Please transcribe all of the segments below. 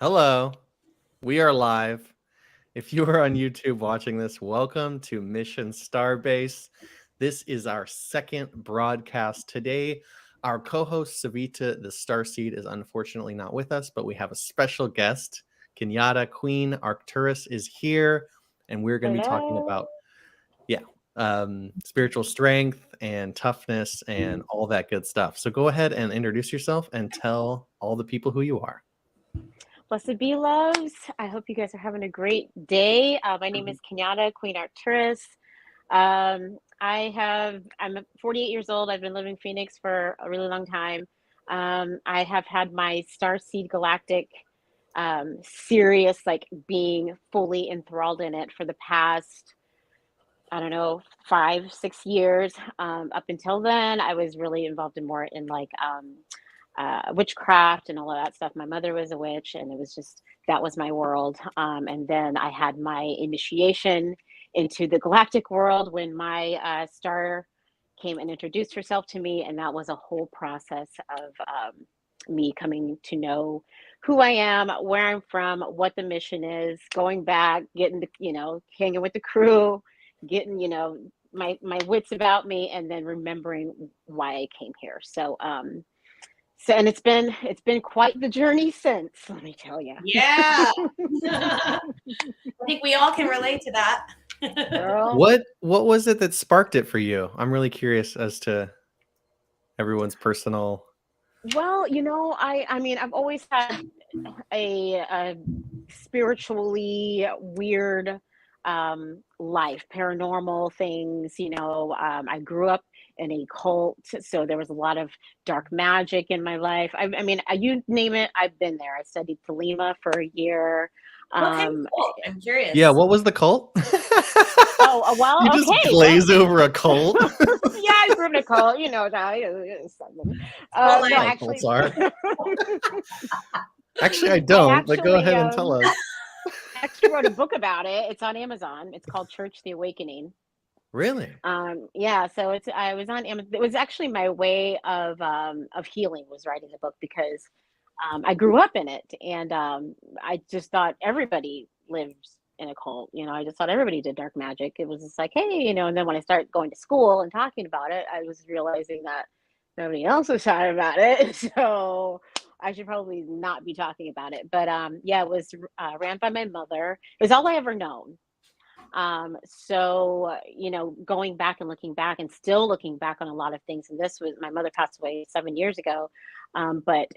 Hello, we are live. If you are on YouTube watching this, welcome to Mission Starbase. This is our second broadcast today. Our co-host Savita, the starseed, is unfortunately not with us, but we have a special guest. Kenyata, Queen Arcturus, is here, and we're going to be talking about, spiritual strength and toughness and all that good stuff. So go ahead and introduce yourself and tell all the people who you are. Blessed be loves. I hope you guys are having a great day. My name is Kenyata, Queen Arcturus. I'm 48 years old. I've been living in Phoenix for a really long time. I have had my Starseed Galactic serious, like being fully enthralled in it for the past, 5-6 years. Up until then, I was really involved in more in witchcraft and all of that stuff. My mother was a witch, and that was my world. And then I had my initiation into the galactic world when my star came and introduced herself to me, and that was a whole process of me coming to know who I am, where I'm from, what the mission is, going back, getting hanging with the crew, getting my wits about me, and then remembering why I came here. So and it's been quite the journey since, let me tell you. Yeah. I think we all can relate to that. Girl. What was it that sparked it for you? I'm really curious as to everyone's personal. Well, I mean, I've always had a spiritually weird life, paranormal things. I grew up in a cult, so there was a lot of dark magic in my life. I mean, you name it, I've been there. I studied Thelema for a year. What kind of cult? I'm curious. Yeah, what was the cult? Well, you just glaze over a cult. Yeah, I grew up in a cult. Cults are. Actually, I don't. But go ahead and tell us. I actually wrote a book about it. It's on Amazon. It's called Church the Awakening. Really? Yeah. So I was on Amazon. It was actually my way of healing, was writing the book, because I grew up in it, and I just thought everybody lives in a cult. I just thought everybody did dark magic. It was just like, hey, and then when I started going to school and talking about it, I was realizing that nobody else was talking about it. So I should probably not be talking about it. But yeah, it was ran by my mother. It was all I ever known. So, going back and looking back and still looking back on a lot of things. And my mother passed away 7 years ago. But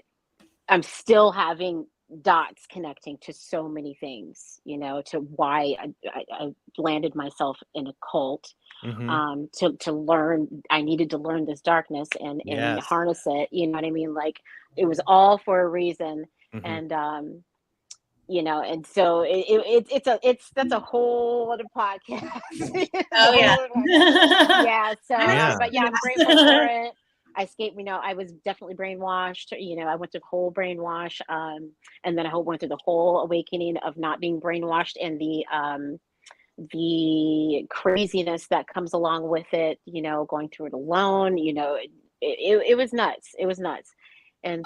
I'm still having dots connecting to so many things, to why I landed myself in a cult. To learn, I needed to learn this darkness and harness it. You know what I mean? Like, it was all for a reason. And and so that's a whole other podcast. Oh yeah. Yeah. So but yeah, I'm grateful for it. I escaped, I was definitely brainwashed. I went through the whole brainwash, and then I went through the whole awakening of not being brainwashed, and the craziness that comes along with it, going through it alone. It was nuts. It was nuts. And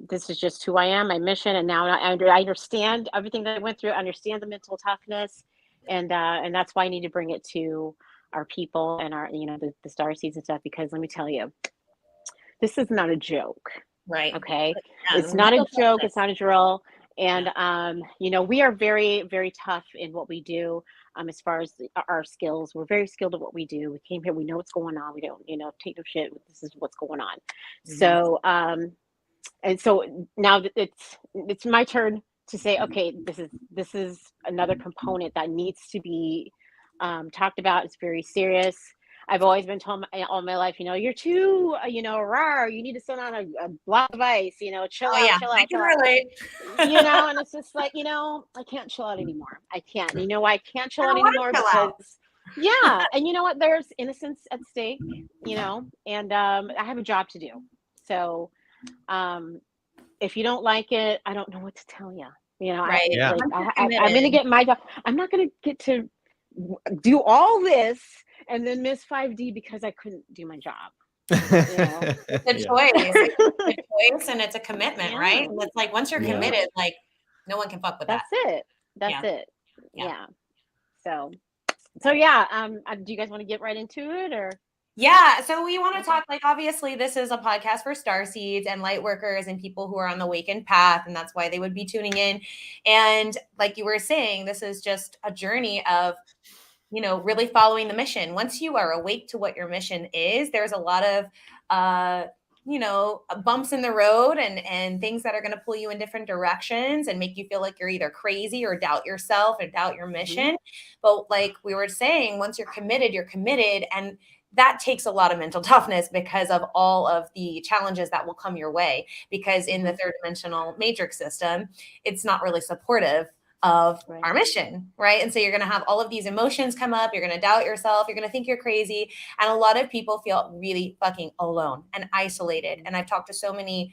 this is just who I am, my mission, and now I understand everything that I went through. I understand the mental toughness, and that's why I need to bring it to our people and our, the starseeds and stuff, because let me tell you, this is not a joke. Right. Okay. It's not a joke. It's not a drill. And, we are very, very tough in what we do. As far as our skills, we're very skilled at what we do. We came here, we know what's going on. We don't, take no shit. This is what's going on. So, and so now it's my turn to say, okay, this is another component that needs to be talked about. It's very serious. I've always been told all my life, you're too, raw. You need to sit on a block of ice, chill out, chill out. I can relate. And it's just like, I can't chill out anymore. I can't. You know why I can't chill out anymore? Because and you know what? There's innocence at stake, and I have a job to do. So if you don't like it, I don't know what to tell you. Right. I'm going to get my job. I'm not going to get to do all this and then miss 5D because I couldn't do my job. It's a choice. It's a choice and it's a commitment, right? Yeah. And it's like once you're Yeah. committed, like no one can fuck with that. That's it. That's Yeah. it. Yeah. Yeah. So yeah, do you guys want to get right into it, or? Yeah, so we want to Okay. talk, like, obviously this is a podcast for starseeds and light workers and people who are on the awakened path, and that's why they would be tuning in. And like you were saying, this is just a journey of, really following the mission. Once you are awake to what your mission is, there's a lot of bumps in the road and things that are going to pull you in different directions and make you feel like you're either crazy or doubt yourself or doubt your mission. But like we were saying, once you're committed, and that takes a lot of mental toughness because of all of the challenges that will come your way, because in the third dimensional matrix system, it's not really supportive of our mission, right? And so you're going to have all of these emotions come up. You're going to doubt yourself. You're going to think you're crazy. And a lot of people feel really fucking alone and isolated. And I've talked to so many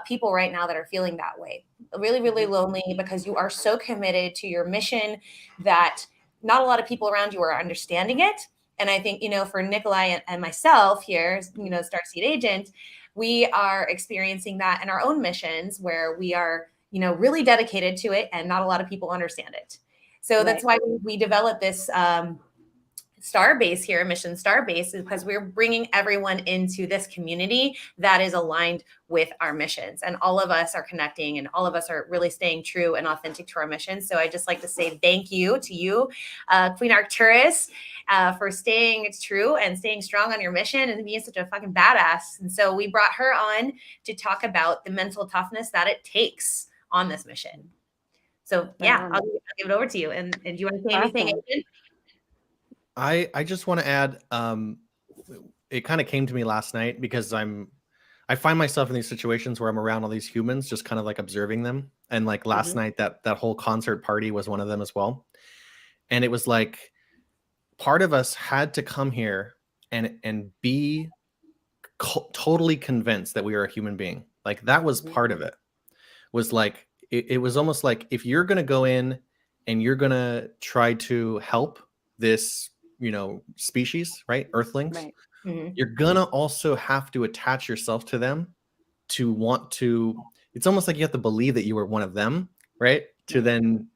people right now that are feeling that way, really, really lonely, because you are so committed to your mission that not a lot of people around you are understanding it. And I think, for Nikolai and myself here, Starseed Agent, we are experiencing that in our own missions where we are, really dedicated to it, and not a lot of people understand it. So that's why we developed this STARBASE here, Mission STARBASE, because we're bringing everyone into this community that is aligned with our missions. And all of us are connecting, and all of us are really staying true and authentic to our mission. So I just like to say thank you to you, Queen Arcturus, for staying true and staying strong on your mission and being such a fucking badass. And so we brought her on to talk about the mental toughness that it takes on this mission. So yeah, I'll give it over to you. And do you want to say anything? I just want to add, it kind of came to me last night because I find myself in these situations where I'm around all these humans, just kind of like observing them. And like last night, that whole concert party was one of them as well. And it was like, part of us had to come here and be totally convinced that we are a human being. Like that was part of it. Was like, it was almost like, if you're going to go in and you're going to try to help this, species, right? Earthlings, you're going to also have to attach yourself to them to want to, it's almost like you have to believe that you were one of them, right? To then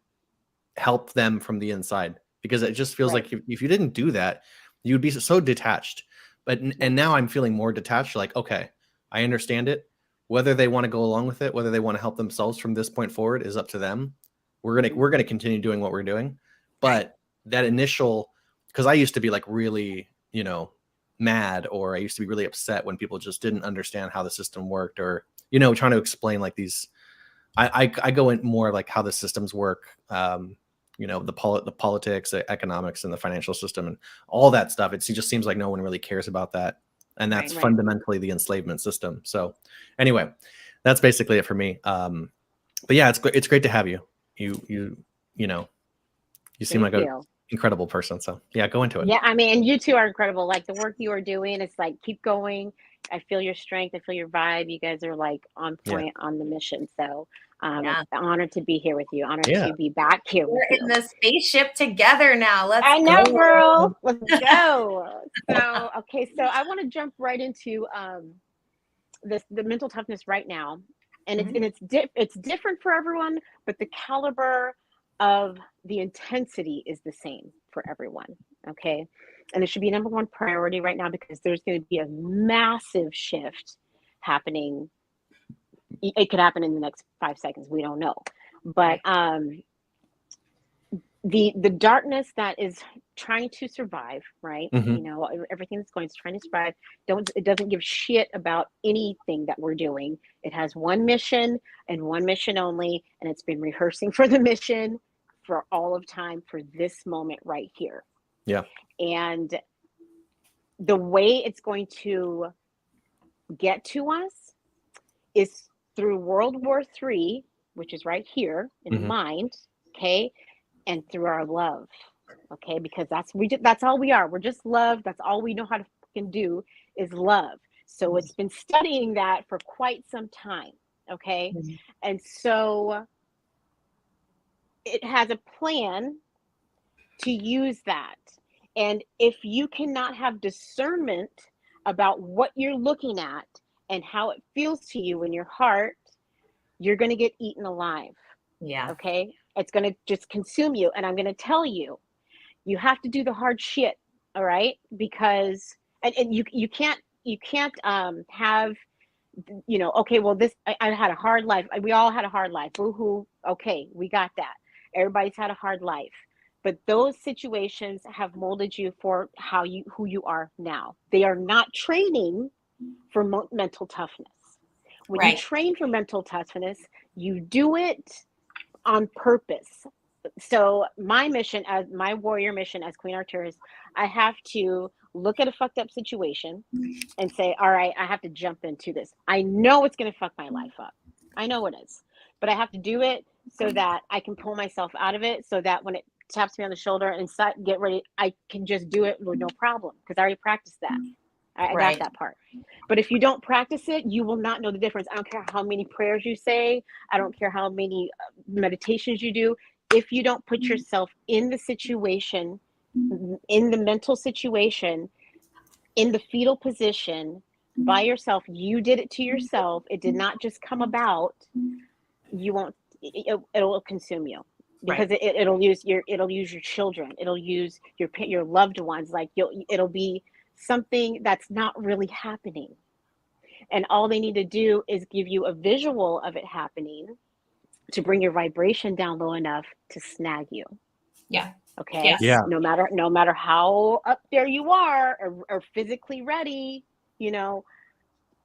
help them from the inside, because it just feels like if you didn't do that, you would be so detached. And now I'm feeling more detached. Like, okay, I understand it. Whether they want to go along with it, whether they want to help themselves from this point forward, is up to them. We're gonna continue doing what we're doing. But that initial, because I used to be like really, mad, or I used to be really upset when people just didn't understand how the system worked, or trying to explain like these. I go in more like how the systems work. The politics, the economics, and the financial system, and all that stuff. It just seems like no one really cares about that, and that's fundamentally the enslavement system. So, anyway, that's basically it for me. But yeah, it's great to have you. You seem like an incredible person. So yeah, go into it. Yeah, I mean, you two are incredible. Like the work you are doing, it's like keep going. I feel your strength. I feel your vibe. You guys are like on point on the mission. So it's an honor to be here with you. Honored to be back here. We're in the spaceship together now. Let's I know, girl. Let's go. So okay, so I want to jump right into the mental toughness right now, and it's different for everyone, but the caliber of the intensity is the same for everyone. Okay, and it should be number one priority right now, because there's going to be a massive shift happening. It could happen in the next 5 seconds. We don't know, but the darkness that is trying to survive, right? Everything that's going is trying to survive. It doesn't give shit about anything that we're doing. It has one mission and one mission only, and it's been rehearsing for the mission for all of time, for this moment right here. Yeah. And the way it's going to get to us is through World War III, which is right here in the mind, okay, and through our love, okay, because that's all we are. We're just love. That's all we know how to fucking do is love. So it's been studying that for quite some time, okay, and so it has a plan to use that. And if you cannot have discernment about what you're looking at and how it feels to you in your heart, you're going to get eaten alive. Yeah. Okay. It's going to just consume you. And I'm going to tell you, you have to do the hard shit. All right. Because, and you can't have, okay, well, I had a hard life. We all had a hard life. Boo-hoo. Okay. We got that. Everybody's had a hard life. But those situations have molded you for who you are now. They are not training for mental toughness. When you Right. train for mental toughness, you do it on purpose. So my warrior mission as Queen Arcturus, I have to look at a fucked up situation and say, all right, I have to jump into this. I know it's going to fuck my life up. I know it is, but I have to do it so that I can pull myself out of it, so that when it taps me on the shoulder and get ready, I can just do it with no problem, because I already practiced that. I Right. got that part. But if you don't practice it, you will not know the difference. I don't care how many prayers you say. I don't care how many meditations you do. If you don't put yourself in the situation, in the mental situation, in the fetal position by yourself, you did it to yourself. It did not just come about. You won't. It'll consume you, because Right. it'll use your children. It'll use your loved ones. Like it'll be something that's not really happening. And all they need to do is give you a visual of it happening to bring your vibration down low enough to snag you. Yeah. Okay. Yes. Yeah. No matter how up there you are, or physically ready,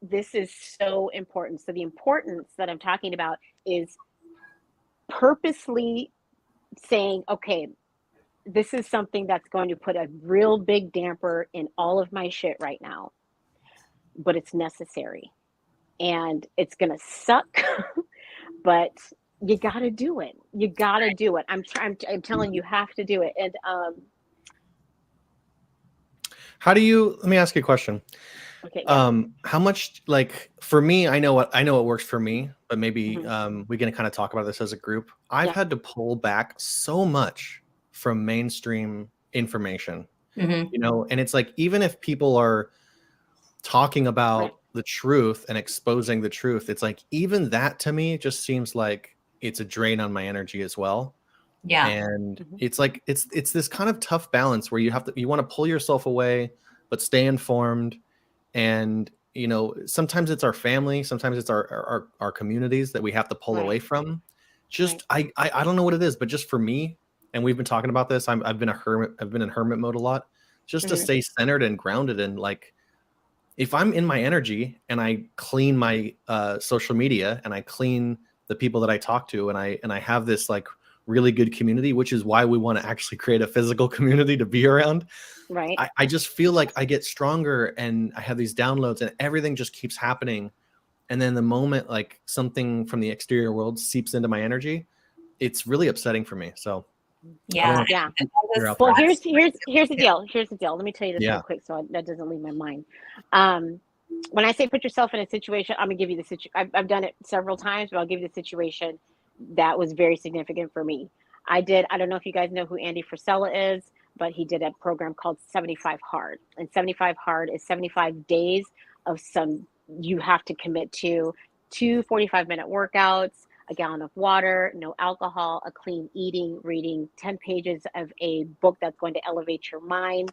this is so important. So the importance that I'm talking about is purposely saying, okay, this is something that's going to put a real big damper in all of my shit right now, but it's necessary, and it's going to suck, but you got to do it. You got to do it. I'm telling you, have to do it. And Let me ask you a question. okay, yeah. How much, like, for me, I know what works for me, but maybe Mm-hmm. we can kind of talk about this as a group. I've Yeah. had to pull back so much from mainstream information, Mm-hmm. and it's like, even if people are talking Right. about the truth and exposing the truth, it's like, even that to me just seems like it's a drain on my energy as well. Yeah. And Mm-hmm. it's like, it's this kind of tough balance where you want to pull yourself away but stay informed. And sometimes it's our family, sometimes it's our communities that we have to pull Right. away from. Right. Just I don't know what it is, but just for me, and we've been talking about this, I've been in hermit mode a lot, just to Mm-hmm. stay centered and grounded. And like, if I'm in my energy and I clean my social media and I clean the people that I talk to, and I have this like really good community, which is why we want to actually create a physical community to be around. Right. I just feel like I get stronger, and I have these downloads, and everything just keeps happening. And then the moment like something from the exterior world seeps into my energy, it's really upsetting for me. So I don't Yeah. know. Yeah. You're out Well, there. here's the deal. Here's the deal. Let me tell you this real Yeah. quick, so that doesn't leave my mind. When I say put yourself in a situation, I'm gonna give you the situation. I've done it several times, but I'll give you the situation that was very significant for me. I don't know if you guys know who Andy Frisella is, but he did a program called 75 Hard. And 75 Hard is 75 days of you have to commit to 2 45-minute workouts, a gallon of water, no alcohol, a clean eating, reading 10 pages of a book that's going to elevate your mind,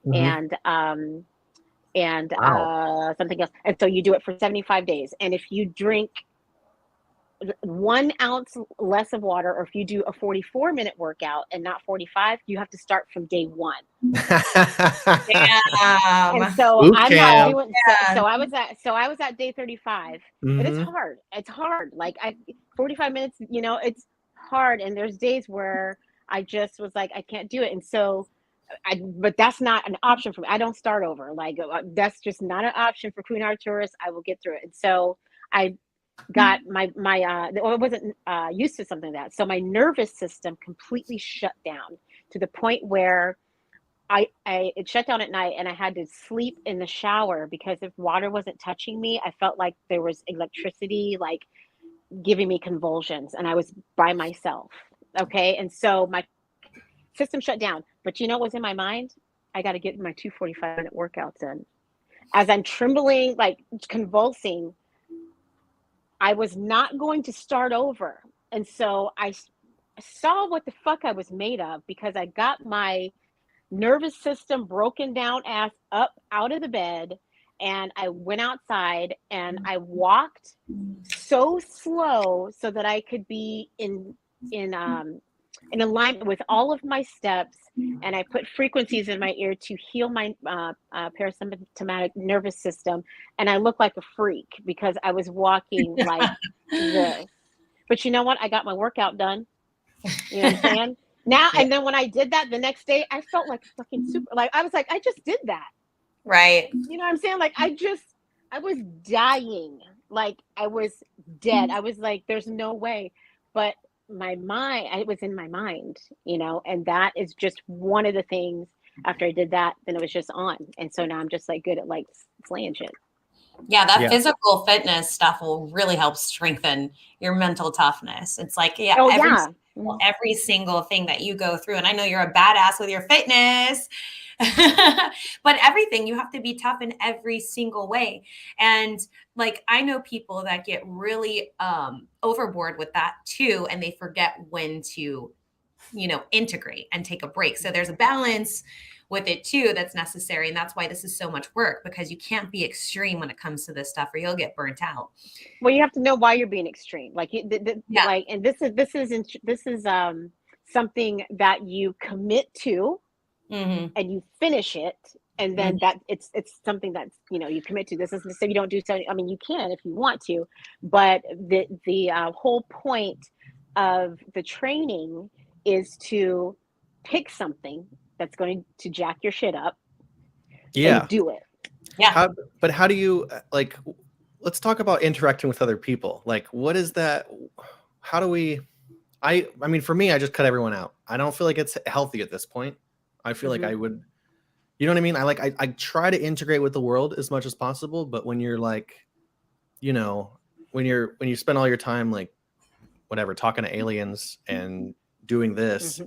Mhm. and Wow. something else. And so you do it for 75 days. And if you drink 1 ounce less of water, or if you do a 44-minute workout and not 45, you have to start from day 1. And so Boot I'm not camp. doing so I was at day 35, and it's Mhm. hard. It's hard. Like 45 minutes, it's hard. And there's days where I just was like, I can't do it. And so but that's not an option for me. I don't start over. Like that's just not an option for Queen Arcturus. I will get through it. And so I got I wasn't used to something like that. So my nervous system completely shut down to the point where it shut down at night, and I had to sleep in the shower, because if water wasn't touching me, I felt like there was electricity like giving me convulsions, and I was by myself. Okay. And so my system shut down. But you know what's in my mind? I got to get my 2 45-minute workouts in. as I'm trembling, like convulsing, I was not going to start over. And so I saw what the fuck I was made of, because I got my nervous system broken down ass up out of the bed, and I went outside and I walked so slow so that I could be in alignment with all of my steps, and I put frequencies in my ear to heal my parasympathetic nervous system, and I looked like a freak because I was walking like this. But you know what? I got my workout done. You know what I'm saying? Now, Yeah. and then when I did that the next day, I felt like fucking super, like I was like, I just did that. Right. You know what I'm saying? Like I was dying. Like I was dead. I was like, there's no way. But my mind, I was in my mind, and that is just one of the things. After I did that, then it was just on. And so now I'm just like good at like slaying shit. Yeah, that Yeah. physical fitness stuff will really help strengthen your mental toughness. It's like, Oh, yeah. every single thing that you go through. And I know you're a badass with your fitness, but everything, you have to be tough in every single way. And like, I know people that get really overboard with that too, and they forget when to, integrate and take a break. So there's a balance with it too that's necessary, and that's why this is so much work, because you can't be extreme when it comes to this stuff or you'll get burnt out. Well, you have to know why you're being extreme. Like Yeah. like, and this is something that you commit to, Mm-hmm. and you finish it, and then that it's something that's you commit to. This isn't so you don't do so. I mean, you can if you want to, but the whole point of the training is to pick something that's going to jack your shit up, Yeah. and do it. Yeah. But how do you like? Let's talk about interacting with other people. Like, what is that? How do we? I mean, for me, I just cut everyone out. I don't feel like it's healthy at this point. I feel like I would, you know what I mean? I try to integrate with the world as much as possible, but when you're like, when you spend all your time like whatever talking to aliens and doing this,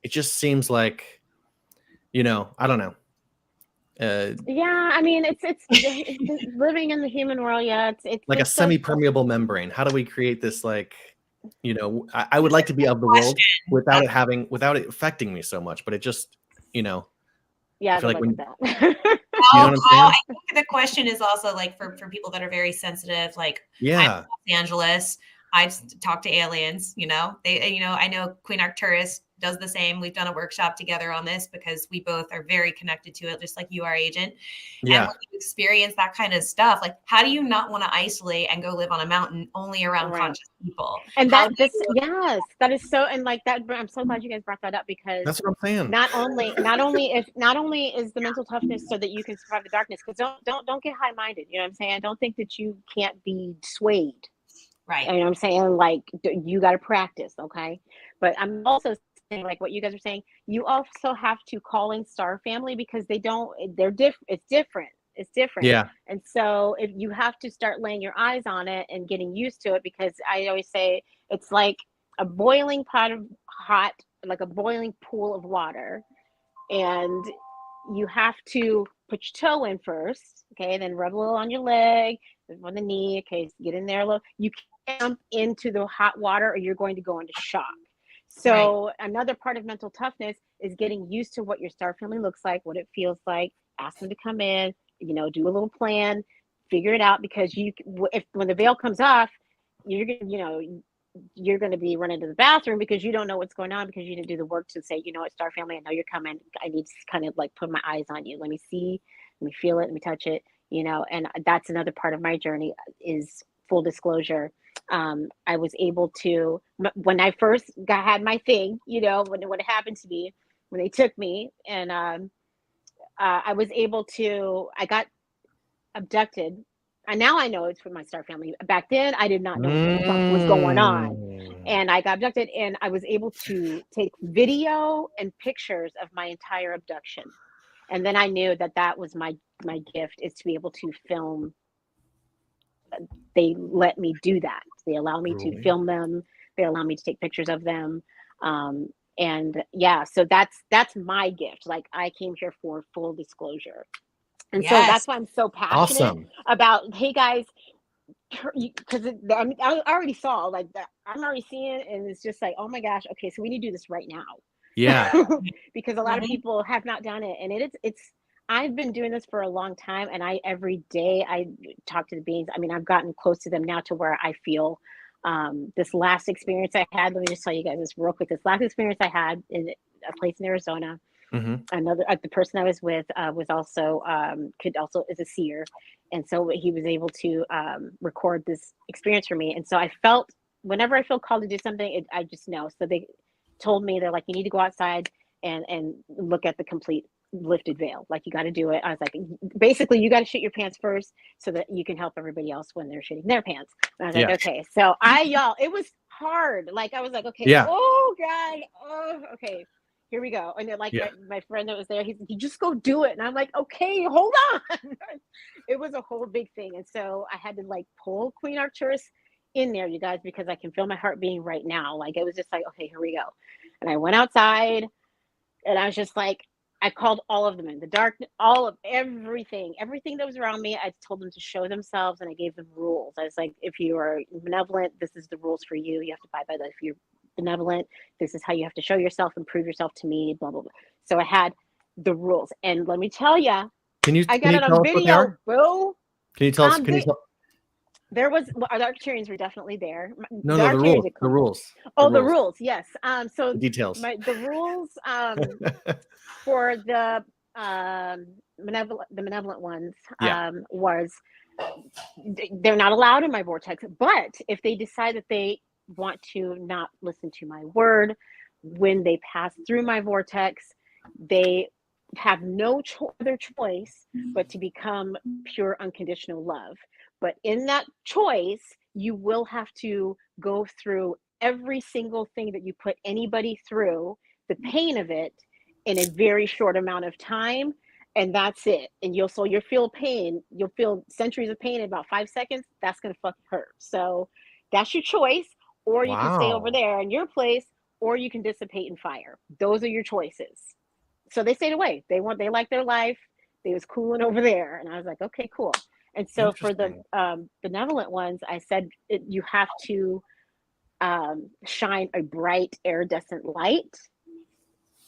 it just seems like, I don't know. Yeah, I mean, it's living in the human world. Yeah, it's like a semi-permeable membrane. How do we create this like, I would like to be of the world without it affecting me so much, but it just, yeah, I feel like when that. you know what I'm saying? I think the question is also like for people that are very sensitive, like I'm in Los Angeles, I talk to aliens, I know Queen Arcturus does the same. We've done a workshop together on this because we both are very connected to it, just like you are, Agent. Yeah. And when you experience that kind of stuff, like how do you not want to isolate and go live on a mountain only around conscious people? And yes, that is so, and like that, I'm so glad you guys brought that up, because that's what I'm saying. Not only is the mental toughness so that you can survive the darkness, because don't get high-minded. You know what I'm saying? Don't think that you can't be swayed. Right. You know what I'm saying? Like, you got to practice, okay? But I'm also saying, like what you guys are saying, you also have to call in Star Family, because it's different. It's different. Yeah. And so if you have to start laying your eyes on it and getting used to it, because I always say it's like a boiling pot of hot, like a boiling pool of water. And you have to put your toe in first, okay? Then rub a little on your leg, on the knee, okay? So get in there a little. You can't jump into the hot water or you're going to go into shock. So another part of mental toughness is getting used to what your star family looks like, what it feels like. Ask them to come in, do a little plan, figure it out, because when the veil comes off, you're going to be running to the bathroom because you don't know what's going on, because you didn't do the work to say, it's Star Family, I know you're coming. I need to kind of like put my eyes on you. Let me see, let me feel it, let me touch it, and that's another part of my journey is full disclosure. I was able to, when I first had my thing, when it happened to me, when they took me, and I was able to, I got abducted. And now I know it's from my Star Family. Back then, I did not know what the fuck was going on. And I got abducted, and I was able to take video and pictures of my entire abduction. And then I knew that was my gift, is to be able to film. They let me do that. They allow me to film them. They allow me to take pictures of them. And yeah, so that's my gift. Like, I came here for full disclosure. And so Yes. that's why I'm so passionate Awesome. about, hey guys, because I mean, I already saw like that. I'm already seeing it, and it's just like, oh my gosh, okay, so we need to do this right now. Yeah. Because a lot of Mhm. people have not done it, and it's I've been doing this for a long time, and I every day I talk to the beings. I mean, I've gotten close to them now to where I feel this last experience I had. Let me just tell you guys this real quick. This last experience I had in a place in Arizona, Mm-hmm. another the person I was with was also could also is a seer, and so he was able to record this experience for me. And so I felt whenever I feel called to do something, I just know. So they told me, they're like, you need to go outside and look at the complete lifted veil, like you got to do it. I was like, basically you got to shit your pants first so that you can help everybody else when they're shitting their pants. And I was like, Yeah. okay. So y'all, it was hard. Like I was like, okay, Yeah. oh god, oh okay, here we go. And then like Yeah. my friend that was there, he's like, you just go do it. And I'm like, okay, hold on. It was a whole big thing. And so I had to like pull Queen Arcturus in there, you guys, because I can feel my heart beating right now. Like it was just like, okay, here we go. And I went outside and I was just like, I called all of them in the dark, all of everything that was around me. I told them to show themselves, and I gave them rules. I was like, if you are benevolent, this is the rules for you. You have to abide by that. If you're benevolent, this is how you have to show yourself and prove yourself to me, blah, blah, blah. So I had the rules. And let me tell you, I got it tell on us what they video, are? bro. Can you tell us? Can you tell? There was, well, the Arcturians were definitely there. No, The no, the Arcturians rules. had The come. rules. Oh, the rules. rules, yes. So The details. the rules for the benevolent ones Yeah. was they're not allowed in my vortex, but if they decide that they want to not listen to my word when they pass through my vortex, they have no other choice but to become pure unconditional love. But in that choice, you will have to go through every single thing that you put anybody through, the pain of it, in a very short amount of time, and that's it. And you'll feel pain. You'll feel centuries of pain in about 5 seconds. That's gonna fucking hurt. So that's your choice. Or you can stay over Wow. there in your place, or you can dissipate in fire. Those are your choices. So they stayed away. They liked their life. They was cooling over there, and I was like, okay, cool. And so for the Interesting. benevolent ones, I said you have to shine a bright iridescent light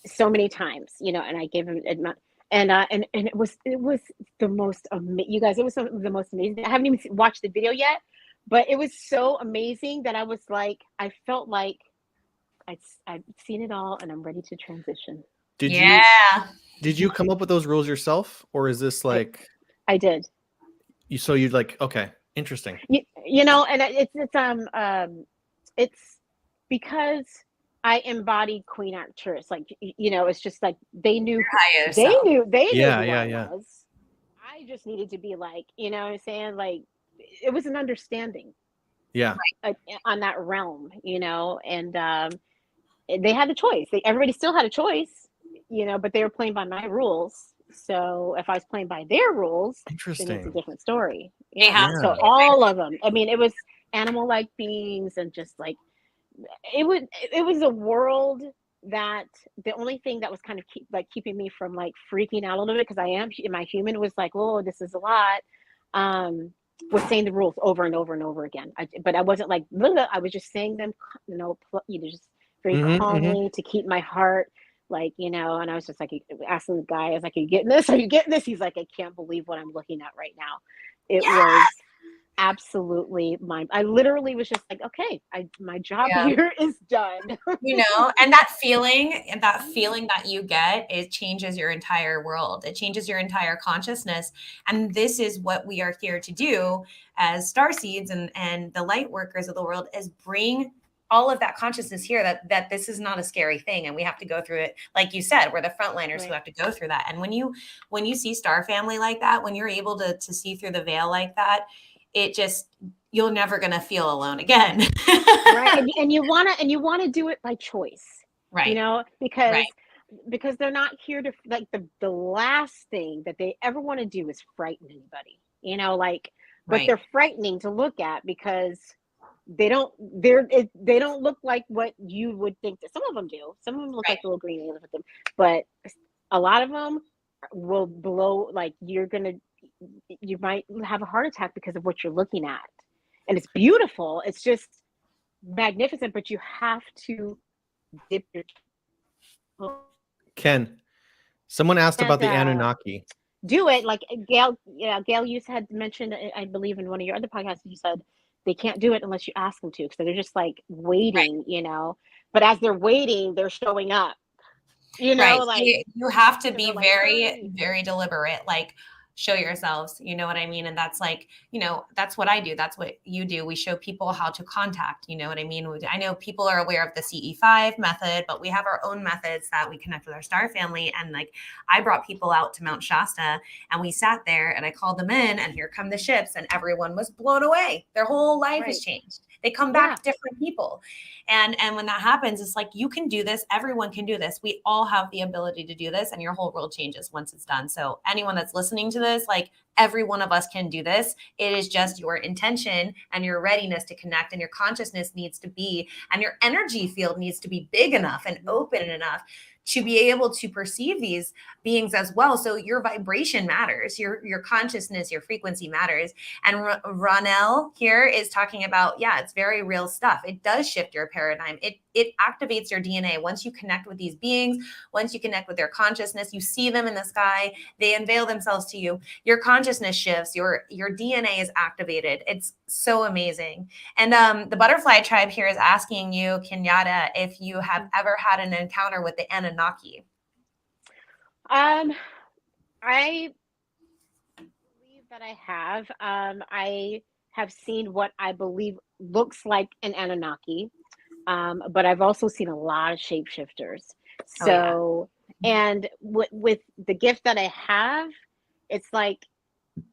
so many times, and I gave him and it was the most you guys, it was the most amazing. I haven't even watched the video yet, but it was so amazing that I was like, I felt like I've seen it all and I'm ready to transition. Did you Yeah. did you come up with those rules yourself, or is this I like I did. so you'd like, okay, interesting. And it's because I embodied Queen Arcturus. Like, it's just like they knew Higher they self. knew they knew Yeah, who yeah, I yeah. was. I just needed to be like, you know what I'm saying? Like it was an understanding Yeah. on that realm, and they had the choice. Everybody still had a choice, but they were playing by my rules. So if I was playing by their rules, then it's a Interesting. different story. They Yeah. have Yeah. So all of them. I mean, it was animal-like beings, and just like it was a world that the only thing that was kind of keeping me from like freaking out a little bit, because my human was like, oh, this is a lot. Was saying the rules over and over and over again. But I wasn't like, blah, blah. I was just saying them, just very Mm-hmm. calmly to keep my heart, like, and I was just like asking the guy, I was like, are you getting this? Are you getting this? He's like, I can't believe what I'm looking at right now. It Yeah. was absolutely I literally was just like, okay, my job here is done. And that feeling that you get, it changes your entire world. It changes your entire consciousness. And this is what we are here to do as starseeds and the light workers of the world, is bring all of that consciousness here, that this is not a scary thing, and we have to go through it. Like you said, we're the frontliners who Right. have to go through that. And when you see Star Family like that, when you're able to see through the veil like that, you're never going to feel alone again. Right. And you want to do it by choice, Right. because Right. they're not here to, like, the last thing that they ever want to do is frighten anybody, but Right. they're frightening to look at, because they don't look like what you would think. That some of them do. Some of them look Right. like little green aliens with them, but a lot of them will blow, like you might have a heart attack because of what you're looking at. And it's beautiful. It's just magnificent, but you have to dip your toe Ken, someone asked about and the Anunnaki. do it. Like Gail, you had mentioned, I believe in one of your other podcasts, you said they can't do it unless you ask them to, because they're just like waiting, But as they're waiting, they're showing up, Right. like you have to they're be like, very, "Hurry." very deliberate. Like, show yourselves, you know what I mean? And that's like, that's what I do. That's what you do. We show people how to contact, you know what I mean? I know people are aware of the CE5 method, but we have our own methods that we connect with our star family. And like, I brought people out to Mount Shasta and we sat there and I called them in, and here come the ships, and everyone was blown away. Their whole life has changed. They come back different people. And when that happens, it's like, you can do this. Everyone can do this. We all have the ability to do this, and your whole world changes once it's done. So anyone that's listening to this, like, every one of us can do this. It is just your intention and your readiness to connect, and your consciousness needs to be, and your energy field needs to be big enough and open enough to be able to perceive these beings as well. So your vibration matters, your consciousness, your frequency matters. And Ronell here is talking about, it's very real stuff. It does shift your paradigm. It activates your DNA. Once you connect with these beings, once you connect with their consciousness, you see them in the sky, they unveil themselves to you, your consciousness shifts, your DNA is activated. It's so amazing. And the butterfly tribe here is asking you, Kenyata, if you have ever had an encounter with the Anunnaki. I believe that I have. I have seen what I believe looks like an Anunnaki, but I've also seen a lot of shapeshifters. So, and with the gift that I have, it's like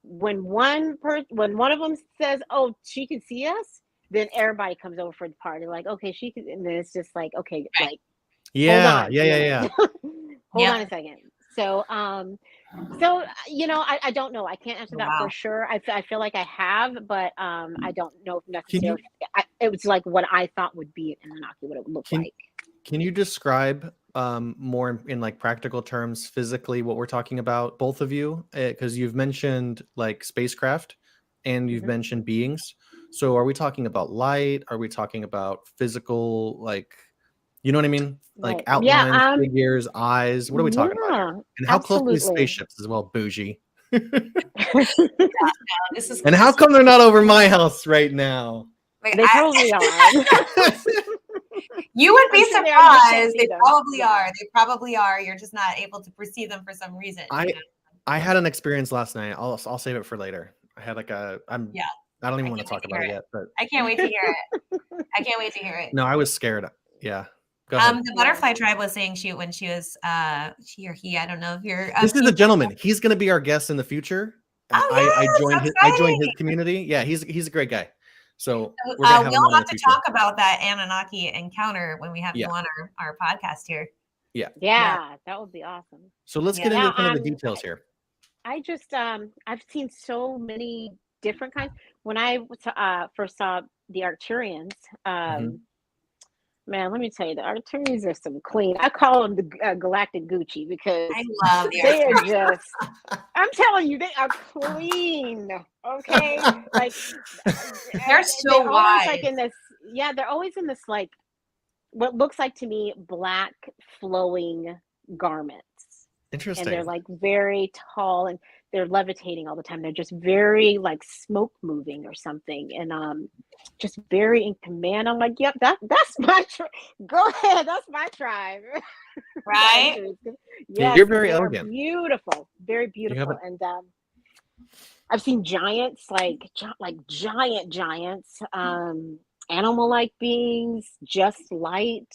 when one of them says, "Oh, she can see us," then everybody comes over for the party. Like, okay, she can, and then it's just like, okay, like, Yeah. hold on a second. So, I don't know. I can't answer that for sure. I feel like I have, but I don't know if necessarily. It was like what I thought would be an Anunnaki, what it would look like. Can you describe more in like practical terms, physically, what we're talking about, both of you? Because you've mentioned like spacecraft and you've mentioned beings. So are we talking about light? Are we talking about physical, like, you know what I mean? Like outlines, figures, eyes. What are we talking about here? And how close to these spaceships as well, bougie? And how come they're not over my house right now? They probably are. You would be surprised. They probably are. They probably are. You're just not able to perceive them for some reason. I had an experience last night. I'll save it for later. I had like I don't even want to talk about it yet, but I can't wait to hear it. I can't wait to hear it. No, I was scared. Yeah. Go ahead. The butterfly tribe was saying when she was she or he, I don't know if you're this is a gentleman. He's gonna be our guest in the future. I joined his community. Yeah, he's a great guy. So we'll have to talk about that Anunnaki encounter when we have you on our podcast here. Yeah, that would be awesome. So let's get into some of the details here. I just I've seen so many different kinds. When I first saw the Arcturians, man, let me tell you, the Arcturians are some queen. I call them the Galactic Gucci, because I love the they are just, I'm telling you, they are clean. Okay, like they're so wise. Like in this, they're always in this, like, what looks like to me black flowing garments. Interesting. And they're like very tall, and they're levitating all the time. They're just very like smoke moving or something, and just very in command. I'm like, yep, that's my tribe. Go ahead, that's my tribe. Right? Yeah, you're very elegant. Beautiful, very beautiful. And I've seen giants, like giants, animal-like beings, just light.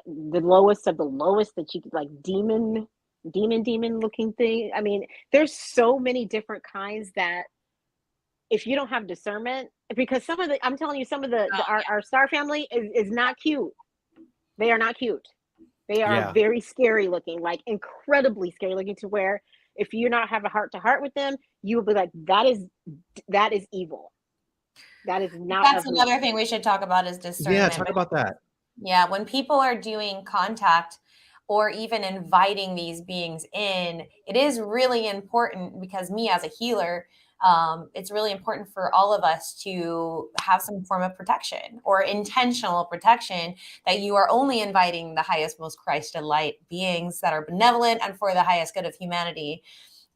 The lowest of the lowest that you could, like, demon looking thing. I mean, there's so many different kinds that if you don't have discernment, because I'm telling you, some of our star family is not cute. They are not cute. They are very scary looking, like incredibly scary looking, to where if you not have a heart to heart with them, you will be like, that is evil. That is not. That's another thing we should talk about, is discernment. Yeah, talk about that. Yeah, when people are doing contact, or even inviting these beings in, it is really important, because me as a healer, it's really important for all of us to have some form of protection or intentional protection, that you are only inviting the highest, most Christ and light beings that are benevolent and for the highest good of humanity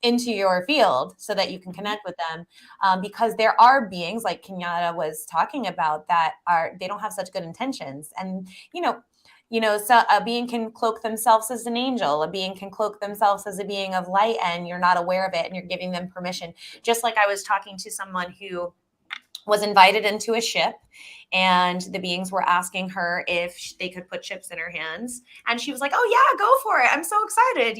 into your field, so that you can connect with them. Because there are beings, like Kenyata was talking about, that they don't have such good intentions. And, so a being can cloak themselves as an angel, a being can cloak themselves as a being of light, and you're not aware of it, and you're giving them permission. Just like I was talking to someone who was invited into a ship, and the beings were asking her if they could put chips in her hands. And she was like, oh yeah, go for it. I'm so excited,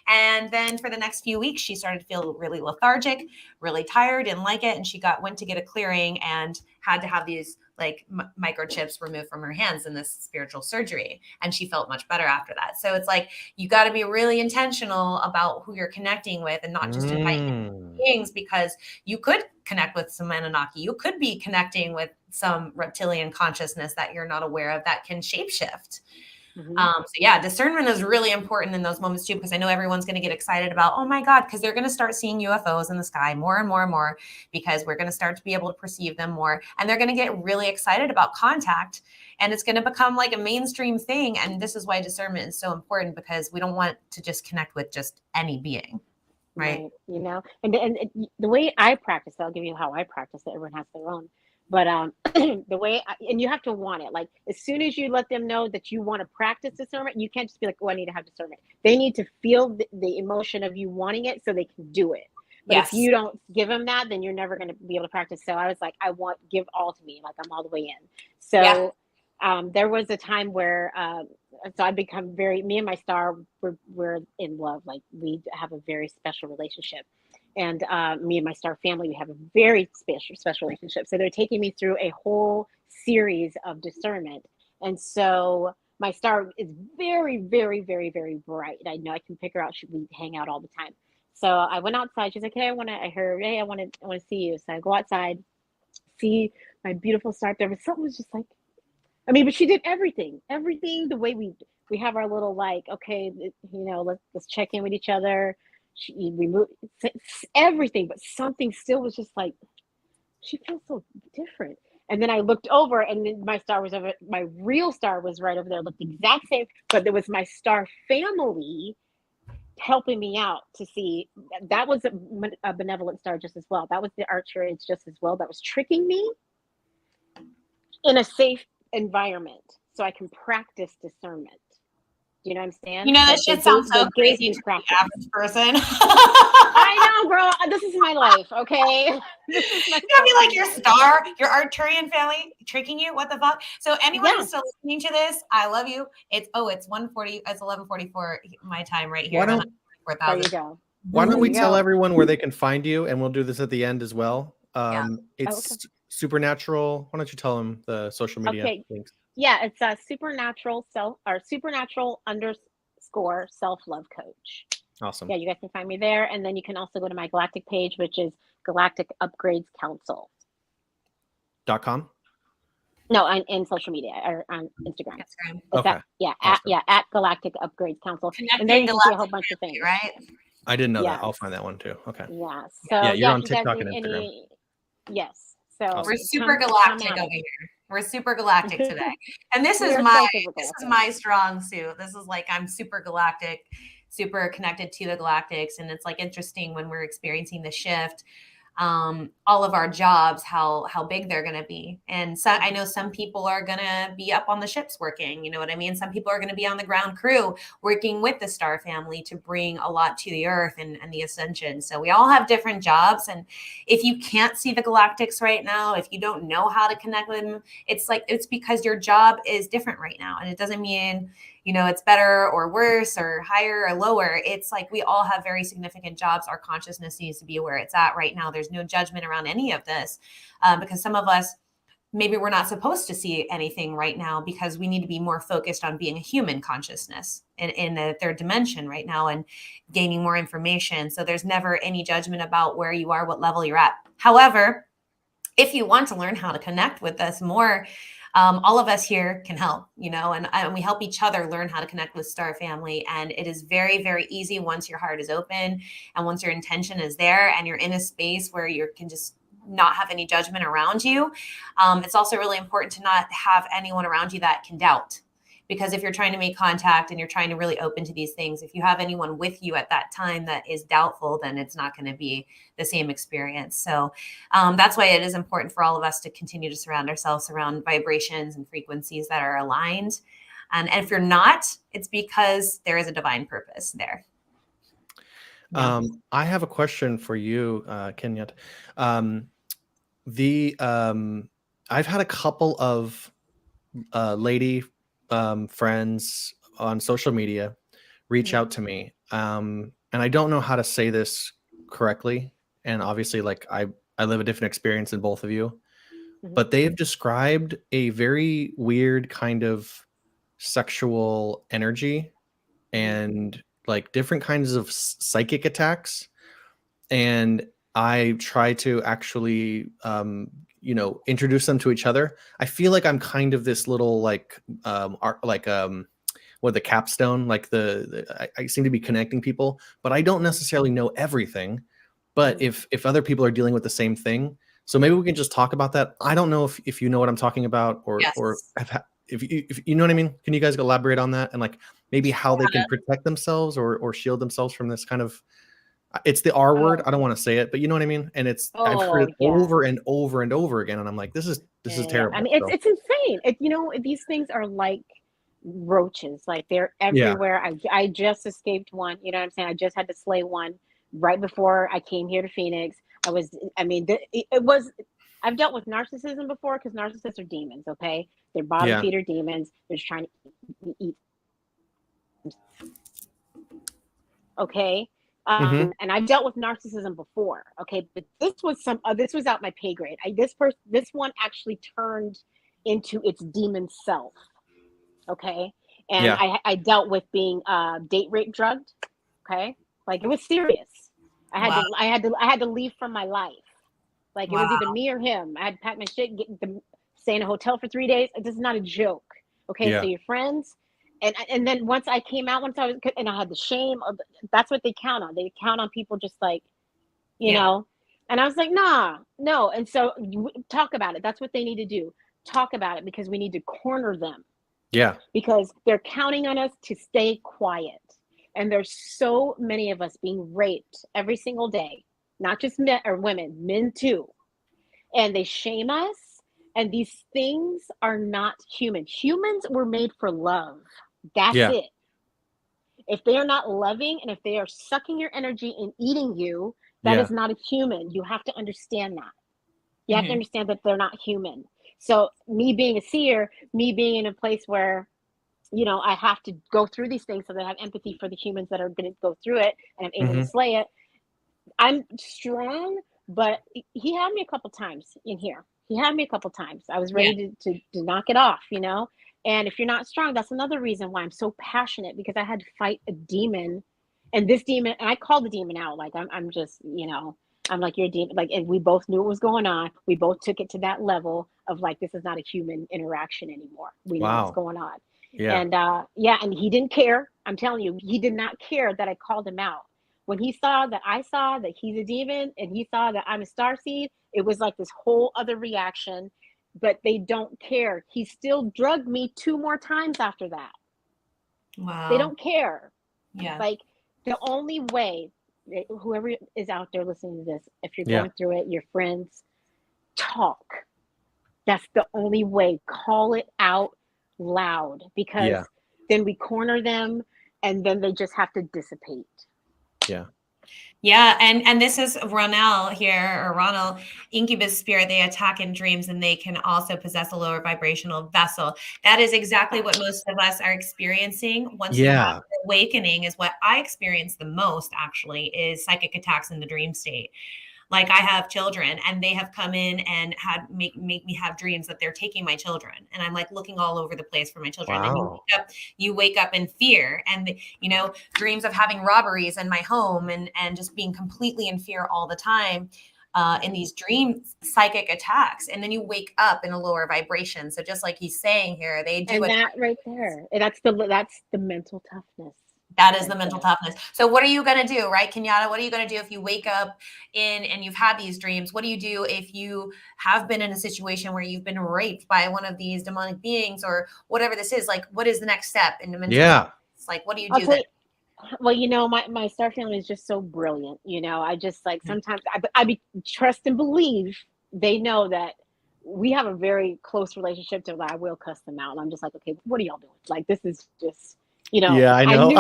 And then for the next few weeks, she started to feel really lethargic, really tired, didn't like it. And she went to get a clearing and had to have these microchips removed from her hands in this spiritual surgery. And she felt much better after that. So it's like, you got to be really intentional about who you're connecting with, and not just invite beings, because you could connect with some Anunnaki. You could be connecting with some reptilian consciousness that you're not aware of, that can shapeshift. So yeah, discernment is really important in those moments too, because I know everyone's going to get excited about, oh my God, because they're going to start seeing UFOs in the sky more and more and more, because we're going to start to be able to perceive them more. And they're going to get really excited about contact, and it's going to become like a mainstream thing. And this is why discernment is so important, because we don't want to just connect with just any being. Right. And the way I practice, I'll give you how I practice it. Everyone has their own. But the way, and you have to want it. Like, as soon as you let them know that you want to practice discernment, you can't just be like, oh, I need to have discernment. They need to feel the emotion of you wanting it, so they can do it. But if you don't give them that, then you're never going to be able to practice. So I was like, give all to me. Like, I'm all the way in. So there was a time where, so I'd become me and my star were in love. Like, we have a very special relationship. And me and my star family, we have a very special relationship. So they're taking me through a whole series of discernment. And so my star is very, very, very, very bright. I know I can pick her out. We hang out all the time. So I went outside. She's like, hey, I want to see you. So I go outside, see my beautiful star there. But something was just like, but she did everything the way we have our little, like, okay, let's check in with each other. We moved everything, but something still was just like, she feels so different. And then I looked over, and then my real star was right over there, looked the exact same, but there was my star family helping me out to see. That was a benevolent star just as well. That was the Arcturians just as well. That was tricking me in a safe environment, so I can practice discernment. Do you know what I'm saying? That shit sounds so crazy to the average person. I know, bro. This is my life, okay? This is my be like, your star, your Arcturian family tricking you? What the fuck? So anyone who's still listening to this, I love you. It's 11:44 my time right here. There you go. Why don't we tell everyone where they can find you, and we'll do this at the end as well. It's Supernatural. Why don't you tell them the social media links? Yeah, it's a supernatural _self-love coach. Awesome. Yeah, you guys can find me there. And then you can also go to my Galactic page, which is Galactic Upgrades Council. .com? No, in social media or on Instagram. Okay. At Galactic Upgrades Council. Connecting and then you can see a whole bunch of things. Right? I didn't know that. I'll find that one too. Okay. Yeah. So you're on TikTok and Instagram. Yes. So we're super galactic over here. We're super galactic today. And this is my strong suit. This is like, I'm super galactic, super connected to the galactics. And it's like interesting when we're experiencing the shift, all of our jobs, how big they're going to be. And so I know some people are going to be up on the ships working, you know what I mean? Some people are going to be on the ground crew working with the star family to bring a lot to the earth and the ascension. So we all have different jobs. And if you can't see the galactics right now, if you don't know how to connect with them, it's because your job is different right now. And it doesn't mean, it's better or worse or higher or lower. It's like we all have very significant jobs. Our consciousness needs to be where it's at right now. There's no judgment around any of this because some of us, maybe we're not supposed to see anything right now because we need to be more focused on being a human consciousness in the third dimension right now and gaining more information. So there's never any judgment about where you are, what level you're at. However, if you want to learn how to connect with us more, all of us here can help, you know, and we help each other learn how to connect with Star Family. And it is very, very easy once your heart is open and once your intention is there and you're in a space where you can just not have any judgment around you. It's also really important to not have anyone around you that can doubt. Because if you're trying to make contact and you're trying to really open to these things, if you have anyone with you at that time that is doubtful, then it's not going to be the same experience. So that's why it is important for all of us to continue to surround ourselves around vibrations and frequencies that are aligned. And if you're not, it's because there is a divine purpose there. Yeah. I have a question for you, Kenyata. I've had a couple of lady friends on social media reach out to me, and I don't know how to say this correctly. And obviously, like I live a different experience than both of you, but they've described a very weird kind of sexual energy and like different kinds of psychic attacks. And I try to actually, introduce them to each other. I feel like I'm kind of this little like, the capstone, like I seem to be connecting people, but I don't necessarily know everything. But if other people are dealing with the same thing, so maybe we can just talk about that. I don't know if you know what I'm talking about, or Yes. or if you know what I mean. Can you guys elaborate on that and like maybe how they can protect themselves or shield themselves from this kind of? It's the R word. I don't want to say it, but you know what I mean. And I've heard it over and over and over again, and I'm like, this is terrible. I mean, it's insane. These things are like roaches. Like they're everywhere. I just escaped one. You know what I'm saying? I just had to slay one right before I came here to Phoenix. I've dealt with narcissism before because narcissists are demons. Okay, they're bottom feeder demons. They're just trying to eat. Okay. And I've dealt with narcissism before, okay, but this was out my pay grade. This one actually turned into its demon self, okay, and I dealt with being date rape drugged, okay, like it was serious. I had to leave from my life, like it was either me or him. I had to pack my shit, stay in a hotel for 3 days. This is not a joke, okay. So your friends. And then once I came out, and I had the shame of, that's what they count on. They count on people just like, you know, and I was like, nah, no. And so talk about it. That's what they need to do. Talk about it because we need to corner them. Yeah. Because they're counting on us to stay quiet. And there's so many of us being raped every single day, not just men or women, men too. And they shame us. And these things are not human. Humans were made for love. That's it. If they are not loving and if they are sucking your energy and eating you, that is not a human. You have to understand that. You have to understand that they're not human. So me being a seer, me being in a place where, you know, I have to go through these things so that I have empathy for the humans that are going to go through it and I'm able to slay it. I'm strong, but he had me a couple times in here. He had me a couple times. I was ready to knock it off, you know? And if you're not strong, that's another reason why I'm so passionate, because I had to fight a demon. And this demon, and I called the demon out. Like, I'm just, you know, I'm like, you're a demon. Like, and we both knew what was going on. We both took it to that level of like, this is not a human interaction anymore. We know what's going on. Yeah. And and he didn't care. I'm telling you, he did not care that I called him out. When he saw that I saw that he's a demon and he saw that I'm a starseed, it was like this whole other reaction. But they don't care. He still drugged me 2 more times after that. Wow. They don't care. Yeah. Like the only way, whoever is out there listening to this, if you're going through it, your friends, talk. That's the only way. Call it out loud, because then we corner them and then they just have to dissipate. Yeah. Yeah, and this is Ronell here, or Ronald, incubus spirit. They attack in dreams, and they can also possess a lower vibrational vessel. That is exactly what most of us are experiencing. Once you have the awakening, is what I experience the most, actually, is psychic attacks in the dream state. Like, I have children and they have come in and had make me have dreams that they're taking my children. And I'm like looking all over the place for my children. Wow. And you wake up in fear, and, you know, dreams of having robberies in my home and just being completely in fear all the time. in these dream psychic attacks, and then you wake up in a lower vibration. So just like he's saying here, they do And it. that right there, that's the mental toughness. That is right the mental there. toughness. So what are you going to do, right, Kenyata? What are you going to do if you wake up in and you've had these dreams? What do you do if you have been in a situation where you've been raped by one of these demonic beings or whatever this is? Like, what is the next step in the mental toughness? Like, what do you I'll do tell then? you, well, you know, my star family is just so brilliant. You know, I just like sometimes I be trust and believe they know that we have a very close relationship to, like, I will cuss them out. And I'm just like, okay, what are y'all doing? Like, this is just, you know, Yeah, I know. knew,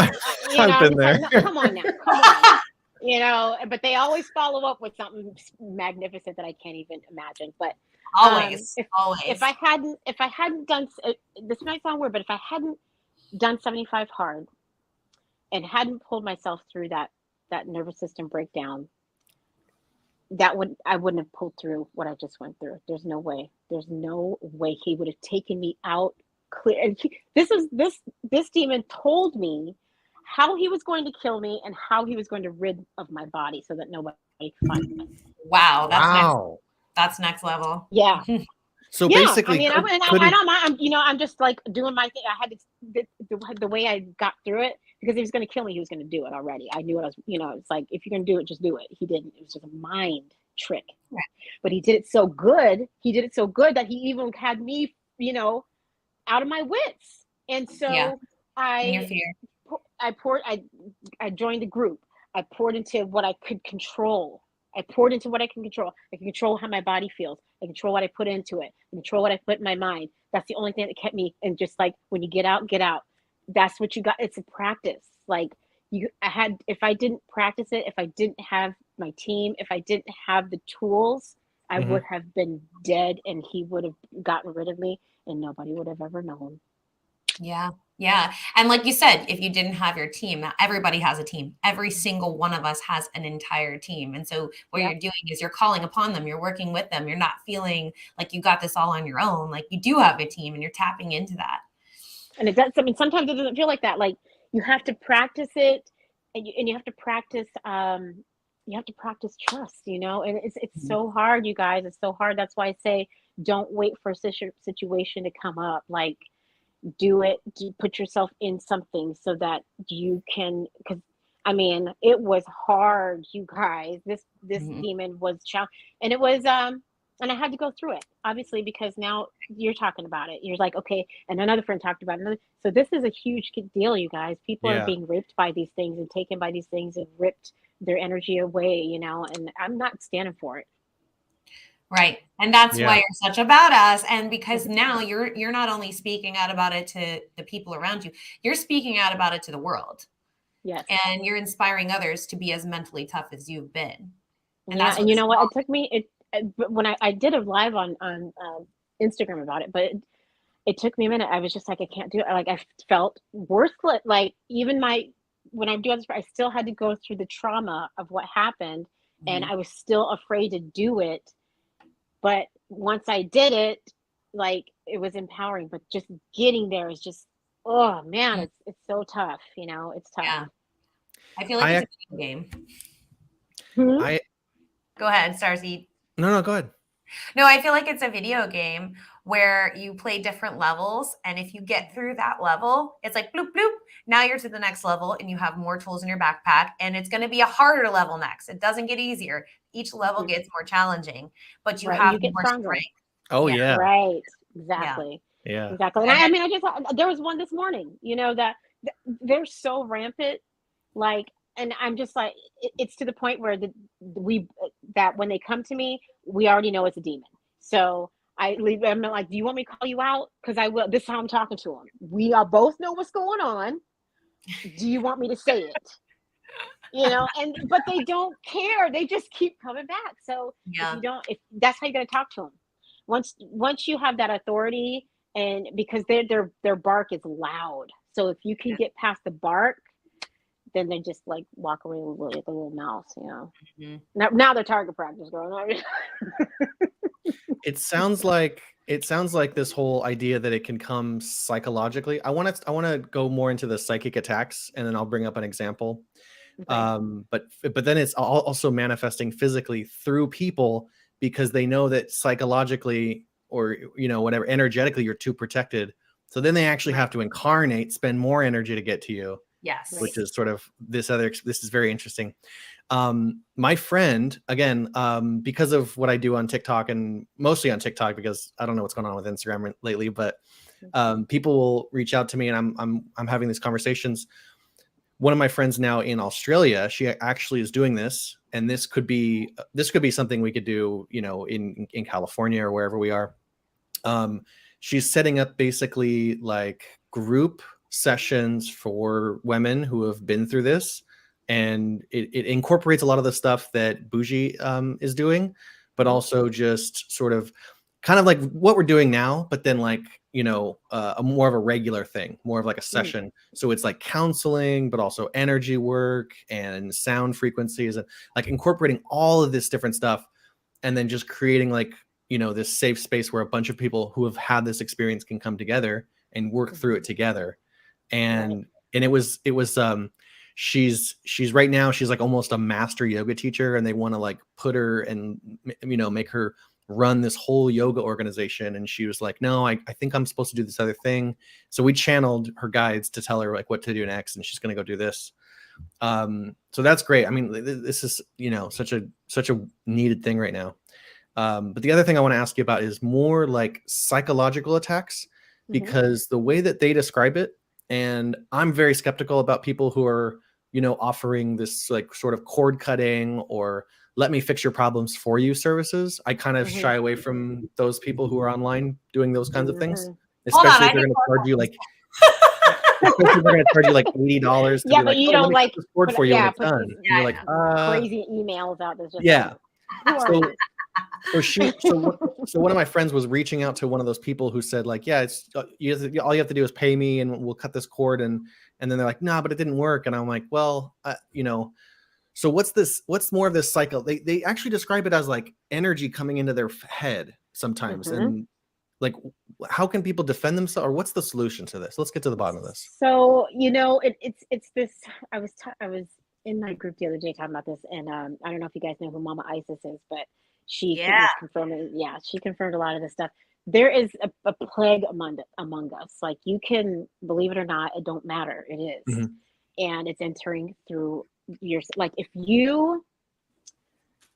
you know, I've I'm been just like, there. no, come on now, come on. You know, but they always follow up with something magnificent that I can't even imagine. But Always, if always. I hadn't done, this might sound weird, but if I hadn't done 75 hard and hadn't pulled myself through that nervous system breakdown, I wouldn't have pulled through what I just went through. There's no way. There's no way he would have taken me out clear. And this demon told me how he was going to kill me and how he was going to rid of my body so that nobody could find me. Wow, Wow. that's next level. Yeah. So Yeah, basically, I mean, could I it, don't mind. You know, I'm just like doing my thing. I had to the way I got through it, because he was going to kill me. He was going to do it already. I knew what I was. You know, it's like, if you're going to do it, just do it. He didn't. It was just a mind trick. Right. But he did it so good. He did it so good that he even had me, you know, out of my wits. And so In your I fear. I joined the group. I poured into what I could control. I poured into what I can control. I can control how my body feels. I control what I put into it. I control what I put in my mind. That's the only thing that kept me. And just like, when you get out, get out. That's what you got. It's a practice. Like, if I didn't practice it, if I didn't have my team, if I didn't have the tools, I Mhm. would have been dead, and he would have gotten rid of me, and nobody would have ever known. Yeah. Yeah. And like you said, if you didn't have your team, now everybody has a team. Every single one of us has an entire team. And so what Yep. you're doing is you're calling upon them, you're working with them. You're not feeling like you got this all on your own. Like, you do have a team and you're tapping into that. And it does. I mean, sometimes it doesn't feel like that. Like, you have to practice it, and you have to practice. You have to practice trust. You know, and it's so hard, you guys. It's so hard. That's why I say, don't wait for a situation to come up. Like, do it. Put yourself in something so that you can. Because, I mean, it was hard, you guys. This Mhm. demon was challenge, and it was and I had to go through it, obviously, because now you're talking about it. You're like, okay, and another friend talked about it. So this is a huge deal, you guys. People are Yeah. being raped by these things and taken by these things and ripped their energy away, you know, and I'm not standing for it. Right. And that's Yeah. why you're such a badass. And because now you're not only speaking out about it to the people around you, you're speaking out about it to the world. Yes. And you're inspiring others to be as mentally tough as you've been. And Yeah, that's and you what's know what? It took me when I did a live on Instagram about it, but it took me a minute. I was just like, I can't do it. Like, I felt worthless. Like, even when I'm doing this, I still had to go through the trauma of what happened, and I was still afraid to do it. But once I did it, like, it was empowering. But just getting there is just, oh man, it's so tough. You know, it's tough. Yeah. I feel like I it's a video game. Hmm? I Go ahead, Starseed. no, go ahead. No, I feel like it's a video game where you play different levels. And if you get through that level, it's like bloop, bloop. Now you're to the next level and you have more tools in your backpack. And it's going to be a harder level next. It doesn't get easier. Each level gets more challenging, but you Right, and have you get more stronger. strength. Oh yeah. Right. Yeah. Exactly. Yeah. Exactly. And I mean, there was one this morning, you know, that they're so rampant, like, and I'm just like, it's to the point where that when they come to me, we already know it's a demon. So I leave. I'm like, do you want me to call you out? Because I will. This is how I'm talking to them. We are both know what's going on. Do you want me to say it? You know, but they don't care. They just keep coming back. So Yeah. if that's how you're going to talk to them, once you have that authority, and because their bark is loud, so if you can get past the bark, then they just like walk away with the little mouse, you know. Mhm. Now they're target practice, girl. It sounds like this whole idea that it can come psychologically. I want to go more into the psychic attacks, and then I'll bring up an example. But then it's also manifesting physically through people, because they know that psychologically, or whatever, energetically, you're too protected. So then they actually have to incarnate, spend more energy to get to you. Yes. Which is sort of this is very interesting. My friend, again, because of what I do on TikTok, and mostly on TikTok, because I don't know what's going on with Instagram lately, but people will reach out to me, and I'm having these conversations. One of my friends now in Australia, she actually is doing this, and this could be something we could do, in California or wherever we are. She's setting up basically like group sessions for women who have been through this, and it incorporates a lot of the stuff that Bougie is doing, but also just sort of kind of like what we're doing now, but then like a more of a regular thing, more of like a session. So it's like counseling, but also energy work and sound frequencies, and like incorporating all of this different stuff, and then just creating like this safe space where a bunch of people who have had this experience can come together and work through it together. And it was she's right now, she's like almost a master yoga teacher, and they want to like put her and make her run this whole yoga organization. And she was like, no, I think I'm supposed to do this other thing. So we channeled her guides to tell her like what to do next, and she's going to go do this. So that's great. I mean, this is such a needed thing right now. But the other thing I want to ask you about is more like psychological attacks, because the way that they describe it, and I'm very skeptical about people who are, offering this like sort of cord cutting or let me fix your problems for you services. I kind of shy away from those people who are online doing those kinds of things, especially if they're going to charge you like, especially if they're going to charge you like $80 to but you don't like cord for you when it's done. These, you're like, crazy emails out there. So one of my friends was reaching out to one of those people who said like, yeah, it's all you have to do is pay me and we'll cut this cord. And then they're like, nah, but it didn't work. And I'm like, well, so what's more of this cycle? They actually describe it as like energy coming into their head sometimes. And like, how can people defend themselves, or what's the solution to this? Let's get to the bottom of this. So, it's this, I was in my group the other day talking about this, and I don't know if you guys know who Mama Isis is, but she she confirmed a lot of this stuff. There is a plague among us. Like, you can believe it or not, it don't matter. It is. And it's entering through your, like, if you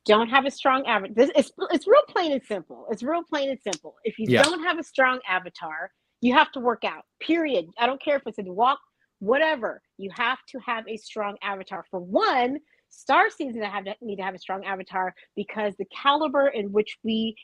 don't have a strong avatar, it's real plain and simple. It's real plain and simple. If you don't have a strong avatar, you have to work out, period. I don't care if it's a walk, whatever. You have to have a strong avatar. For one, starseeds need to have a strong avatar, because the caliber in which we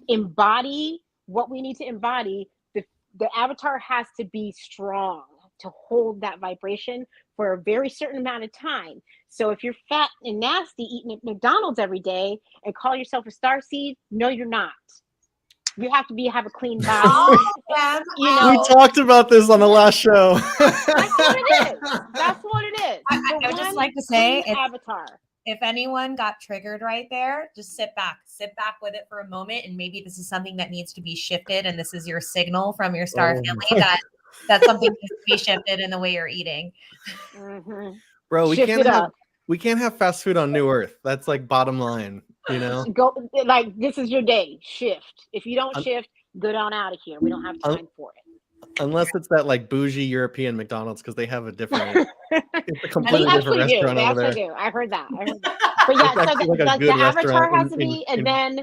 embody what we need to embody, the avatar has to be strong to hold that vibration for a very certain amount of time. So if you're fat and nasty eating at McDonald's every day and call yourself a starseed, no, you're not. You have to have a clean body. We talked about this on the last show. That's what it is. That's what it is. I would just like to say, avatar. If anyone got triggered right there, just sit back with it for a moment, and maybe this is something that needs to be shifted, and this is your signal from your star family that something needs to be shifted in the way you're eating. Bro, we can't have fast food on New Earth. That's like bottom line, Go, like, this is your day. Shift. If you don't shift, go on out of here. We don't have time for it. Unless it's that like bougie European McDonald's, because they have a different, it's a completely different restaurant over there. Do. I heard that. But yeah, so like the avatar has to be, and then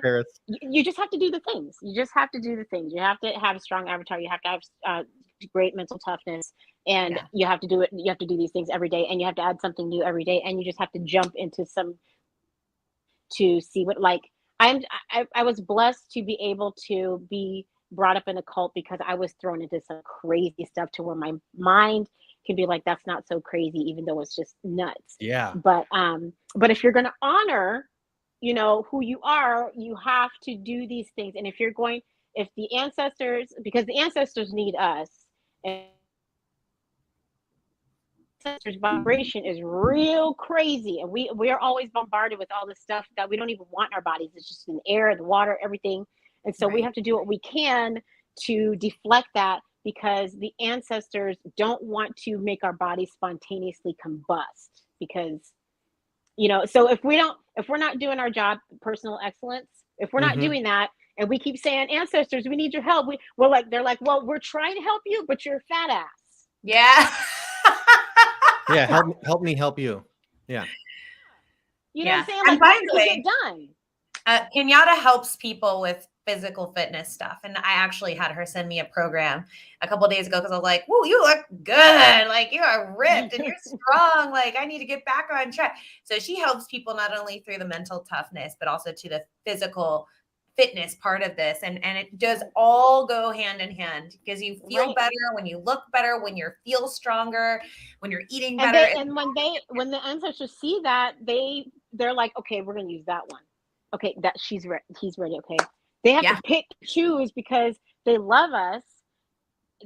you just have to do the things. You just have to do the things. You have to have a strong avatar. You have to have great mental toughness, and you have to do it. You have to do these things every day, and you have to add something new every day, and you just have to jump into some to see what, like, I was blessed to be able to be brought up in a cult, because I was thrown into some crazy stuff to where my mind can be like, that's not so crazy, even though it's just nuts. Yeah. But if you're going to honor, who you are, you have to do these things. And if the ancestors, because the ancestors need us, and ancestors' vibration is real crazy, and we are always bombarded with all this stuff that we don't even want in our bodies. It's just in the air, the water, everything. And so we have to do what we can to deflect that, because the ancestors don't want to make our bodies spontaneously combust, because, you know, so if we're not doing our job, personal excellence, if we're not Mm-hmm. doing that, and we keep saying, ancestors, we need your help, we're like, they're like, well, we're trying to help you, but you're a fat ass. Yeah. Yeah, help me help you. Yeah. You know what I'm Yeah. saying? And Like, by when the does way, it done? Kenyata helps people with physical fitness stuff. And I actually had her send me a program a couple of days ago because I was like, whoa, you look good. Like, you are ripped and you're strong. Like, I need to get back on track. So she helps people not only through the mental toughness, but also to the physical fitness part of this. And it does all go hand in hand because you feel Right. better when you look better, when you feel stronger, when you're eating And better. when the ancestors see that, they're like, okay, we're gonna use that one. Okay, that he's ready. Okay, they have Yeah. to pick, choose, because they love us,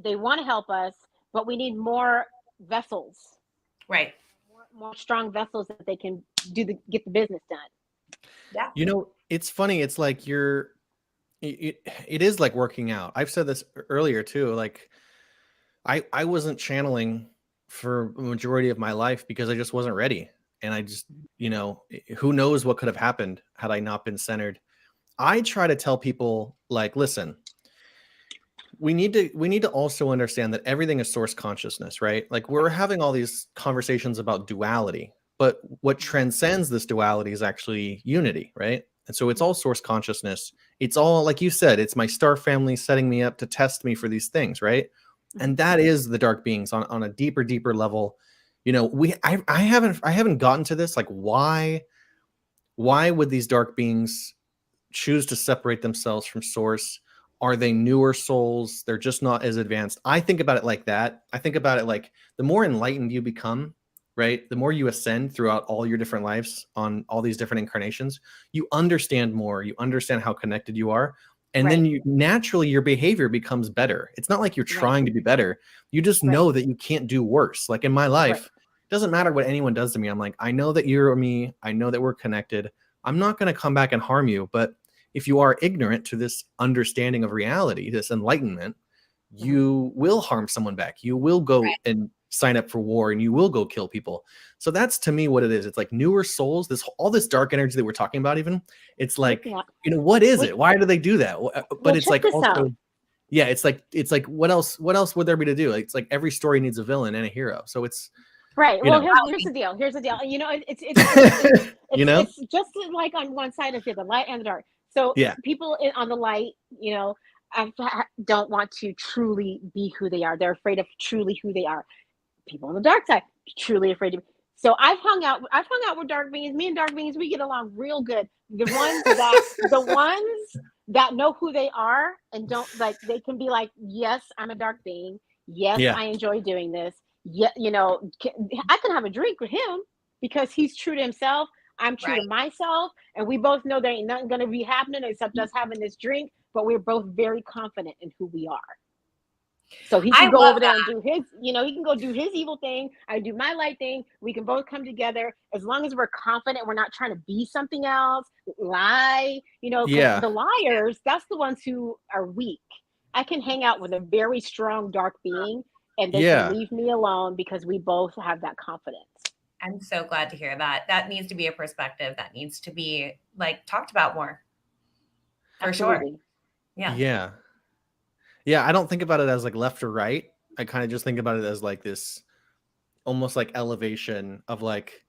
they want to help us, but we need more vessels, Right. more strong vessels that they can get the business done. Yeah. You know, it's funny. It's like it is like working out. I've said this earlier too. Like I wasn't channeling for the majority of my life because I just wasn't ready. And I just, you know, who knows what could have happened had I not been centered. I try to tell people, like, listen, we need to also understand that everything is source consciousness, right? Like, we're having all these conversations about duality, but what transcends this duality is actually unity, right? And so it's all source consciousness. It's all, like you said, it's my star family setting me up to test me for these things, right? And that is the dark beings on a deeper level. You know, I haven't gotten to this, like, why would these dark beings choose to separate themselves from source? Are they newer souls? They're just not as advanced. I think about it like that. I think about it like, the more enlightened you become, right? The more you ascend throughout all your different lives on all these different incarnations, you understand more. You understand how connected you are. And then Right. naturally your behavior becomes better. It's not like you're Right. trying to be better. You just Right. know that you can't do worse. Like in my life, Right. it doesn't matter what anyone does to me. I'm like, I know that you're me. I know that we're connected. I'm not going to come back and harm you. But if you are ignorant to this understanding of reality, this enlightenment, you will harm someone back. You will go and sign up for war, and you will go kill people. So that's, to me, what it is. It's like newer souls, all this dark energy that we're talking about, even, it's like, you know, what is it? Why do they do that? But it's check like, this also, out. yeah, it's like what else would there be to do? It's like every story needs a villain and a hero. So it's, Right. you Well, know, here's the deal. Here's the deal. You know, you know, it's just like on one side of the light and the dark. So yeah, people on the light, you know, don't want to truly be who they are. They're afraid of truly who they are. People on the dark side, truly afraid to be. So I've hung out with dark beings. Me and dark beings, we get along real good. The ones that know who they are and don't, like, they can be like, yes, I'm a dark being. Yes, yeah, I enjoy doing this. Yeah, you know, I can have a drink with him because he's true to himself. I'm true Right. to myself, and we both know there ain't nothing gonna be happening except us having this drink. But we're both very confident in who we are. So he I can go love over there that. and do his, you know, he can go do his evil thing. I do my light thing. We can both come together as long as we're confident. We're not trying to be something else, lie, you know, because yeah, the liars, that's the ones who are weak. I can hang out with a very strong dark being and they can yeah. leave me alone because we both have that confidence. I'm so glad to hear that. That needs to be a perspective that needs to be like talked about more. For sure. Absolutely. Yeah. Yeah. Yeah, I don't think about it as like left or right. I kind of just think about it as like this almost like elevation of like,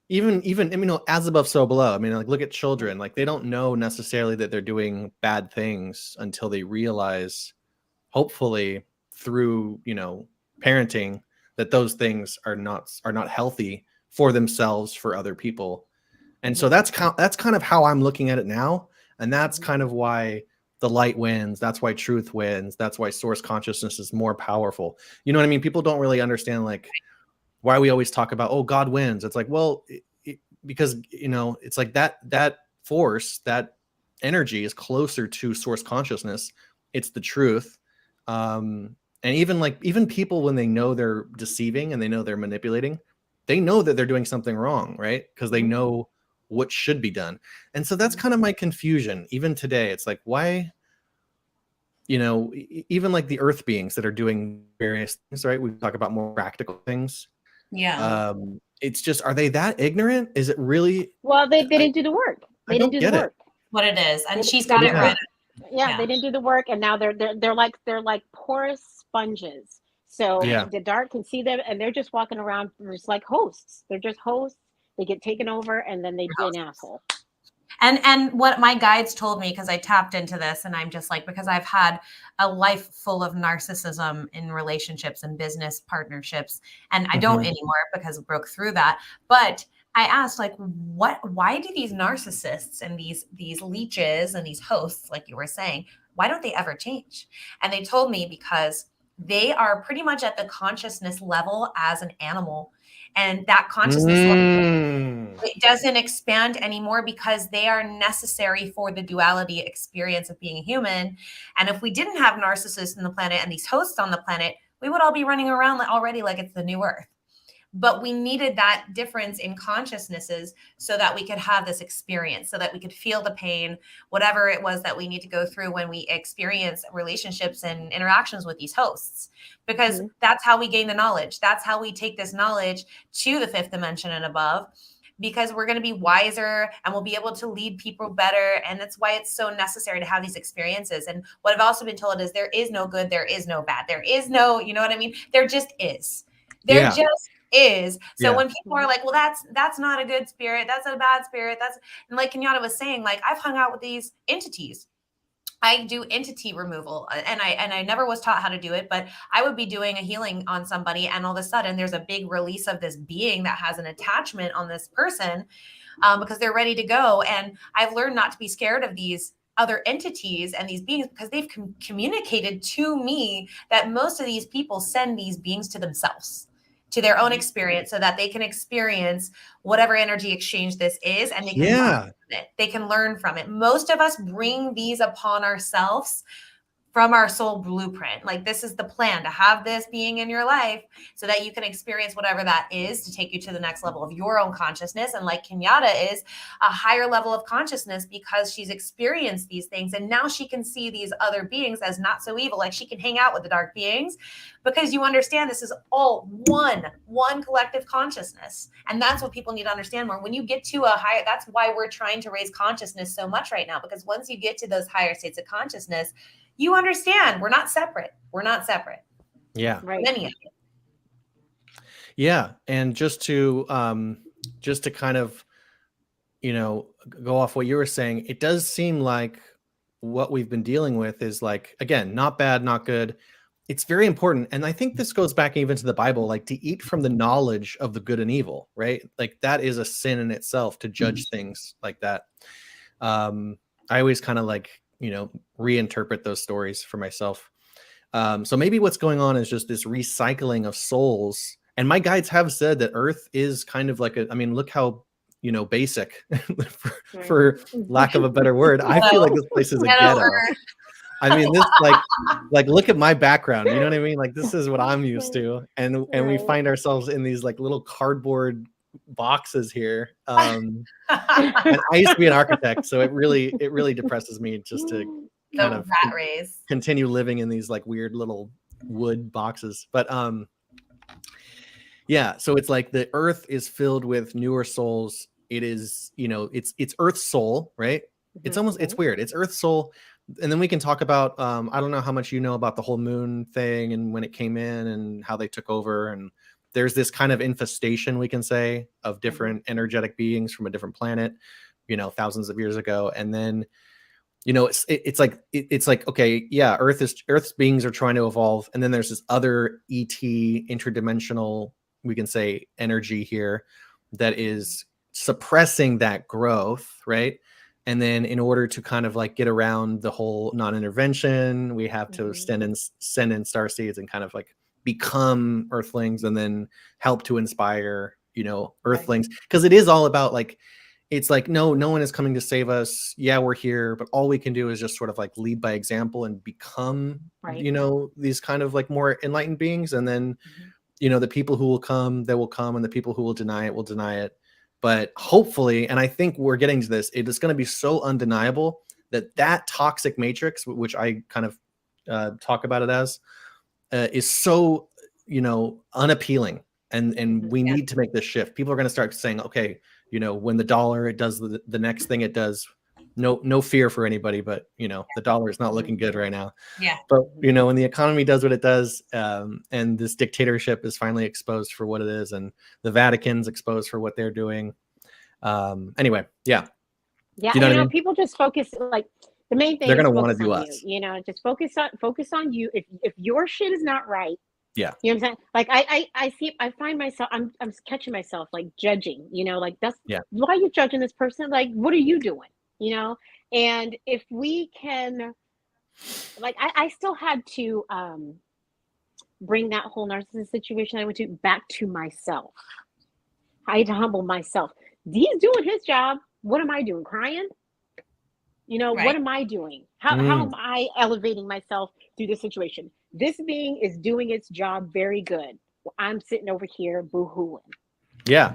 even I mean, as above so below. I mean, like, look at children. Like, they don't know necessarily that they're doing bad things until they realize, hopefully through, you know, parenting, that those things are not healthy for themselves, for other people. And so that's kind of how I'm looking at it now. And that's kind of why the light wins. That's why truth wins. That's why source consciousness is more powerful. You know what I mean? People don't really understand, like, why we always talk about, oh, God wins. It's like, well, because, you know, it's like that force, that energy is closer to source consciousness. It's the truth. And even people, when they know they're deceiving and they know they're manipulating, they know that they're doing something wrong, right? Because they know what should be done. And so that's kind of my confusion. Even today, it's like, why, you know, even like the earth beings that are doing various things, right? We talk about more practical things. Yeah. it's just, are they that ignorant? Is it really? Well, they didn't do the work. I They didn't don't do get the it. work. What it is, and she's They got it didn't right. yeah, they didn't do the work, and now they're like porous sponges. So Yeah. the dark can see them, and they're just walking around just like hosts. They're just hosts. They get taken over, and then they be an asshole. And what my guides told me, because I tapped into this, and I'm just like, because I've had a life full of narcissism in relationships and business partnerships, and I don't anymore because I broke through that. But I asked, like, why do these narcissists and these leeches and these hosts, like you were saying, why don't they ever change? And they told me because they are pretty much at the consciousness level as an animal. And that consciousness level, it doesn't expand anymore because they are necessary for the duality experience of being a human. And if we didn't have narcissists on the planet and these hosts on the planet, we would all be running around already like it's the new earth. But we needed that difference in consciousnesses so that we could have this experience, so that we could feel the pain, whatever it was that we need to go through when we experience relationships and interactions with these hosts, because that's how we gain the knowledge. That's how we take this knowledge to the fifth dimension and above, because we're going to be wiser and we'll be able to lead people better. And that's why it's so necessary to have these experiences. And what I've also been told is there is no good, there is no bad, there is no, you know what I mean? There just is. There just is. So when people are like, well, that's not a good spirit, that's a bad spirit, that's, and like Kenyata was saying, like, I've hung out with these entities. I do entity removal, and I never was taught how to do it, but I would be doing a healing on somebody, and all of a sudden there's a big release of this being that has an attachment on this person, because they're ready to go. And I've learned not to be scared of these other entities and these beings, because they've communicated to me that most of these people send these beings to themselves, to their own experience, so that they can experience whatever energy exchange this is, and they can learn from it. They can learn from it. Most of us bring these upon ourselves from our soul blueprint. Like, this is the plan, to have this being in your life so that you can experience whatever that is, to take you to the next level of your own consciousness. And like Kenyata is a higher level of consciousness because she's experienced these things, and now she can see these other beings as not so evil. Like, she can hang out with the dark beings because you understand this is all one collective consciousness. And that's what people need to understand more. When you get to a higher, that's why we're trying to raise consciousness so much right now, because once you get to those higher states of consciousness, you understand we're not separate. We're not separate. Yeah. Right. Yeah. And just to kind of, go off what you were saying, it does seem like what we've been dealing with is, like, again, not bad, not good. It's very important. And I think this goes back even to the Bible, like, to eat from the knowledge of the good and evil, right? Like, that is a sin in itself, to judge things like that. I always kind of, like, reinterpret those stories for myself. So maybe what's going on is just this recycling of souls. And my guides have said that Earth is kind of like look how, basic, for lack of a better word. I feel like this place is a ghetto. I mean, this, like, look at my background. You know what I mean? Like, this is what I'm used to. And we find ourselves in these, like, little cardboard boxes here. And I used to be an architect, so it really depresses me just to kind of rat race, continue living in these, like, weird little wood boxes. But yeah, so it's like the Earth is filled with newer souls. It is, it's Earth's soul, right? It's almost, it's weird. It's Earth's soul. And then we can talk about, I don't know how much you know about the whole moon thing and when it came in and how they took over. And there's this kind of infestation, we can say, of different energetic beings from a different planet, thousands of years ago. And then, it's like, okay, yeah, Earth's beings are trying to evolve. And then there's this other ET, interdimensional, we can say, energy here that is suppressing that growth, right? And then in order to kind of, like, get around the whole non-intervention, we have to send in starseeds and kind of, like, become Earthlings and then help to inspire, Earthlings. Because it is all about, like, it's like, no one is coming to save us. Yeah, we're here, but all we can do is just sort of, like, lead by example and become, these kind of, like, more enlightened beings. And then, the people who will come, they will come, and the people who will deny it will deny it. But hopefully, and I think we're getting to this, it is going to be so undeniable that toxic matrix, which I kind of talk about it as, is so, unappealing and we need to make this shift. People are going to start saying, okay, when the dollar, it does the next thing it does. No fear for anybody, but the dollar is not looking good right now. Yeah. But when the economy does what it does, and this dictatorship is finally exposed for what it is, and the Vatican's exposed for what they're doing. Anyway, yeah. Yeah, you know what I mean? people just focus, like, the main thing They're is gonna wanna focus do on us. you. Just focus on you. If your shit is not right, Yeah. you know what I'm saying? Like I find myself, I'm catching myself like judging. Like, that's why are you judging this person? Like, what are you doing? And if we can, like, I still had to bring that whole narcissist situation I went to back to myself. I had to humble myself. He's doing his job. What am I doing? Crying? What am I doing? How am I elevating myself through this situation? This being is doing its job very good. Well, I'm sitting over here boo-hooing. Yeah.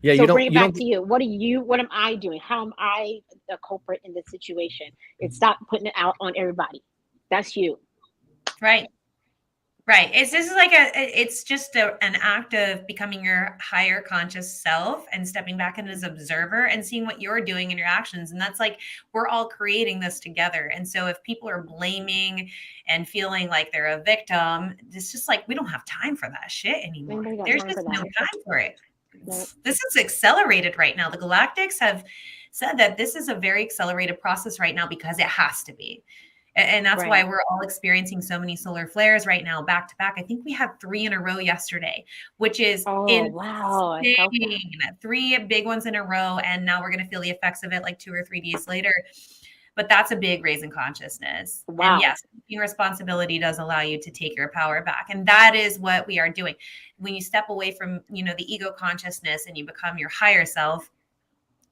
Yeah. So bring it back to you. What am I doing? How am I the culprit in this situation? And stop putting it out on everybody. That's you. Right. It's just an act of becoming your higher conscious self and stepping back in as observer and seeing what you're doing in your actions. And that's like, we're all creating this together. And so if people are blaming and feeling like they're a victim, it's just like, we don't have time for that shit anymore. There's just no time for it. This is accelerated right now. The Galactics have said that this is a very accelerated process right now because it has to be. And that's why we're all experiencing so many solar flares right now, back to back. I think we had 3 in a row yesterday, which is insane. Wow. 3 big ones in a row. And now we're going to feel the effects of it like 2 or 3 days later. But that's a big raise in consciousness. Wow. And yes, taking responsibility does allow you to take your power back. And that is what we are doing. When you step away from, the ego consciousness and you become your higher self,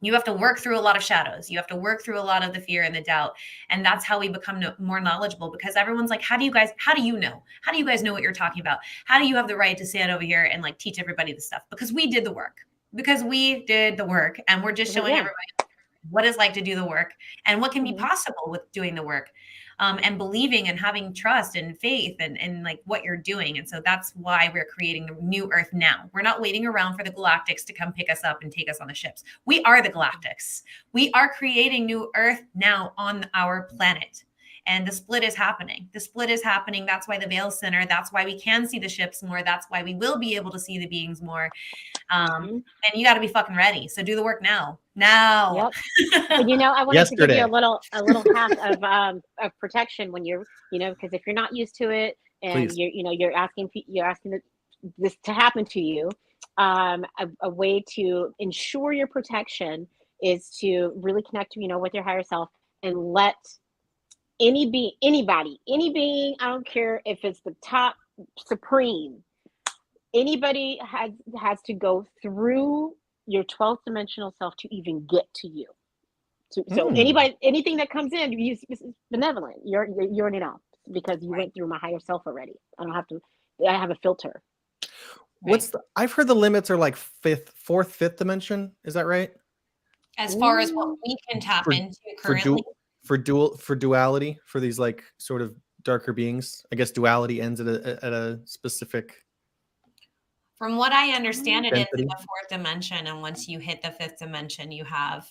you have to work through a lot of shadows. You have to work through a lot of the fear and the doubt. And that's how we become more knowledgeable, because everyone's like, how do you guys know what you're talking about? How do you have the right to stand over here and like teach everybody this stuff? Because we did the work. And we're just showing everybody what it's like to do the work and what can be possible with doing the work, and believing and having trust and faith and like what you're doing. And so that's why we're creating the new Earth now. We're not waiting around for the Galactics to come pick us up and take us on the ships. We are the Galactics. We are creating new Earth now on our planet. And the split is happening. That's why the Veil Center, that's why we can see the ships more. That's why we will be able to see the beings more. And you got to be fucking ready. So do the work now. Yep. And I wanted to give you a little hack of protection when you're, because if you're not used to it and Please. you're asking this to happen to you, a way to ensure your protection is to really connect, with your higher self and let any being, I don't care if it's the top supreme, anybody has to go through your 12th dimensional self to even get to you. So anything that comes in, it's benevolent. You're already know, because you went through my higher self already. I have a filter. I've heard the limits are like 4th, 5th dimension. Is that right? As far as what we can tap into currently. For duality, for these like sort of darker beings. I guess duality ends at a specific. From what I understand, it is in the 4th dimension. And once you hit the 5th dimension, you have,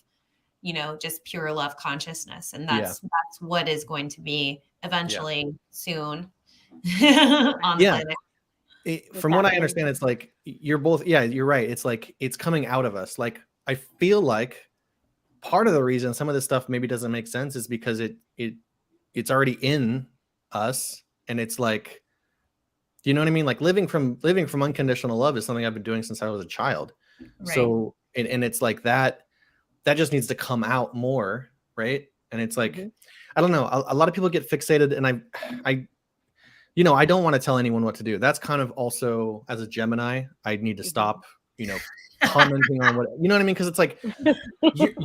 just pure love consciousness. And that's what is going to be eventually soon on the planet. From what I understand, it's like you're both. Yeah, you're right. It's like it's coming out of us. Like I feel like part of the reason some of this stuff maybe doesn't make sense is because it's already in us, and it's like, you know what I mean? Like living from unconditional love is something I've been doing since I was a child. Right. So and it's like that just needs to come out more, right? And it's like, I don't know. A lot of people get fixated, and I don't want to tell anyone what to do. That's kind of also, as a Gemini, I need to stop, commenting on what, you know what I mean? Because it's like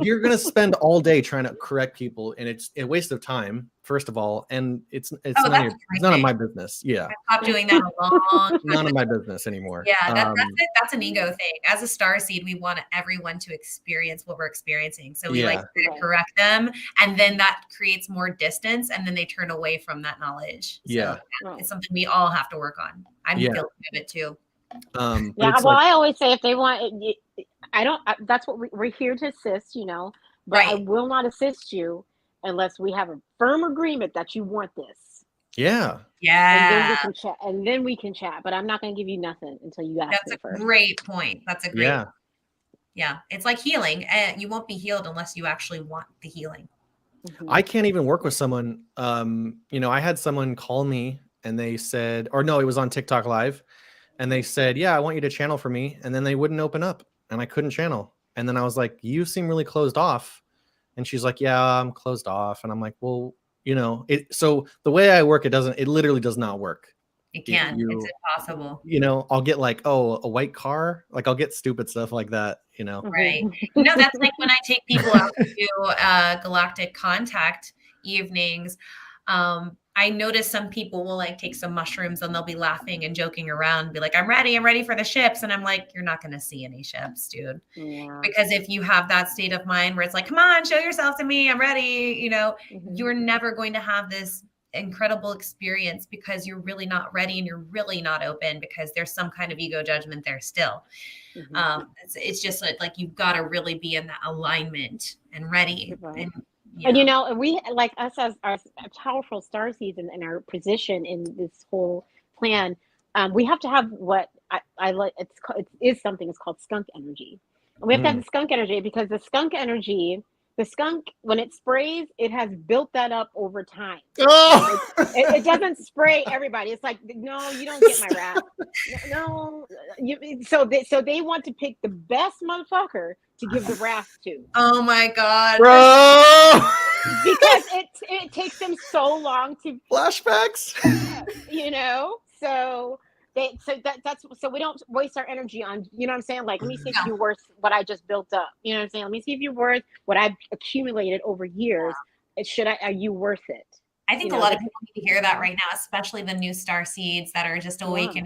you're gonna spend all day trying to correct people, and it's a waste of time, first of all, and it's none of my business. I stopped doing that a long time. None of my business anymore. That's an ego thing. As a starseed, we want everyone to experience what we're experiencing, so we like to correct them, and then that creates more distance, and then they turn away from that knowledge. So it's something we all have to work on. I'm guilty of it too. But Yeah, it's well, like, I always say if they want, I don't. That's what we're here to assist, But I Right. will not assist you unless we have a firm agreement that you want this, yeah, and then Yeah. we can chat. And then we can chat. But I'm not going to give you nothing until you ask That's me a first. great point. That's a great yeah. Yeah. It's like healing. And you won't be healed unless you actually want the healing. I can't even work with someone. I had someone call me and they said, or no, it was on TikTok Live, and they said, "Yeah, I want you to channel for me," and then they wouldn't open up, and I couldn't channel. And then I was like, "You seem really closed off," and she's like, "Yeah, I'm closed off," and I'm like, "Well, it." So the way I work, it literally does not work. It It, can. It's you impossible. I'll get like, oh, a white car, like I'll get stupid stuff like that. Right. That's like when I take people out to Galactic Contact evenings. I notice some people will like take some mushrooms and they'll be laughing and joking around, be like, I'm ready for the ships. And I'm like, you're not going to see any ships, dude. Yeah. Because if you have that state of mind where it's like, come on, show yourself to me, I'm ready, you're never going to have this incredible experience because you're really not ready and you're really not open because there's some kind of ego judgment there still. It's just like you've got to really be in that alignment and ready. Right. And And we like us as our powerful star seeds and our position in this whole plan. We have to have what I like. It is something. It's called skunk energy, and we have to have the skunk energy because the skunk when it sprays, it has built that up over time. Oh! It doesn't spray everybody. It's like, no, you don't get my wrath. No, so they want to pick the best motherfucker to give the wrath to. Oh my God, Bro! Because it takes them so long to Flashbacks. So so we don't waste our energy on, what I'm saying, like, let me see if you're worth what I just built up, what I'm saying, let me see if you're worth what I've accumulated over years. Are you worth it? I think a lot of people need to hear that right now, especially the new star seeds that are just awakening.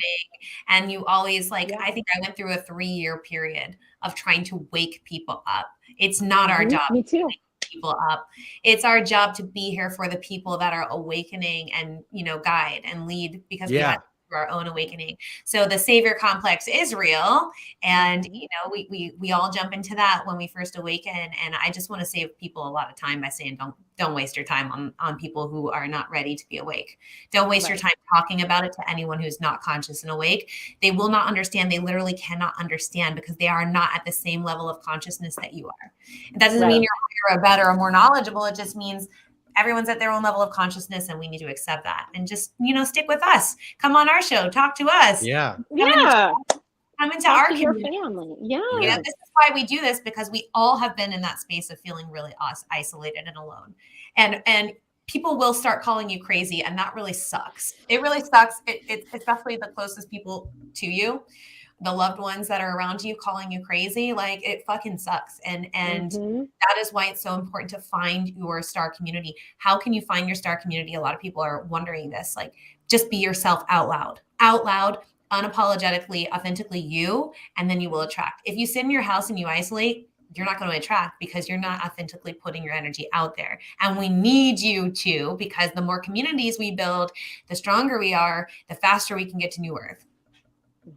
And you always I think I went through a 3-year period of trying to wake people up. It's not our job Me too. to wake people up. It's our job to be here for the people that are awakening and, guide and lead because we have our own awakening. So the savior complex is real. And, we all jump into that when we first awaken. And I just want to save people a lot of time by saying, don't waste your time on people who are not ready to be awake. Don't waste your time talking about it to anyone who's not conscious and awake. They will not understand. They literally cannot understand because they are not at the same level of consciousness that you are. That doesn't mean you're higher or better or more knowledgeable. It just means everyone's at their own level of consciousness and we need to accept that and just, stick with us. Come on our show, talk to us. Come into talk our to your community. family. This is why we do this, because we all have been in that space of feeling really isolated and alone. And people will start calling you crazy, and that really sucks. It really sucks. It's especially the closest people to you, the loved ones that are around you calling you crazy. Like, it fucking sucks. And that is why it's so important to find your star community. How can you find your star community? A lot of people are wondering this. Like, just be yourself out loud, unapologetically, authentically you, and then you will attract. If you sit in your house and you isolate, you're not going to attract because you're not authentically putting your energy out there. And we need you to, because the more communities we build, the stronger we are, the faster we can get to New Earth.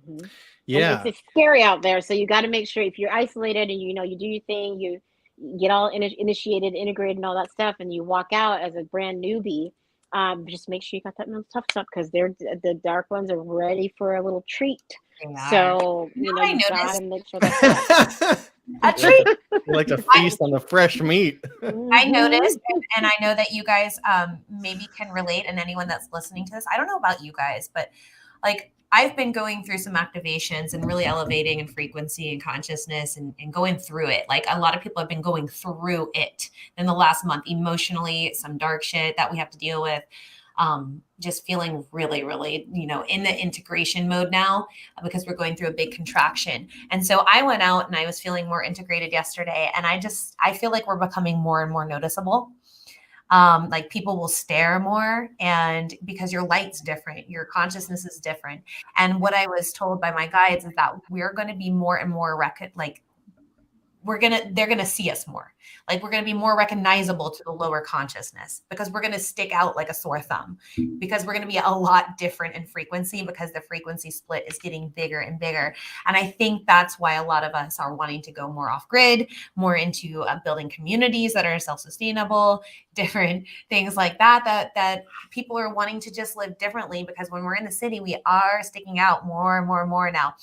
And it's scary out there. So you got to make sure if you're isolated and you do your thing, you get all initiated, integrated, and all that stuff, and you walk out as a brand newbie. Just make sure you got that mental tough stuff because the dark ones are ready for a little treat. So you gotta make sure that's a treat. You like to feast on the fresh meat. I noticed, and I know that you guys maybe can relate, and anyone that's listening to this, I don't know about you guys, but I've been going through some activations and really elevating in frequency and consciousness and going through it. Like, a lot of people have been going through it in the last month, emotionally, some dark shit that we have to deal with. Just feeling really, really, in the integration mode now because we're going through a big contraction. And so I went out and I was feeling more integrated yesterday. And I feel like we're becoming more and more noticeable. Like, people will stare more, and because your light's different, your consciousness is different. And what I was told by my guides is that we're going to be more and more they're gonna see us more. Like we're gonna be more recognizable to the lower consciousness because we're gonna stick out like a sore thumb, because we're gonna be a lot different in frequency because the frequency split is getting bigger and bigger. And I think that's why a lot of us are wanting to go more off grid, more into building communities that are self-sustainable, different things like that people are wanting to just live differently, because when we're in the city, we are sticking out more and more and more now.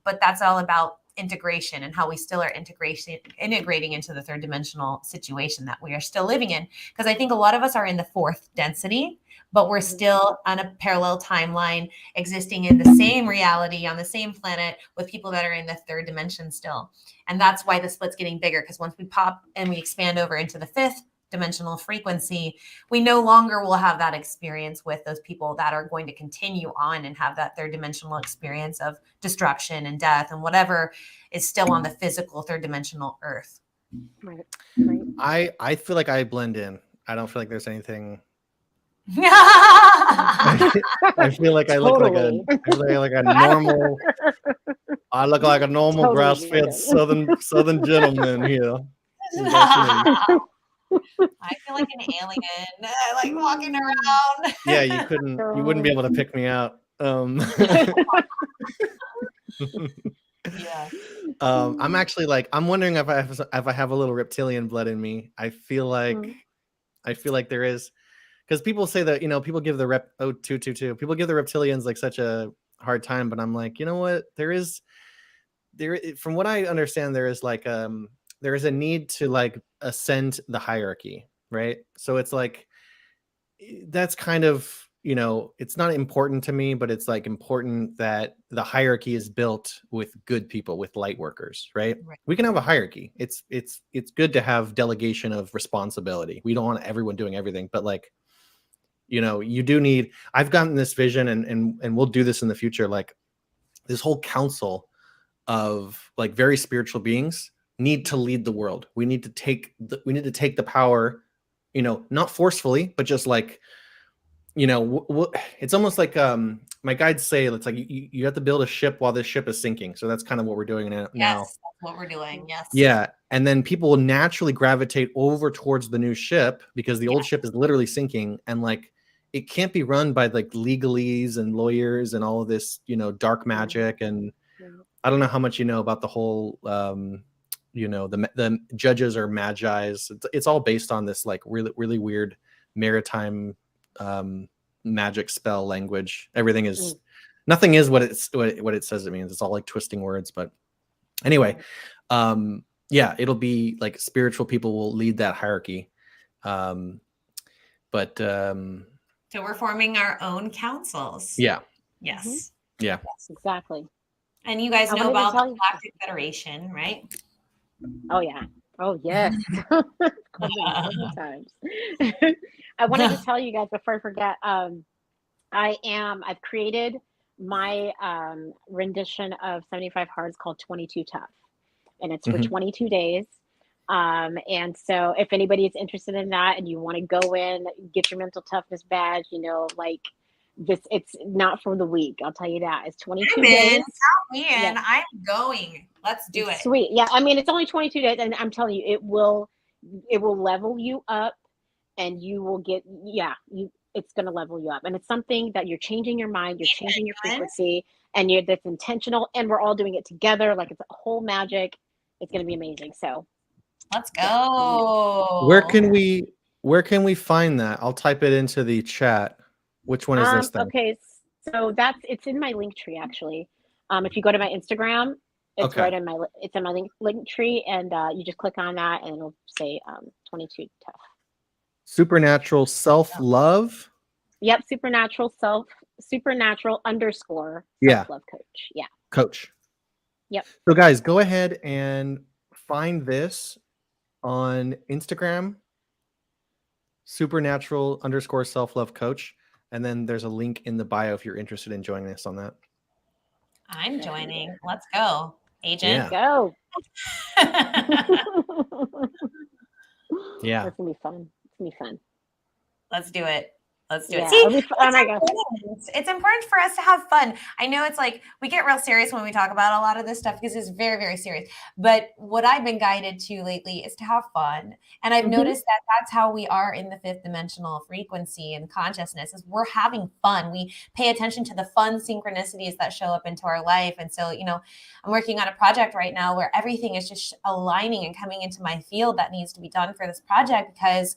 But that's all about integration and how we still are integrating into the third dimensional situation that we are still living in. Because I think a lot of us are in the fourth density, but we're still on a parallel timeline, existing in the same reality on the same planet with people that are in the third dimension still. And that's why the split's getting bigger, because once we pop and we expand over into the fifth dimensional frequency, we no longer will have that experience with those people that are going to continue on and have that third dimensional experience of destruction and death and whatever is still on the physical third dimensional earth. Right. Right. I feel like I blend in. I don't feel like there's anything. I feel like I look like Totally. a normal. I look like a normal Totally grass-fed blend southern gentleman here. I feel like an alien, like walking around. Yeah, you wouldn't be able to pick me out. Yeah. I'm actually like, I'm wondering if I have a little reptilian blood in me. I feel like there is, because people say that, people give the people give the reptilians like such a hard time, but I'm like, you know what? From what I understand, there is like there is a need to like ascend the hierarchy, right? So it's like, that's kind of, it's not important to me, but it's like important that the hierarchy is built with good people, with light workers, right? We can have a hierarchy. It's good to have delegation of responsibility. We don't want everyone doing everything, but like, you do need, I've gotten this vision, and we'll do this in the future, like this whole council of like very spiritual beings need to lead the world. We need to take the power, not forcefully, but just like, it's almost like my guides say, it's like you have to build a ship while this ship is sinking. So that's kind of what we're doing now. Yes, that's what we're doing. Yes. Yeah. And then people will naturally gravitate over towards the new ship, because the old ship is literally sinking, and like it can't be run by like legalese and lawyers and all of this, dark magic. And I don't know how much you know about the whole the judges are magi's. It's all based on this like really, really weird maritime magic spell language. Everything is nothing is what it says it means. It's all like twisting words. But anyway, it'll be like spiritual people will lead that hierarchy. So we're forming our own councils. Yeah. Yes. Yeah. Yes, exactly. And you guys know about the Galactic Federation, right? Oh yeah. Oh yes. Times. I wanted to tell you guys before I forget. I've created my rendition of 75 Hards called 22 Tough, and it's for 22 days. And so if anybody is interested in that and you want to go in, get your mental toughness badge, like this, it's not for the week. I'll tell you that. It's 22 days. Count me in. Yeah. I'm going. Let's do it. Sweet. Yeah. I mean, it's only 22 days, and I'm telling you, it will level you up, and you will get, it's going to level you up. And it's something that you're changing your mind, you're changing your frequency, and that's intentional. And we're all doing it together. Like it's a whole magic. It's going to be amazing. So let's go. Where can we find that? I'll type it into the chat. Which one is this thing? Okay. So it's in my link tree, actually. If you go to my Instagram, it's right in my link tree, and you just click on that and it'll say 22 Tough. Supernatural self-love. Yep, supernatural _ self-love coach. Yeah. Coach. Yep. So guys, go ahead and find this on Instagram, supernatural _ self-love coach. And then there's a link in the bio if you're interested in joining us on that. I'm joining. Let's go. Agent. Go. Yeah. It's going to be fun. It's going to be fun. Let's do it. Let's do it. Yeah. See, Oh my gosh. it's important for us to have fun. I know it's like we get real serious when we talk about a lot of this stuff because it's very, very serious. But what I've been guided to lately is to have fun. And I've noticed that that's how we are in the fifth dimensional frequency and consciousness is we're having fun. We pay attention to the fun synchronicities that show up into our life. And so, you know, I'm working on a project right now where everything is just aligning and coming into my field that needs to be done for this project because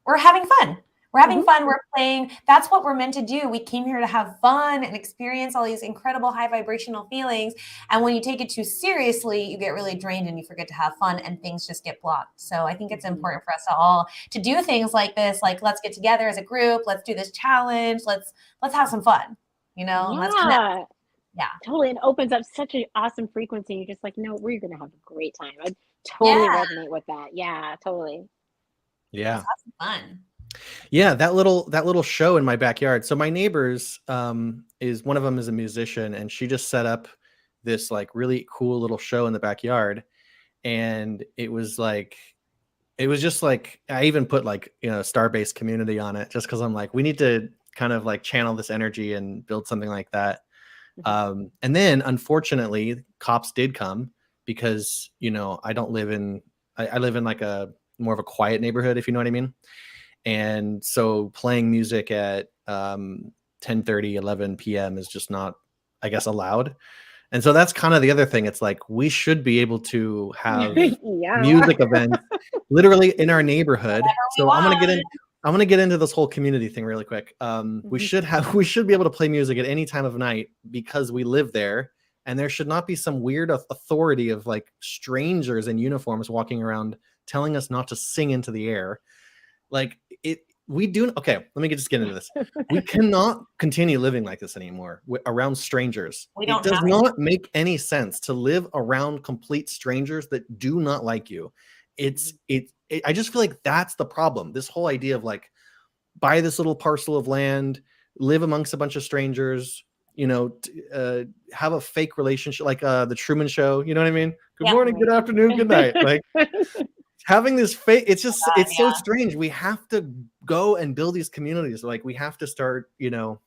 we're having fun. We're having fun. We're playing. That's what we're meant to do. We came here to have fun and experience all these incredible high vibrational feelings. And when you take it too seriously, you get really drained and you forget to have fun and things just get blocked. So I think it's important for us all to do things like this. Like, let's get together as a group. Let's do this challenge. Let's have some fun, you know, and let's connect. Yeah. Totally. It opens up such an awesome frequency. You're just like, no, we're going to have a great time. I totally resonate with that. Yeah, totally. Yeah. Let's have some fun. Yeah, that little show in my backyard. So my neighbors is one of them is a musician, and she just set up this like really cool little show in the backyard, and it was just like I even put like, you know, STARBASE community on it just because I'm like, we need to kind of like channel this energy and build something like that. And then unfortunately, cops did come because, you know, I don't live in I live in like a more of a quiet neighborhood, if you know what I mean. And so playing music at 10:30, 11 p.m. is just not, I guess, allowed. And so that's kind of the other thing. It's like we should be able to have music events literally in our neighborhood. So I'm gonna get into this whole community thing really quick. We should be able to play music at any time of night because we live there, and there should not be some weird authority of like strangers in uniforms walking around telling us not to sing into the air. Like okay, let me just get into this. We cannot continue living like this anymore around strangers. It does not make any sense to live around complete strangers that do not like you. I just feel like that's the problem. This whole idea of like, buy this little parcel of land, live amongst a bunch of strangers, you know, have a fake relationship like the Truman Show. You know what I mean? Good morning, good afternoon, good night. Like, having this fake, it's so strange. We have to go and build these communities. Like, we have to start, you know,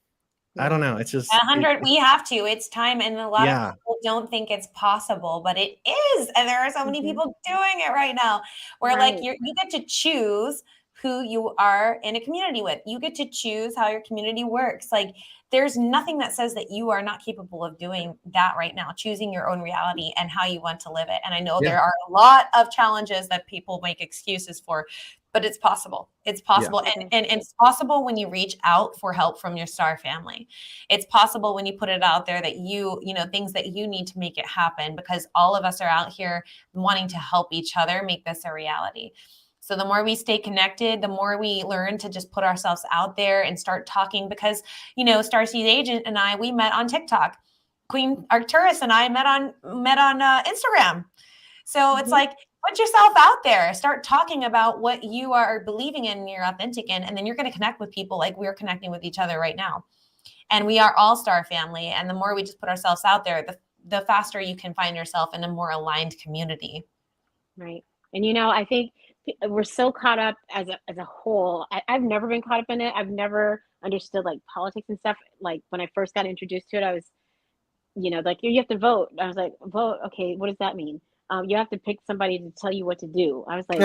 I don't know. It's just 100. We have to. It's time, and a lot of people don't think it's possible, but it is. And there are so many people doing it right now. Where like you get to choose who you are in a community with. You get to choose how your community works. Like, there's nothing that says that you are not capable of doing that right now, choosing your own reality and how you want to live it. And I know there are a lot of challenges that people make excuses for, but it's possible. It's possible. And it's possible when you reach out for help from your star family. It's possible when you put it out there that you know, things that you need to make it happen, because all of us are out here wanting to help each other make this a reality. So the more we stay connected, the more we learn to just put ourselves out there and start talking, because, you know, Starseed Agent and I, we met on TikTok. Queen Arcturus and I met on Instagram. So it's like, put yourself out there, start talking about what you are believing in, you're authentic in, and then you're going to connect with people like we're connecting with each other right now. And we are all star family. And the more we just put ourselves out there, the faster you can find yourself in a more aligned community. Right. And, you know, I think we're so caught up as a whole. I've never been caught up in it. I've never understood like politics and stuff. Like when I first got introduced to it, I was, you know, like, you have to vote. I was like, vote. Okay. What does that mean? You have to pick somebody to tell you what to do. I was like,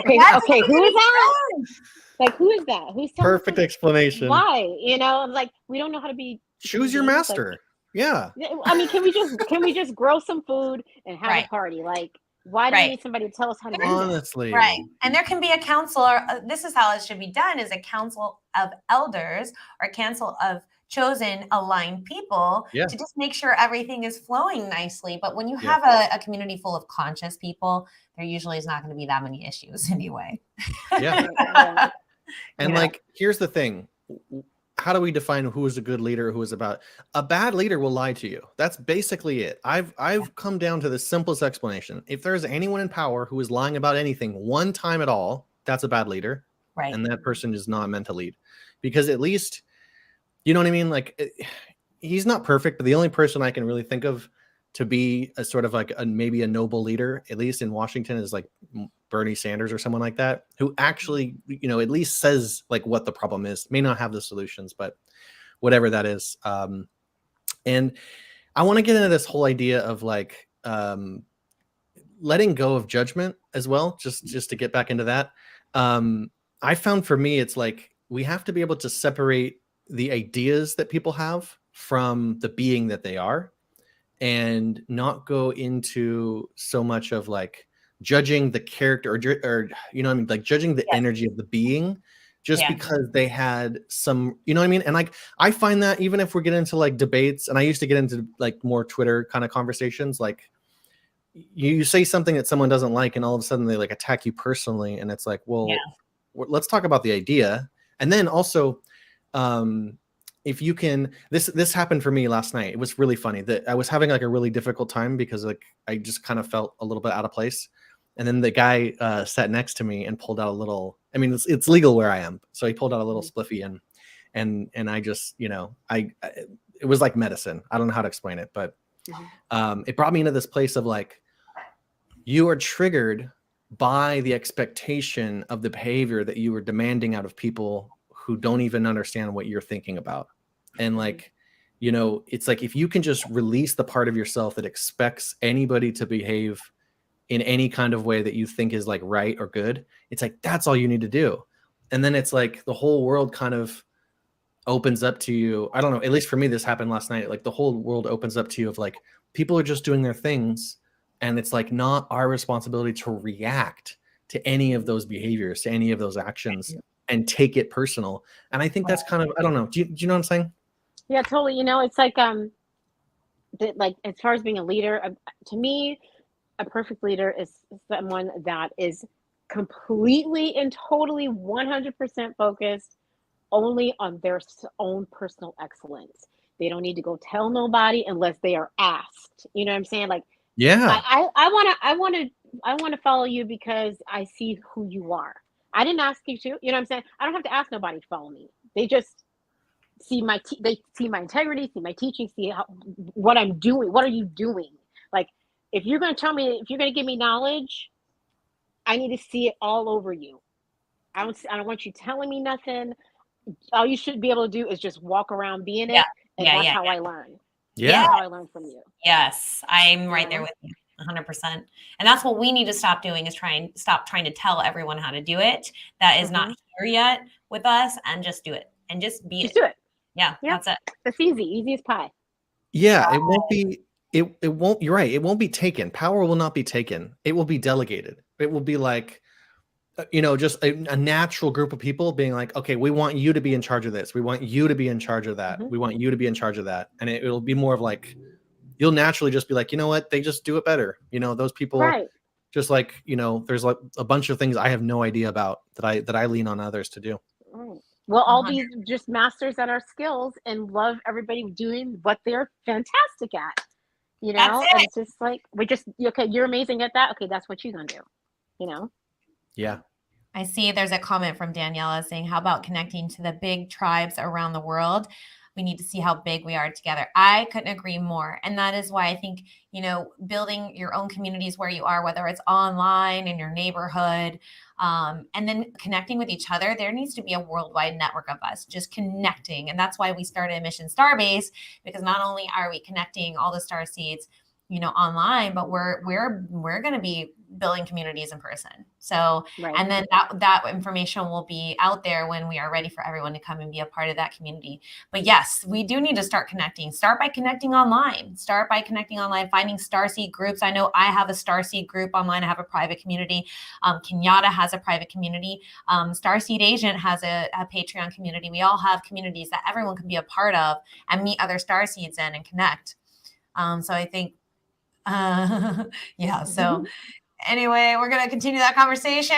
okay, who is that? Like, who is that? Who's telling perfect explanation? Why? You know, like, we don't know how to be. Choose your master. Like, yeah. I mean, can we just grow some food and have a party? Like, why do we need somebody to tell us how to do honestly? that? Right. And there can be a council, or this is how it should be done, is a council of elders or a council of chosen aligned people to just make sure everything is flowing nicely. But when you have a community full of conscious people, there usually is not going to be that many issues anyway. Yeah. And like, here's the thing. How do we define who is a good leader, who is about? A bad leader will lie to you. That's basically it. I've come down to the simplest explanation. If there's anyone in power who is lying about anything one time at all, that's a bad leader. Right. And that person is not meant to lead, because at least, you know what I mean? Like, he's not perfect, but the only person I can really think of to be a sort of like maybe a noble leader, at least in Washington, is like Bernie Sanders or someone like that, who actually, you know, at least says like what the problem is. May not have the solutions, but whatever that is. And I want to get into this whole idea of like letting go of judgment as well, just to get back into that. I found for me, it's like we have to be able to separate the ideas that people have from the being that they are, and not go into so much of like judging the character or you know what I mean, like judging the energy of the being just because they had some, you know what I mean? And like I find that even if we get into like debates, and I used to get into like more Twitter kind of conversations, like you say something that someone doesn't like and all of a sudden they like attack you personally, and it's like, well, let's talk about the idea. And then also if you can, this happened for me last night. It was really funny that I was having like a really difficult time because like I just kind of felt a little bit out of place. And then the guy sat next to me and pulled out a little, I mean, it's legal where I am. So he pulled out a little spliffy and I just, you know, it was like medicine. I don't know how to explain it, but it brought me into this place of like, you are triggered by the expectation of the behavior that you were demanding out of people who don't even understand what you're thinking about. And like, you know, it's like, if you can just release the part of yourself that expects anybody to behave in any kind of way that you think is like right or good, it's like, that's all you need to do. And then it's like the whole world kind of opens up to you. I don't know, at least for me, this happened last night. Like the whole world opens up to you of like, people are just doing their things. And it's like not our responsibility to react to any of those behaviors, to any of those actions, and take it personal. And I think that's kind of, I don't know. Do you know what I'm saying? Yeah, totally. You know, it's like like as far as being a leader, to me, a perfect leader is someone that is completely and totally 100% focused only on their own personal excellence. They don't need to go tell nobody unless they are asked. You know what I'm saying? Like, yeah, I want to follow you because I see who you are. I didn't ask you to. You know what I'm saying? I don't have to ask nobody to follow me. They just see they see my integrity, see my teaching, see what I'm doing. What are you doing? Like, if you're going to tell me, if you're going to give me knowledge, I need to see it all over you. I don't want you telling me nothing. All you should be able to do is just walk around being it, and that's how I learn. Yeah. That's how I learn from you. Yes, I'm right there with you, 100%. And that's what we need to stop doing, is stop trying to tell everyone how to do it. That is not here yet with us, and just do it, and just be Just do it. Yeah, that's it. It's easy as pie. Yeah, it won't be. It won't. You're right. It won't be taken. Power will not be taken. It will be delegated. It will be like, you know, just a natural group of people being like, okay, we want you to be in charge of this. We want you to be in charge of that. We want you to be in charge of that. And it'll be more of like, you'll naturally just be like, you know what? They just do it better. You know, those people, just like, you know, there's like a bunch of things I have no idea about that I lean on others to do. Right. We'll all be just masters at our skills and love everybody doing what they're fantastic at. You know, and it's just like, okay, you're amazing at that. Okay, that's what you're gonna do. You know? Yeah. I see there's a comment from Daniela saying, how about connecting to the big tribes around the world? We need to see how big we are together. I couldn't agree more. And that is why I think, you know, building your own communities where you are, whether it's online, in your neighborhood, and then connecting with each other, there needs to be a worldwide network of us just connecting. And that's why we started Mission Starbase, because not only are we connecting all the star seeds, you know, online, but we're going to be building communities in person. So, and then that information will be out there when we are ready for everyone to come and be a part of that community. But yes, we do need to start connecting. Start by connecting online. Finding starseed groups. I know I have a starseed group online. I have a private community. Kenyata has a private community. Starseed Agent has a Patreon community. We all have communities that everyone can be a part of and meet other starseeds in and connect. So I think, yeah. So anyway, we're going to continue that conversation.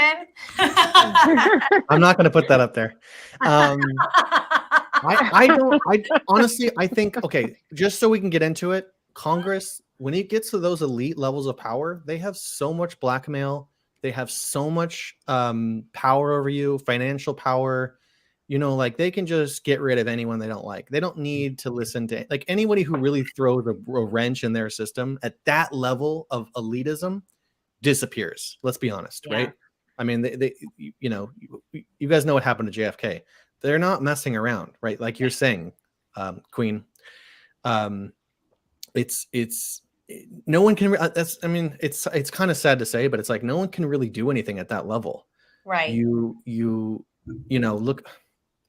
I'm not going to put that up there. I honestly, I think, okay, just so we can get into it, Congress, when it gets to those elite levels of power, they have so much blackmail. They have so much power over you, financial power. You know, like they can just get rid of anyone they don't like. They don't need to listen to like anybody who really throws a wrench in their system at that level of elitism disappears. Let's be honest, Yeah. right? I mean, you know, you guys know what happened to JFK. They're not messing around, right? Like you're saying, Queen. It's no one can. That's I mean, it's kind of sad to say, but it's like no one can really do anything at that level. Right. You know, look.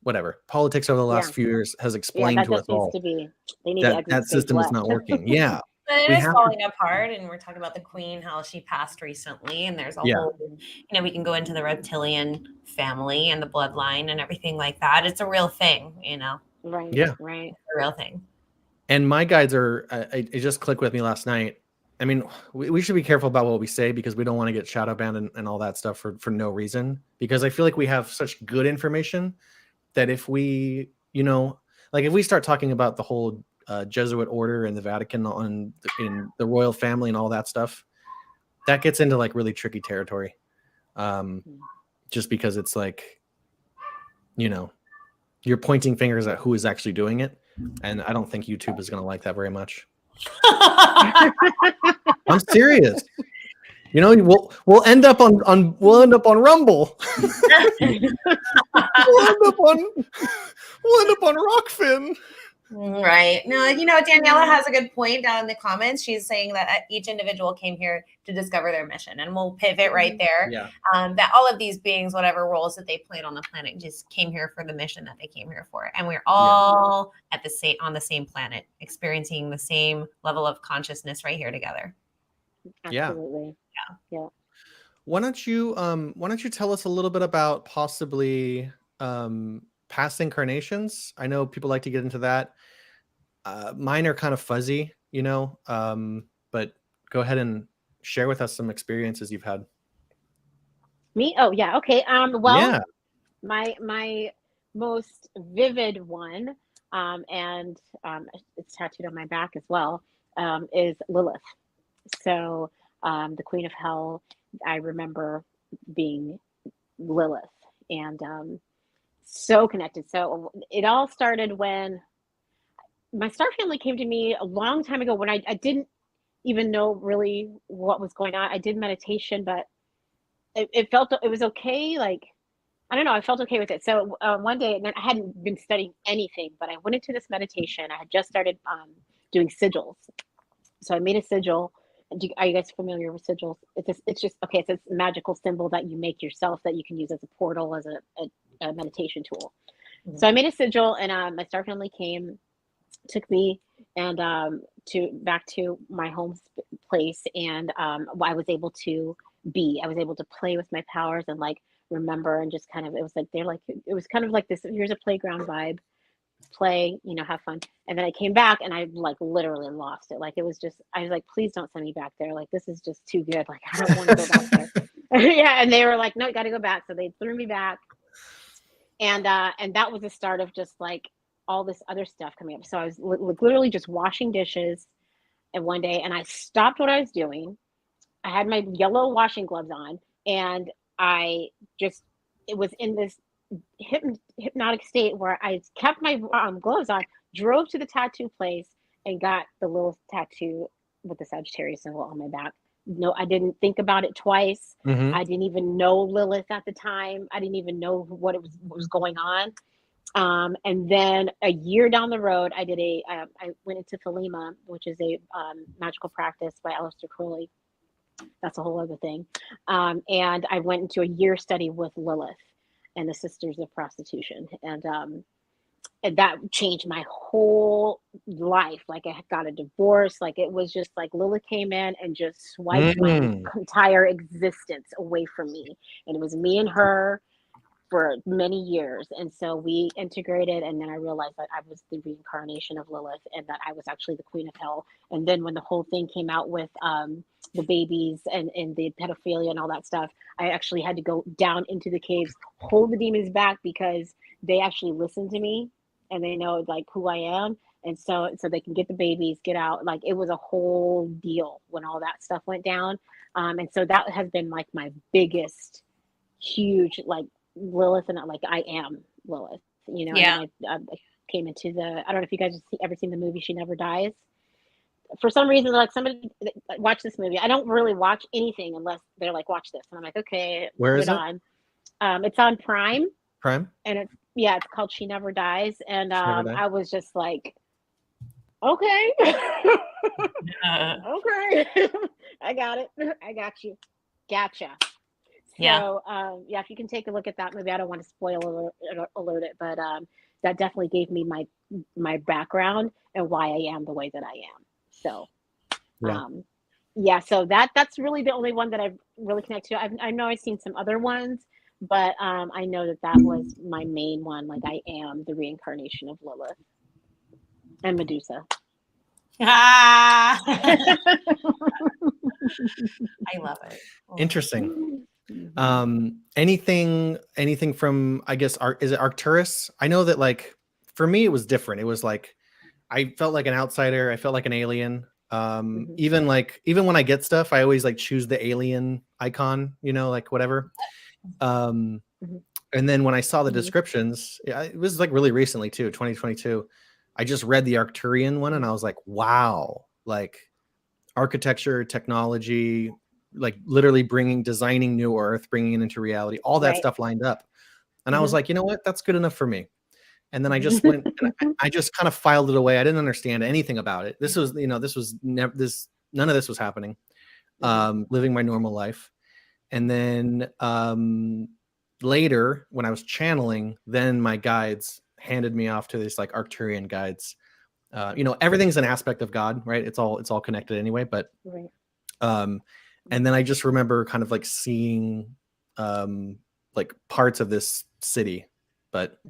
Whatever politics over the last few years has explained that to just us needs all to be. They need to that exit that stage system is left. not working. Yeah, But it we is have falling apart, and we're talking about the Queen, how she passed recently, and there's a whole, you know, we can go into the reptilian family and the bloodline and everything like that. It's a real thing, you know. Right. Yeah. Right. It's a real thing. And my guides are. It just clicked with me last night. I mean, we should be careful about what we say because we don't want to get shadow banned and all that stuff for no reason. Because I feel like we have such good information that if we, you know, like if we start talking about the whole Jesuit order and the Vatican in the royal family and all that stuff, that gets into like really tricky territory. Just because it's like, you know, you're pointing fingers at who is actually doing it, and I don't think YouTube is going to like that very much. I'm serious. You know, we'll end up on Rumble. We'll end up on Rockfin. Right. No, you know, Daniela has a good point down in the comments. She's saying that each individual came here to discover their mission, and we'll pivot right there. Yeah. That all of these beings, whatever roles that they played on the planet, just came here for the mission that they came here for, and we're all at the on the same planet, experiencing the same level of consciousness right here together. Absolutely. Yeah. Why don't you tell us a little bit about possibly past incarnations? I know people like to get into that. Mine are kind of fuzzy, you know, but go ahead and share with us some experiences you've had. Me? Oh yeah. Okay. Yeah. My most vivid one, and it's tattooed on my back as well, is Lilith. So the Queen of Hell. I remember being Lilith, and so connected. So it all started when my star family came to me a long time ago when I didn't even know really what was going on. I did meditation, but it felt it was okay. Like I don't know, I felt okay with it. So one day, and then I hadn't been studying anything, but I went into this meditation. I had just started doing sigils, so I made a sigil. Are you guys familiar with sigils? It's just okay. It's a magical symbol that you make yourself that you can use as a portal, as a meditation tool. Mm-hmm. So I made a sigil, and my star family took me and back to my home place, and I was able to play with my powers and like remember, and just kind of, it was like it was kind of like this, here's a playground vibe, play, you know, have fun. And then I came back and I like literally lost it. Like it was just, I was like, please don't send me back there. Like this is just too good. Like I don't want to go back there. Yeah, and they were like, no, you got to go back. So they threw me back, and that was the start of just like all this other stuff coming up. So I was literally just washing dishes, and one day, and I stopped what I was doing. I had my yellow washing gloves on, and it was in this hypnotic state where I kept my gloves on, drove to the tattoo place, and got the little tattoo with the Sagittarius symbol on my back. No, I didn't think about it twice. Mm-hmm. I didn't even know Lilith at the time. I didn't even know what was going on. And then a year down the road, I went into Philema, which is a magical practice by Aleister Crowley. That's a whole other thing. And I went into a year study with Lilith and the Sisters of Prostitution. And that changed my whole life. Like I got a divorce. Like it was just like Lilith came in and just swiped my entire existence away from me. And it was me and her for many years. And so we integrated, and then I realized that I was the reincarnation of Lilith and that I was actually the Queen of Hell. And then when the whole thing came out with the babies and the pedophilia and all that stuff, I actually had to go down into the caves, hold the demons back, because they actually listen to me and they know like who I am. And so they can get the babies, get out. Like it was a whole deal when all that stuff went down. And so that has been like my biggest, huge, like Lilith, and like I am Lilith. Yeah. And then I came into I don't know if you guys have ever seen the movie She Never Dies. For some reason, like, somebody watch this movie. I don't really watch anything unless they're like, watch this. And I'm like, okay, Where put is it it? on. It's on Prime, Prime? and it's called She Never Dies. And She never died. I was just like, okay. Okay. I got it. I got you. Gotcha. Yeah. So, if you can take a look at that movie, I don't want to alert it, but that definitely gave me my background and why I am the way that I am. So, Yeah. so that's really the only one that I've really connected to. I know I've seen some other ones, but I know that was my main one. Like, I am the reincarnation of Lilith and Medusa. Ah! I love it. Interesting. Anything from, I guess, is it Arcturus? I know that, like, for me it was different. It was like I felt like an outsider. I felt like an alien. Even when I get stuff, I always like choose the alien icon, like whatever. And then when I saw the descriptions, it was like really recently too, 2022. I just read the Arcturian one and I was like, wow, like architecture, technology, like literally designing new Earth, bringing it into reality, all that stuff lined up. And I was like, you know what? That's good enough for me. And then I just went and I just kind of filed it away. I didn't understand anything about it. This was, none of this was happening. Living my normal life. And then later when I was channeling, then my guides handed me off to these like Arcturian guides. Everything's an aspect of God, right? It's all connected anyway. But and then I just remember kind of like seeing like parts of this city, but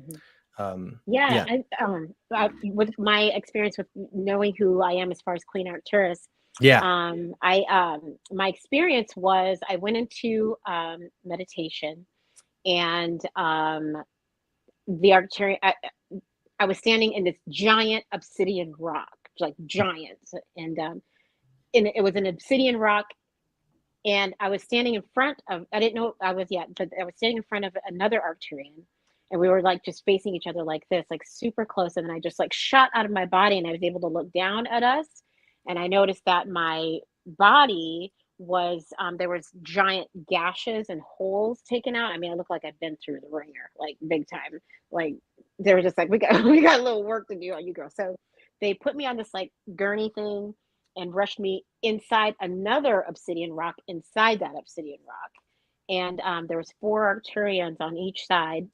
with my experience with knowing who I am as far as Queen Arcturus, my experience was I went into meditation, and the Arcturian, I was standing in this giant obsidian rock, like giant, and it was an obsidian rock, and I was standing in front of, I didn't know I was yet, but I was standing in front of another Arcturian, and we were like just facing each other like this, like super close. And then I just like shot out of my body, and I was able to look down at us, and I noticed that my body was there was giant gashes and holes taken out. I mean, I looked like I'd been through the ringer, like big time. Like, they were just like, we got a little work to do on you, girl. So they put me on this like gurney thing and rushed me inside another obsidian rock inside that obsidian rock. And there was 4 Arcturians on each side,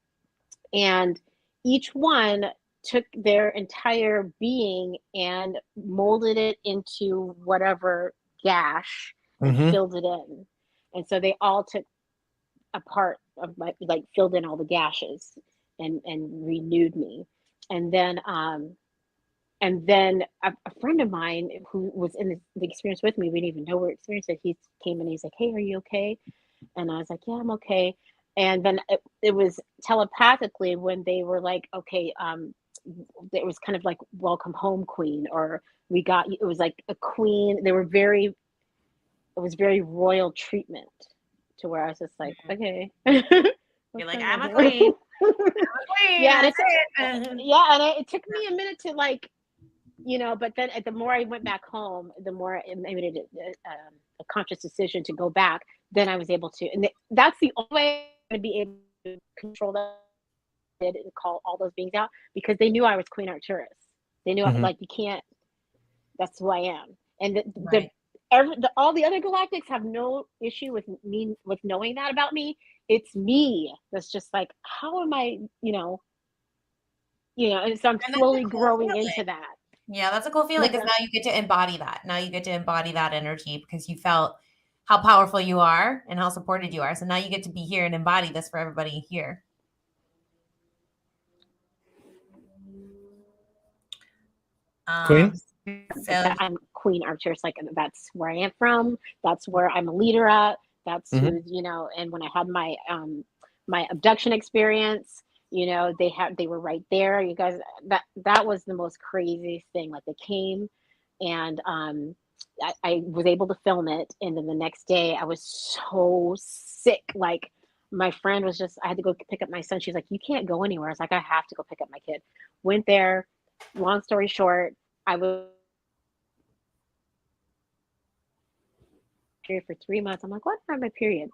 and each one took their entire being and molded it into whatever gash and filled it in. And so they all took a part of my, like, filled in all the gashes and renewed me. And then a friend of mine who was in the experience with me, we didn't even know we were experiencing it. He came and he's like, "Hey, are you okay?" And I was like, "Yeah, I'm okay." And then it was telepathically when they were like, "Okay, it was kind of like welcome home, queen," or it was like a queen. It was very royal treatment, to where I was just like, okay. You're like, I'm a queen. I'm a queen. Yeah, that's it. Yeah, and it took me a minute to like, but then the more I went back home, the more I made it a conscious decision to go back. Then I was able to, and that's the only way to be able to control that and call all those beings out, because they knew I was Queen Arcturus. They knew like, you can't. That's who I am, and all the other galactics have no issue with me, with knowing that about me. It's me that's just like, how am I, and so I'm slowly growing into that. Yeah, that's a cool feeling, because now you get to embody that. Now you get to embody that energy, because you felt how powerful you are and how supported you are. So now you get to be here and embody this for everybody here. Queen? So I'm Queen Arcturus, like, that's where I am from. That's where I'm a leader at. That's who's, and when I had my my abduction experience, they were right there. You guys, that was the most craziest thing. Like, they came, and I was able to film it, and then the next day I was so sick. Like, my friend was just, I had to go pick up my son. She's like, you can't go anywhere. I was like, I have to go pick up my kid. Went there. Long story short, I was period for 3 months. I'm like, what? I'm my period.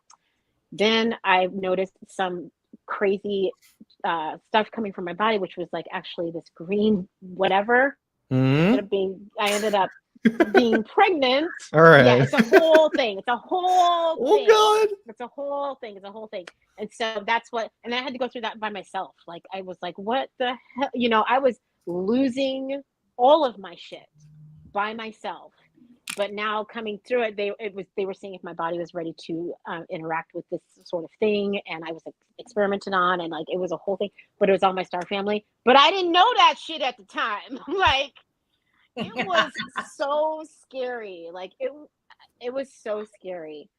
Then I noticed some crazy stuff coming from my body, which was like actually this green whatever. I ended up being pregnant. All right. Yeah, it's a whole thing. It's a whole thing. Oh God. It's a whole thing. It's a whole thing. And so that's what, and I had to go through that by myself. Like I was like, what the hell? You know, I was losing all of my shit by myself. But now coming through it, they were seeing if my body was ready to interact with this sort of thing, and I was experimented on, and like it was a whole thing. But it was all my star family. But I didn't know that shit at the time. Like it was so scary. Like it was so scary.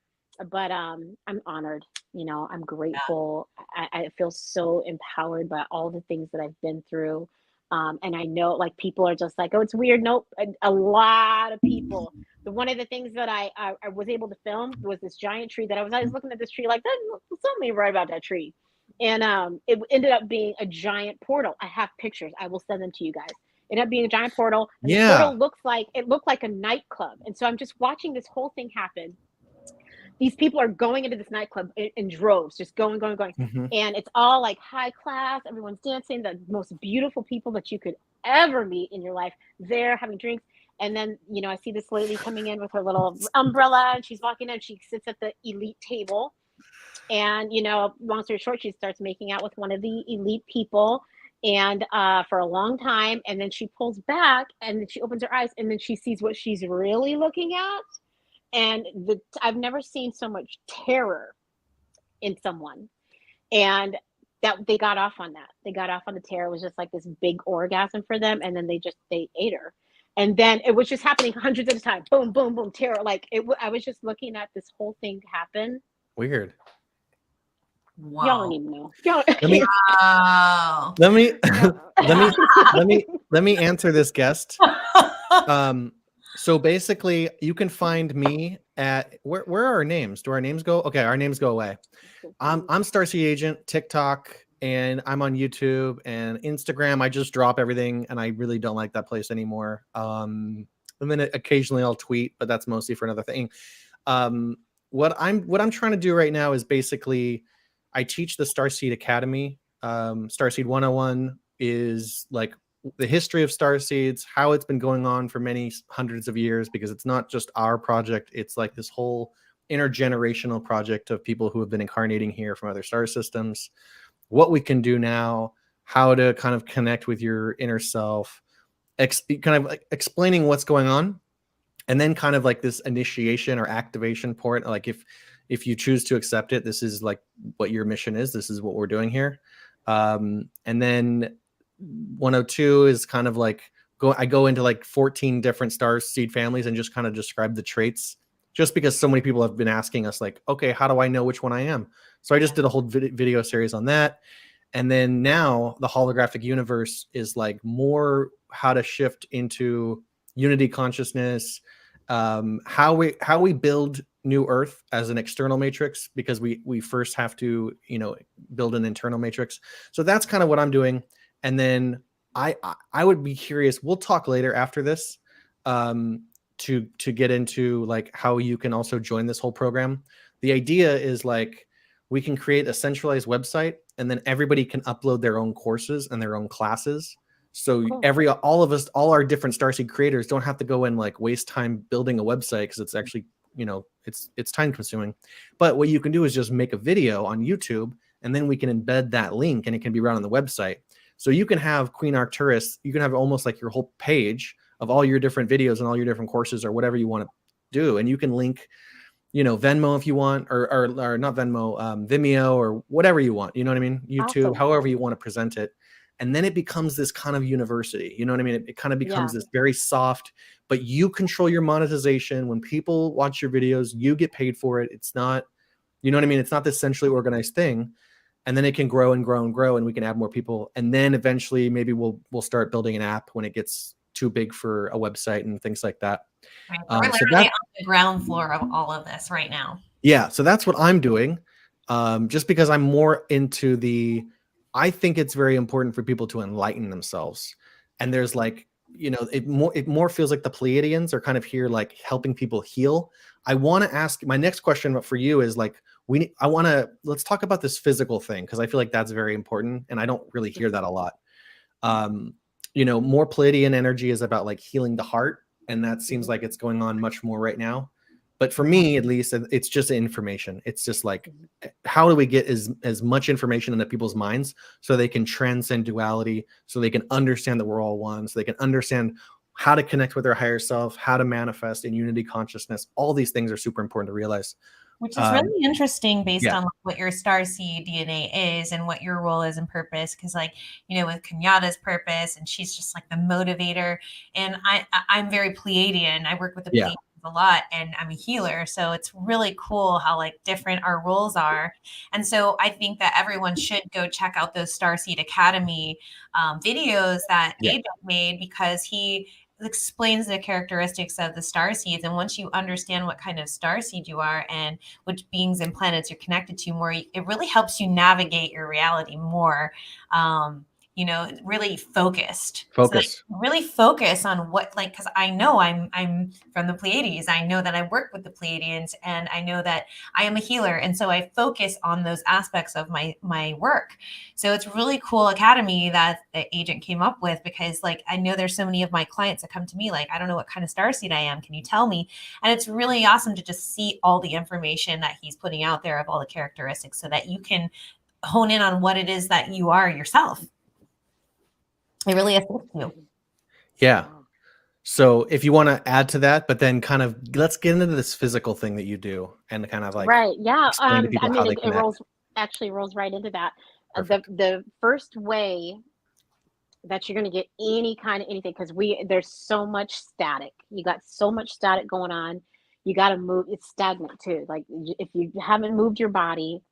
But I'm honored. You know, I'm grateful. I feel so empowered by all the things that I've been through. And I know like people are just like, oh, it's weird. Nope. A lot of people. One of the things that I was able to film was this giant tree that I was looking at this tree like, there's something right about that tree. And it ended up being a giant portal. I have pictures. I will send them to you guys. It ended up being a giant portal. And the portal looked like a nightclub. And so I'm just watching this whole thing happen. These people are going into this nightclub in droves, just going. Mm-hmm. And it's all like high class. Everyone's dancing, the most beautiful people that you could ever meet in your life. They're having drinks. And then, you know, I see this lady coming in with her little umbrella, and she's walking in. She sits at the elite table. And, you know, long story short, she starts making out with one of the elite people and for a long time. And then she pulls back and then she opens her eyes and then she sees what she's really looking at. And I've never seen so much terror in someone. And that they got off on that. They got off on the terror. It was just like this big orgasm for them. And then they ate her. And then it was just happening hundreds at a time. Boom, boom, boom, terror. Like I was just looking at this whole thing happen. Weird. Wow. Y'all don't even know. Wow. Let me answer this guest. So basically, you can find me at where are our names? Do our names go? Okay, our names go away. I'm Starseed Agent, TikTok, and I'm on YouTube and Instagram. I just drop everything, and I really don't like that place anymore. And then occasionally I'll tweet, but that's mostly for another thing. What I'm trying to do right now is basically I teach the Starseed Academy. Starseed 101 is like the history of starseeds, how it's been going on for many hundreds of years, because it's not just our project. It's like this whole intergenerational project of people who have been incarnating here from other star systems, what we can do now, how to kind of connect with your inner self, kind of like explaining what's going on. And then kind of like this initiation or activation point, like if you choose to accept it, this is like what your mission is. This is what we're doing here. And then 102 is kind of like I go into like 14 different star seed families and just kind of describe the traits, just because so many people have been asking us like, okay, how do I know which one I am? So I just did a whole video series on that. And then now the holographic universe is like more how to shift into unity consciousness, how we build new Earth as an external matrix, because we first have to, you know, build an internal matrix. So that's kind of what I'm doing. And then I would be curious. We'll talk later after this to get into like how you can also join this whole program. The idea is like we can create a centralized website, and then everybody can upload their own courses and their own classes. So cool. All of us, all our different Starseed creators don't have to go and like waste time building a website, because it's actually, you know, it's time consuming. But what you can do is just make a video on YouTube, and then we can embed that link and it can be run on the website. So you can have Queen Arcturus, you can have almost like your whole page of all your different videos and all your different courses or whatever you want to do. And you can link, you know, Venmo if you want, or not Venmo, Vimeo, or whatever you want. You know what I mean? YouTube, awesome. However you want to present it. And then it becomes this kind of university. You know what I mean? It kind of becomes this very soft, but you control your monetization. When people watch your videos, you get paid for it. It's not, you know what I mean? It's not this centrally organized thing. And then it can grow and grow and grow, and we can add more people. And then eventually maybe we'll start building an app when it gets too big for a website and things like that. Right. We're literally on the ground floor of all of this right now. Yeah. So that's what I'm doing. just because I'm more into I think it's very important for people to enlighten themselves. And there's like, it more feels like the Pleiadians are kind of here, like helping people heal. I want to ask my next question for you is like, let's talk about this physical thing, because I feel like that's very important. And I don't really hear that a lot. More Pleiadian energy is about like healing the heart. And that seems like it's going on much more right now. But for me, at least, it's just information. It's just like, how do we get as much information into people's minds so they can transcend duality, so they can understand that we're all one, so they can understand how to connect with their higher self, how to manifest in unity consciousness. All these things are super important to realize. Which is really interesting based yeah. on what your starseed DNA is and what your role is in purpose. Because, like, with Kenyata's purpose, and she's just like the motivator. And I'm very Pleiadian. I work with the Pleiadians a lot, and I'm a healer. So it's really cool how like different our roles are. And so I think that everyone should go check out those Starseed Academy videos that Agent made, because he explains the characteristics of the star seeds. And once you understand what kind of star seed you are and which beings and planets you're connected to more, it really helps you navigate your reality more. Really focused. Focus. So really focus on what, like, because I know I'm from the Pleiades. I know that I work with the Pleiadians, and I know that I am a healer, and so I focus on those aspects of my work. So it's really cool academy that the agent came up with, because like I know there's so many of my clients that come to me like, I don't know what kind of starseed I am. Can you tell me? And it's really awesome to just see all the information that he's putting out there of all the characteristics, so that you can hone in on what it is that you are yourself. It really assists you. Yeah. So if you want to add to that, but then kind of let's get into this physical thing that you do and kind of like explain to people how they connect. Rolls right into that. The first way that you're going to get any kind of anything, because there's so much static. You got so much static going on. You got to move. It's stagnant too. Like if you haven't moved your body,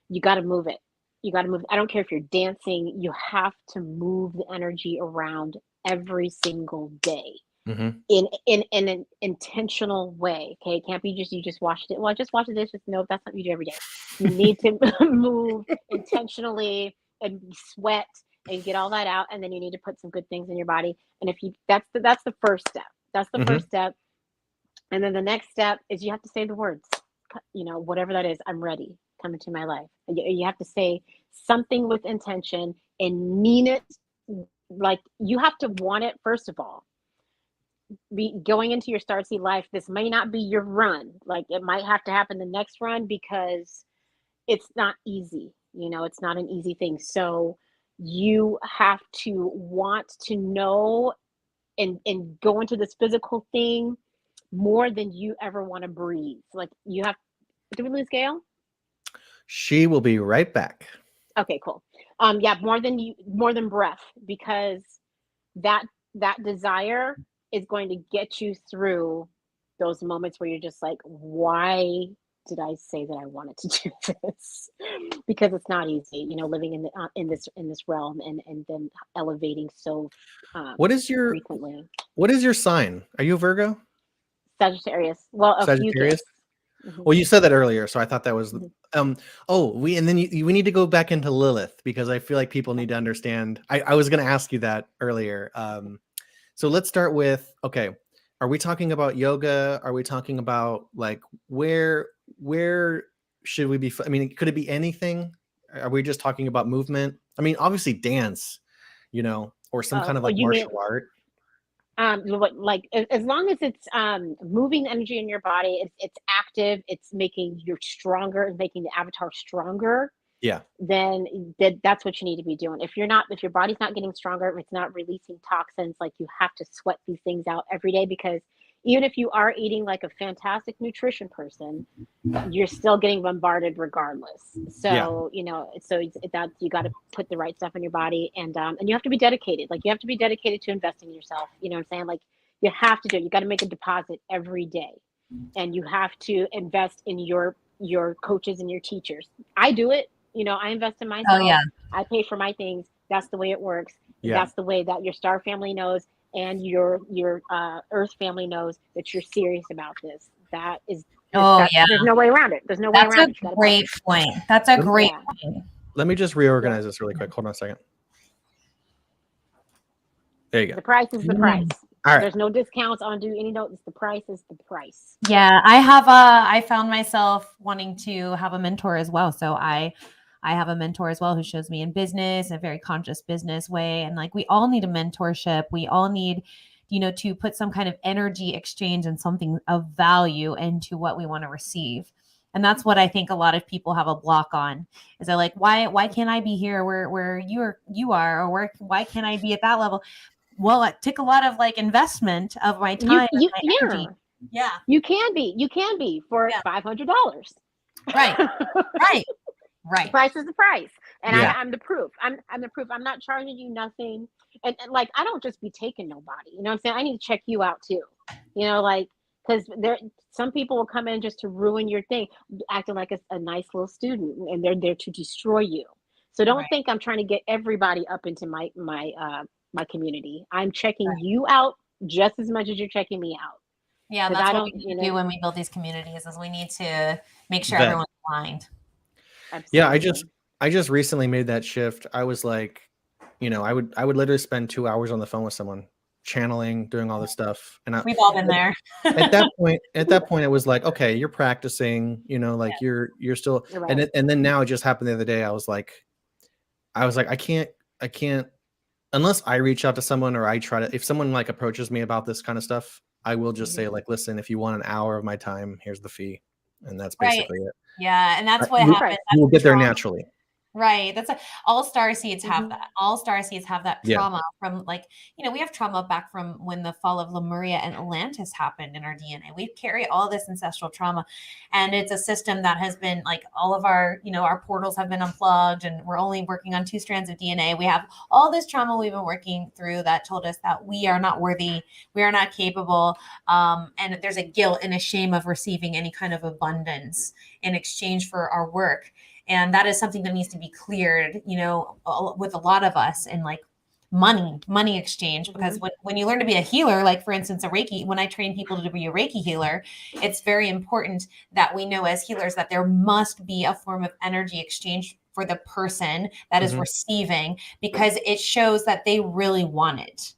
you got to move it. You got to move. I don't care if you're dancing. You have to move the energy around every single day. Mm-hmm. In an intentional way. Okay, it can't be you just washed it. Well, I just washed the dishes. No, that's not what you do every day. You need to move intentionally and sweat and get all that out, and then you need to put some good things in your body. And if you that's the first step. That's the first step. And then the next step is you have to say the words. Whatever that is. I'm ready. Come into my life. You have to say something with intention and mean it. Like you have to want it first of all. Going into your starseed life, this may not be your run. Like it might have to happen the next run, because it's not easy. It's not an easy thing. So you have to want to know and go into this physical thing more than you ever want to breathe. Like you have. Did we lose Gail? She will be right back. Okay, cool. More than breath, because that desire is going to get you through those moments where you're just like, why did I say that I wanted to do this? Because it's not easy, living in this realm and then elevating so frequently. What is your sign? Are you a Virgo? Sagittarius. Well, Sagittarius. Mm-hmm. Well, you said that earlier, so I thought that was. We need to go back into Lilith, because I feel like people need to understand. I was going to ask you that earlier. So let's start with, okay, are we talking about yoga? Are we talking about like where should we be? I mean, could it be anything? Are we just talking about movement? I mean, obviously dance, or some kind of like martial art. Like as long as it's moving energy in your body, it's active, it's making you stronger, it's making the avatar stronger. Yeah. Then that's what you need to be doing. If your body's not getting stronger, if it's not releasing toxins, like you have to sweat these things out every day, because even if you are eating like a fantastic nutrition person, you're still getting bombarded regardless. So, you got to put the right stuff in your body, and you have to be dedicated. Like you have to be dedicated to investing in yourself. You know what I'm saying? Like you have to do it. You got to make a deposit every day, and you have to invest in your coaches and your teachers. I do it. I invest in myself. Oh, yeah. I pay for my things. That's the way it works. Yeah. That's the way that your star family knows, and your Earth family knows that you're serious about this. That is Oh yeah, There's no way around it. There's no way that's around a it. You gotta pay. great point. That's a great Yeah. point. Let me just reorganize this really quick. Hold on a second. There you go. The price is the price. All right. There's no discounts on do any notes. The price is the price. Yeah, I found myself wanting to have a mentor as well. So I have a mentor as well who shows me in business, a very conscious business way. And like we all need a mentorship. We all need, to put some kind of energy exchange and something of value into what we want to receive. And that's what I think a lot of people have a block on. Is they're like, why can't I be here where you are, or why can't I be at that level? Well, it took a lot of like investment of my time and my energy. Yeah. You can be for $500. Right. Right. The price is the price. And Yeah. I'm the proof. I'm the proof. I'm not charging you nothing. And like, I don't just be taking nobody. You know what I'm saying? I need to check you out too. Like, because some people will come in just to ruin your thing, acting like a nice little student, and they're there to destroy you. So don't think I'm trying to get everybody up into my community. I'm checking you out just as much as you're checking me out. Yeah, that's what we need to do when we build these communities, is we need to make sure everyone's aligned. Absolutely. Yeah, I just recently made that shift. I was like, I would literally spend 2 hours on the phone with someone, channeling, doing all this stuff. And we've all been there. At that point, it was like, okay, you're practicing, like you're still, right. And then now it just happened the other day. I was like, I can't, unless I reach out to someone, or I try to, if someone like approaches me about this kind of stuff, I will just say like, listen, if you want an hour of my time, here's the fee. And that's basically it. Yeah. And that's what happens. You will get there naturally. Right. That's all starseeds have that. All starseeds have that trauma from we have trauma back from when the fall of Lemuria and Atlantis happened in our DNA. We carry all this ancestral trauma, and it's a system that has been like all of our, our portals have been unplugged, and we're only working on 2 strands of DNA. We have all this trauma we've been working through that told us that we are not worthy. We are not capable. And there's a guilt and a shame of receiving any kind of abundance in exchange for our work. And that is something that needs to be cleared, with a lot of us, and like money exchange, because when you learn to be a healer, like for instance, when I train people to be a Reiki healer, it's very important that we know as healers that there must be a form of energy exchange for the person that is receiving, because it shows that they really want it.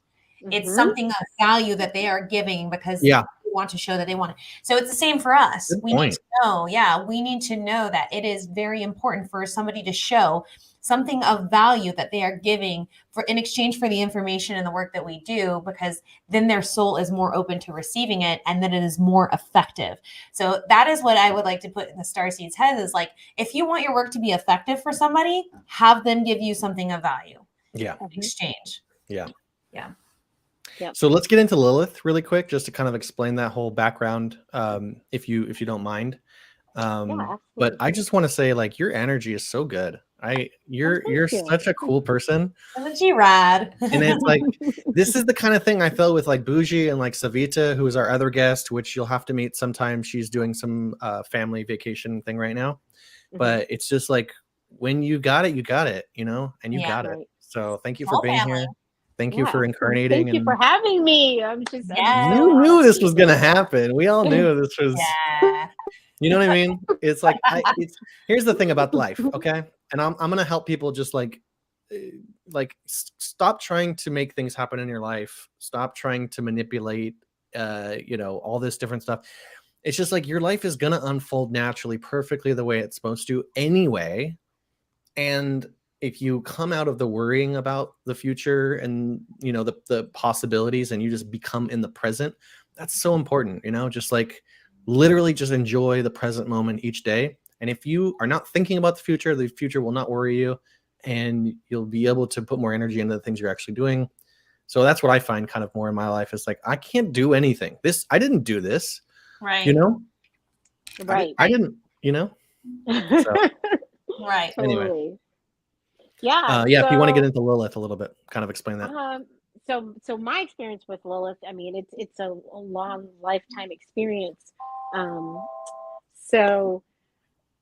It's something of value that they are giving because they want to show that they want it. So it's the same for us. We need to know that it is very important for somebody to show something of value that they are giving in exchange for the information and the work that we do, because then their soul is more open to receiving it, and then it is more effective. So that is what I would like to put in the starseeds' heads, is like, if you want your work to be effective for somebody, have them give you something of value. Yeah. Exchange. Yeah. Yeah. Yep. So let's get into Lilith really quick, just to kind of explain that whole background, if you don't mind. But I just want to say, like, your energy is so good. You're such a cool person. Isn't she rad? And it's like, this is the kind of thing I felt with like Bougie and like Savita, who is our other guest, which you'll have to meet sometime. She's doing some family vacation thing right now. But it's just like, when you got it, you got it, and you got it. So thank you for being here. Thank you for incarnating. Thank you for having me. I'm just you knew this was gonna happen. We all knew this was. You know what I mean? It's like, here's the thing about life, okay? And I'm gonna help people just like stop trying to make things happen in your life. Stop trying to manipulate, all this different stuff. It's just like, your life is gonna unfold naturally, perfectly the way it's supposed to anyway. And if you come out of the worrying about the future and the possibilities, and you just become in the present, that's so important. Just like, literally just enjoy the present moment each day. And if you are not thinking about the future will not worry you, and you'll be able to put more energy into the things you're actually doing. So that's what I find kind of more in my life, is like, I can't do anything. I didn't do this. Right. Right. I didn't, So, right. Anyway. Totally. Yeah. If you want to get into Lilith a little bit, kind of explain that. So my experience with Lilith, I mean, it's a long lifetime experience. So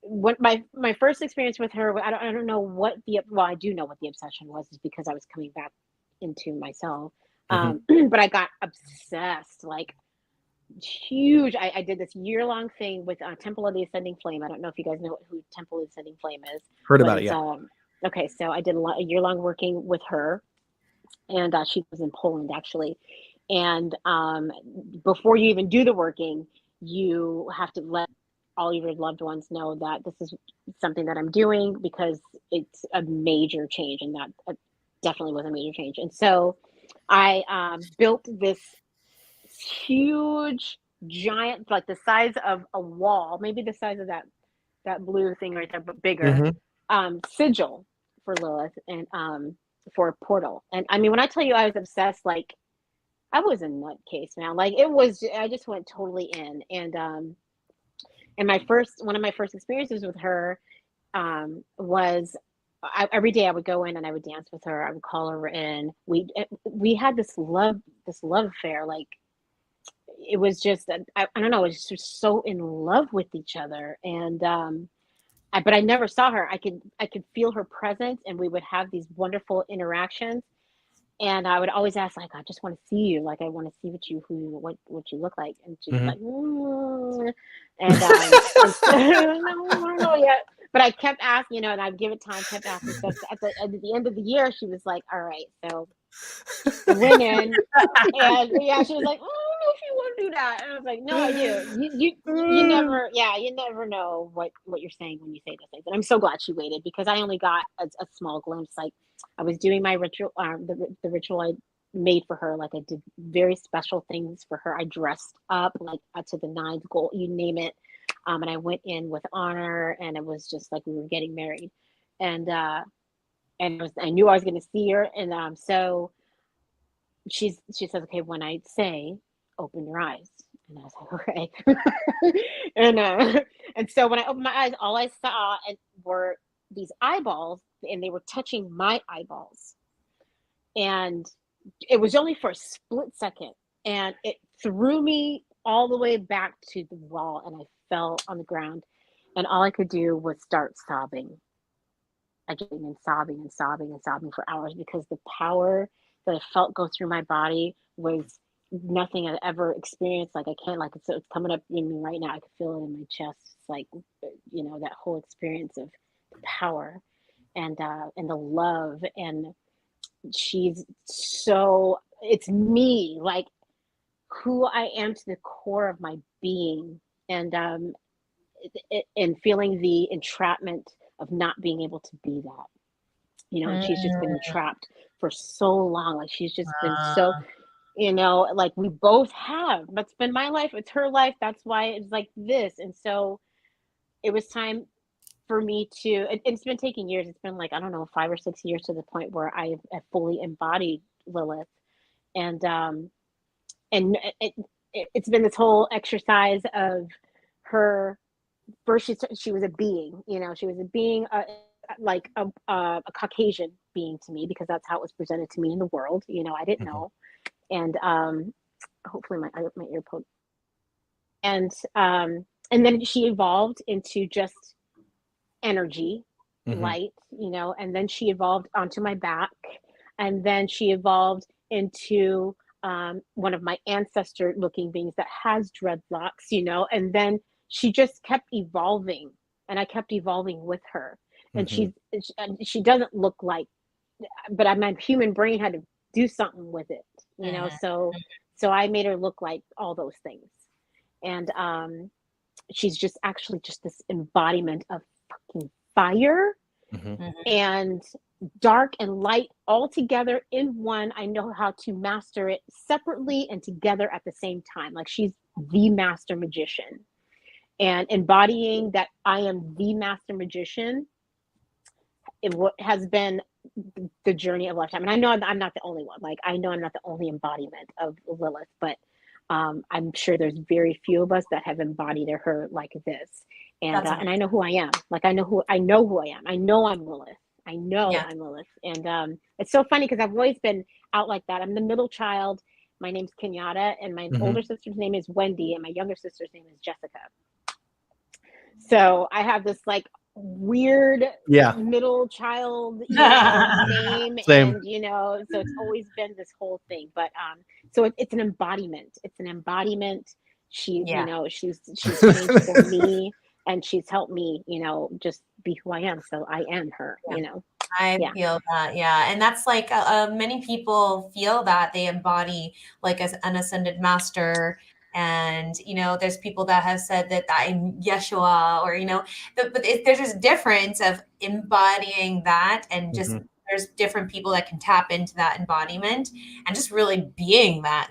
what my first experience with her, I don't know what I do know what the obsession was, is because I was coming back into myself. But I got obsessed, like huge. I did this year-long thing with Temple of the Ascending Flame. I don't know if you guys know who Temple of the Ascending Flame is, Heard but about it, it's yeah. okay. So I did a year-long working with her, and she was in Poland actually. And before you even do the working, you have to let all your loved ones know that this is something that I'm doing, because it's a major change, and that definitely was a major change. And so I built this huge, giant, like the size of a wall, maybe the size of that blue thing right there, but bigger, sigil for Lilith, and for a portal. And I mean, when I tell you I was obsessed, like I was a nutcase, man. Like it was, I just went totally in. And one of my first experiences with her was every day I would go in and I would dance with her. I would call her in. We had this love affair. Like it was just, I don't know, it was just so in love with each other. And but I never saw her. I could feel her presence, and we would have these wonderful interactions. And I would always ask, like, I just want to see you. Like, I want to see what you look like. And she's like, and I don't know yet. But I kept asking, and I'd give it time, kept asking. So at the end of the year, she was like, all right, so I went in, and yeah, she was like, oh, I don't know if you want to do that. And I was like, no, I do. You never know what you're saying when you say those things. And I'm so glad she waited, because I only got a small glimpse. Like I was doing my ritual, the ritual I made for her. Like I did very special things for her. I dressed up like to the nines, gold, you name it. And I went in with honor, and it was just like we were getting married. And I knew I was going to see her. And so she says, okay, when I say open your eyes. And I was like, okay. And so when I opened my eyes, all I saw were these eyeballs, and they were touching my eyeballs. And it was only for a split second, and it threw me all the way back to the wall, and I fell on the ground, and all I could do was start sobbing again, and sobbing and sobbing and sobbing for hours, because the power that I felt go through my body was nothing I'd ever experienced. Like I can't, like it's coming up in me right now. I can feel it in my chest. It's like, that whole experience of the power and the love. And it's me, like who I am to the core of my being. And and feeling the entrapment of not being able to be that, and she's just been entrapped for so long. Like she's just been so, like we both have. That's been my life, it's her life. That's why it's like this. And so it was time for me to, it's been taking years. It's been like, I don't know, 5 or 6 years, to the point where I have fully embodied Lilith. And it's been this whole exercise of her. First, she was a being, she was a being, like a Caucasian being to me, because that's how it was presented to me in the world. I didn't know. And hopefully my earpod. And then she evolved into just energy, light, and then she evolved onto my back, and then she evolved into one of my ancestor looking beings that has dreadlocks, and then she just kept evolving, and I kept evolving with her. And she doesn't look like, but my human brain had to do something with it, so I made her look like all those things. And she's just actually just this embodiment of fucking fire and dark and light all together in one. I know how to master it separately and together at the same time. Like she's the master magician, and embodying that I am the master magician, it has been the journey of a lifetime. And I know I'm not the only one. Like I know I'm not the only embodiment of Lilith, but I'm sure there's very few of us that have embodied her like this. And and I know who I am. Like I know who I am. I know I'm Lilith. I know I'm Lilith. And it's so funny, because I've always been out like that. I'm the middle child. My name's Kenyata, and my older sister's name is Wendy, and my younger sister's name is Jessica. So I have this like weird middle child name. Same. And so it's always been this whole thing. But so it's an embodiment. She, Yeah. she's changed for me, and she's helped me, just be who I am. So I am her, I Yeah. feel that, yeah. And that's like many people feel that they embody like as an ascended master. And, there's people that have said that I'm Yeshua, or, there's this difference of embodying that, and just there's different people that can tap into that embodiment and just really being that,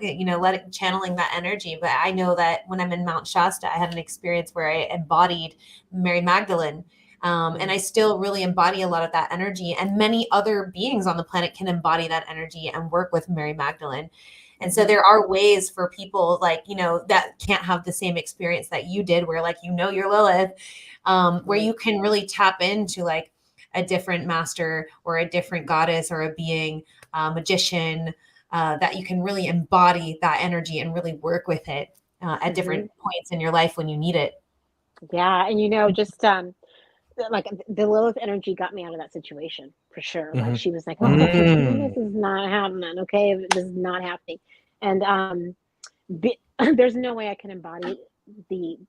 channeling that energy. But I know that when I'm in Mount Shasta, I had an experience where I embodied Mary Magdalene. And I still really embody a lot of that energy, and many other beings on the planet can embody that energy and work with Mary Magdalene. And so there are ways for people like, that can't have the same experience that you did, where like, you're Lilith, where you can really tap into like a different master or a different goddess or a being, magician, that you can really embody that energy and really work with it at different points in your life when you need it. Yeah. And, just, like the Lilith energy got me out of that situation for sure. Like she was like, "Oh, this is not happening. Okay, this is not happening." And there's no way I can embody the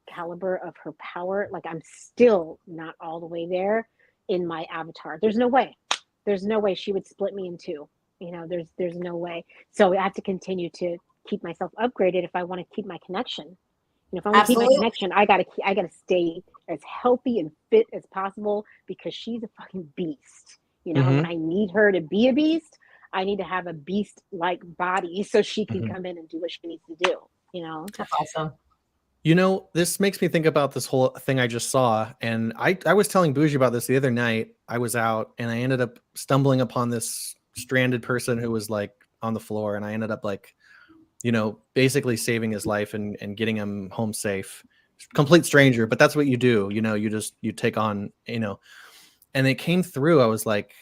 caliber of her power. Like I'm still not all the way there in my avatar. There's no way. There's no way she would split me in two. There's no way. So I have to continue to keep myself upgraded if I want to keep my connection. If I want to keep my connection, I gotta stay as healthy and fit as possible, because she's a fucking beast. And when I need her to be a beast, I need to have a beast-like body so she can come in and do what she needs to do. That's awesome. This makes me think about this whole thing I just saw. And I was telling Bougie about this the other night. I was out and I ended up stumbling upon this stranded person who was like on the floor. And I ended up like, basically saving his life and getting him home safe. Complete stranger, but that's what you do. You take on, and it came through. It wasn't like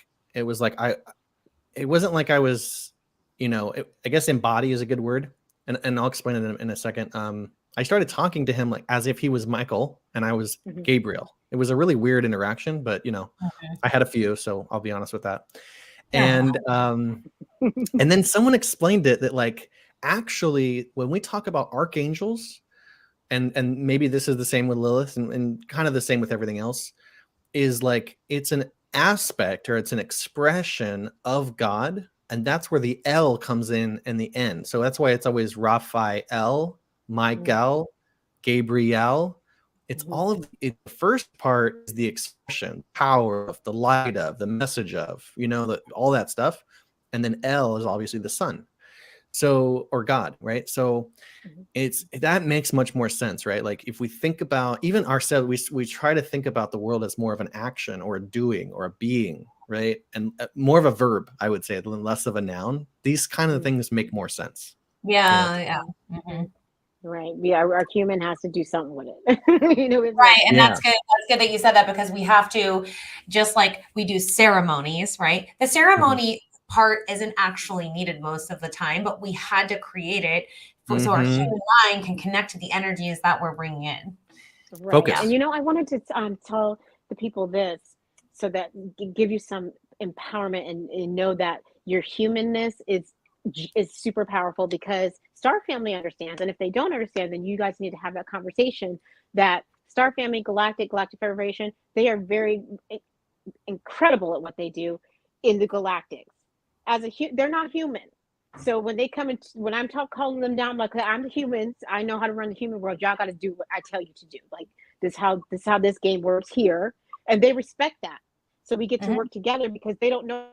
I was, I guess embody is a good word. And I'll explain it in a second. I started talking to him like as if he was Michael and I was Gabriel. It was a really weird interaction, but I had a few, so I'll be honest with that. And and then someone explained it that like actually when we talk about archangels, and maybe this is the same with Lilith and kind of the same with everything else, is like it's an aspect or it's an expression of God, and that's where the L comes in the end. So that's why it's always Raphael, Michael, Gabriel. It's all of it. The first part is the expression, power of, the light of, the message of, all that stuff. And then L is obviously the sun. So, or God, right? So that makes much more sense, right? Like if we think about even ourselves, we try to think about the world as more of an action or a doing or a being, right? And more of a verb, I would say, than less of a noun. These kind of things make more sense. Yeah. Right. Yeah, our human has to do something with it. Right. And that's good. That's good that you said that, because we have to, just like we do ceremonies, right? The ceremony part isn't actually needed most of the time, but we had to create it so our human mind can connect to the energies that we're bringing in. Right. Focus. And I wanted to tell the people this so that give you some empowerment and know that your humanness is super powerful, because Star Family understands. And if they don't understand, then you guys need to have that conversation that Star Family, Galactic Federation, they are very incredible at what they do in the galactics. They're not human. So when they come in, when I'm calling them down, like I'm the humans, I know how to run the human world. Y'all got to do what I tell you to do. Like this how this game works here, and they respect that. So we get to work together, because they don't know.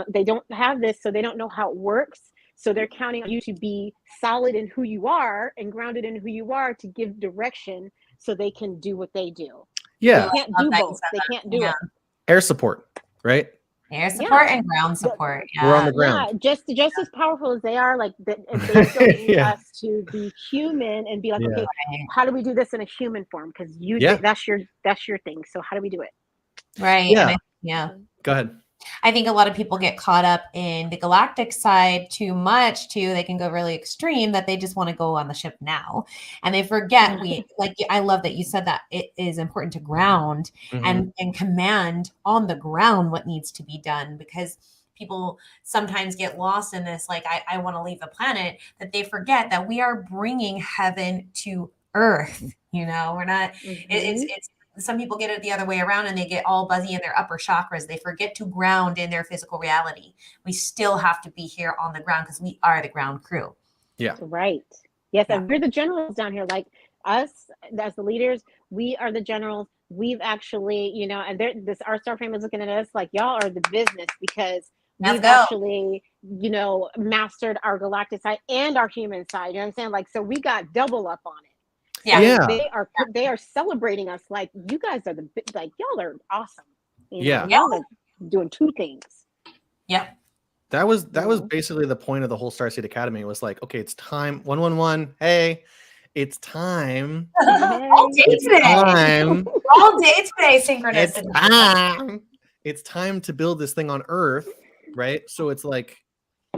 They don't have this, so they don't know how it works. So they're counting on you to be solid in who you are and grounded in who you are to give direction, so they can do what they do. Yeah, they can't do both. They can't do it. Air support, right? Air support and ground support. We're on the ground. Yeah, just as powerful as they are. Like they still need us to be human and be like, okay, how do we do this in a human form? Because that's your thing. So how do we do it? Right. Yeah. Go ahead. I think a lot of people get caught up in the galactic side too much too. They can go really extreme, that they just want to go on the ship now. And they forget I love that you said that it is important to ground and command on the ground what needs to be done, because people sometimes get lost in this, like, I want to leave the planet, that they forget that we are bringing heaven to earth. We're not, it's some people get it the other way around and they get all buzzy in their upper chakras. They forget to ground in their physical reality. We still have to be here on the ground because we are the ground crew. Yeah. Right. Yes. And we're the generals down here, like us as the leaders. We are the generals. We've actually, and our star family is looking at us like y'all are the business, because we've actually, mastered our galactic side and our human side. You know what I'm saying? Like, so we got double up on it. Yeah. So they are celebrating us like, you guys are y'all are awesome. Yeah. Y'all are doing two things. Yep. That was basically the point of the whole Starseed Academy. It was like, okay, it's time. 111. Hey, it's time. All day today. All day today, synchronicity. It's time to build this thing on Earth, right? So it's like,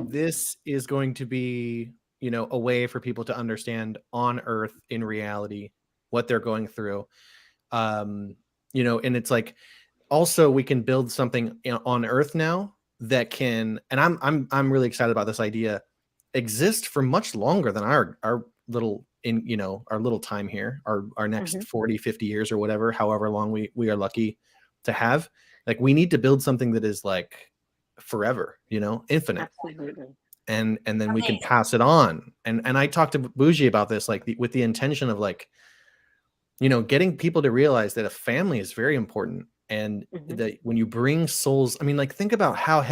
this is going to be, a way for people to understand on Earth in reality what they're going through. And it's like, also we can build something on Earth now that can, and I'm really excited about this idea, exist for much longer than our little our little time here, our next 40, 50 years or whatever, however long we are lucky to have. Like, we need to build something that is like forever, infinite. Absolutely. And then we can pass it on. And I talked to Bougie about this, like with the intention of like, getting people to realize that a family is very important. And that when you bring souls, I mean, like, think about how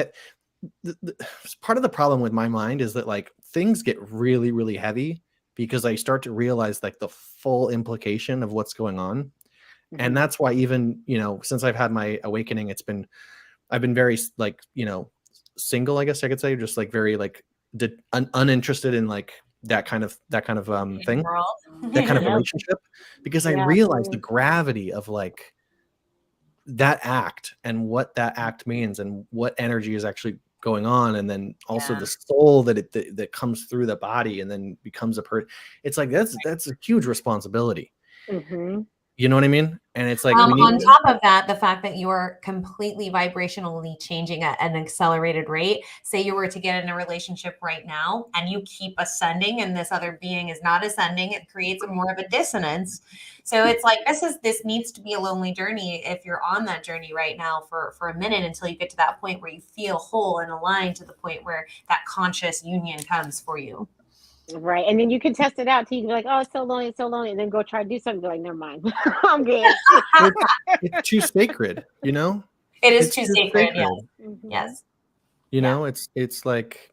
part of the problem with my mind is that like things get really, really heavy because I start to realize like the full implication of what's going on. And that's why even, since I've had my awakening, I've been very like, single, I guess I could say, just like very like uninterested in like that kind of thing, that kind of relationship, because I realized the gravity of like that act and what that act means and what energy is actually going on, and then also the soul that comes through the body and then becomes a person. It's like that's a huge responsibility. You know what I mean? And it's like, on top of that, the fact that you're completely vibrationally changing at an accelerated rate. Say you were to get in a relationship right now and you keep ascending and this other being is not ascending, it creates more of a dissonance. So it's like, this needs to be a lonely journey if you're on that journey right now for a minute, until you get to that point where you feel whole and aligned to the point where that conscious union comes for you. Right. And then you can test it out till you can be like, oh, it's so lonely, and then go try to do something, be like, never mind. I'm good. It's too sacred, It is it's too sacred. Yes. Yes. It's like,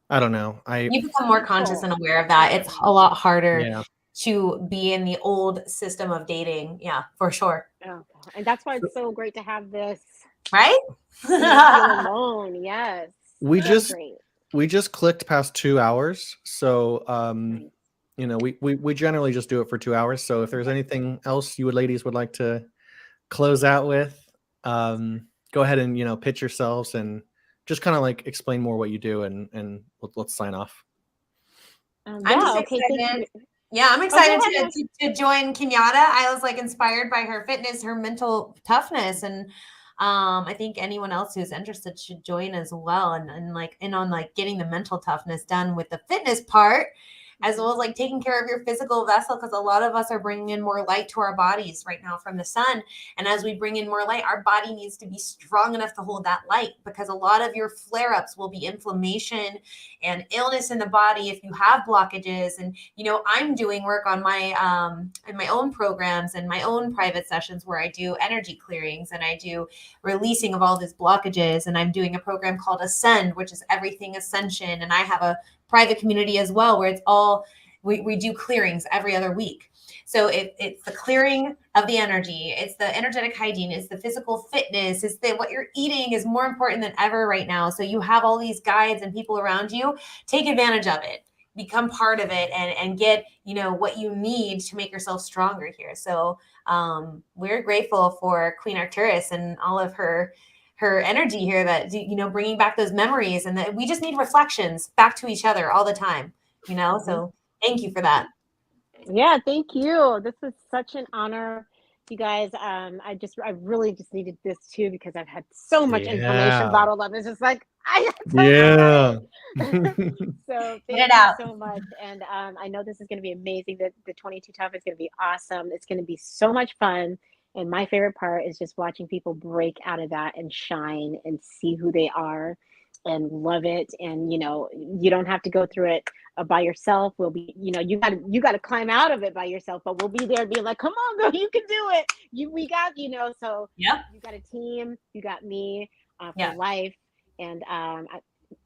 I don't know. You become more conscious and aware of that. It's a lot harder to be in the old system of dating. Yeah, for sure. Oh, and that's why it's so great to have this. Right? Feel alone. Yes. We just clicked past 2 hours. So, we generally just do it for 2 hours. So if there's anything else you ladies would like to close out with, go ahead and, pitch yourselves and just kind of like explain more what you do, and let's sign off. I'm just excited. Yeah, I'm excited to join Kenyata. I was like inspired by her fitness, her mental toughness, and I think anyone else who's interested should join as well, and like on like getting the mental toughness done with the fitness part, as well as like taking care of your physical vessel, because a lot of us are bringing in more light to our bodies right now from the sun. And as we bring in more light, our body needs to be strong enough to hold that light, because a lot of your flare-ups will be inflammation and illness in the body if you have blockages. And, I'm doing work on my in my own programs and my own private sessions where I do energy clearings and I do releasing of all these blockages. And I'm doing a program called Ascend, which is everything ascension. And I have a private community as well, where it's all, we do clearings every other week. So it's the clearing of the energy, it's the energetic hygiene, it's the physical fitness, it's what you're eating is more important than ever right now. So you have all these guides and people around you. Take advantage of it, become part of it, and get what you need to make yourself stronger here. So we're grateful for Queen Arcturus and all of her energy here, that bringing back those memories, and that we just need reflections back to each other all the time, so thank you for that. Yeah, thank you. This is such an honor You guys, I really just needed this too because I've had so much information Yeah. bottled up. It's just like I have to Yeah. So Get thank it you out. so much. And I know this is going to be amazing. The 22 Tough is going to be awesome. It's going to be so much fun. And my favorite part is just watching people break out of that and shine and see who they are and love it. And you don't have to go through it by yourself. We'll be, you got to climb out of it by yourself, but we'll be there being like, come on, girl, you can do it. We got, so Yep. you got a team, you got me for Yeah. life. And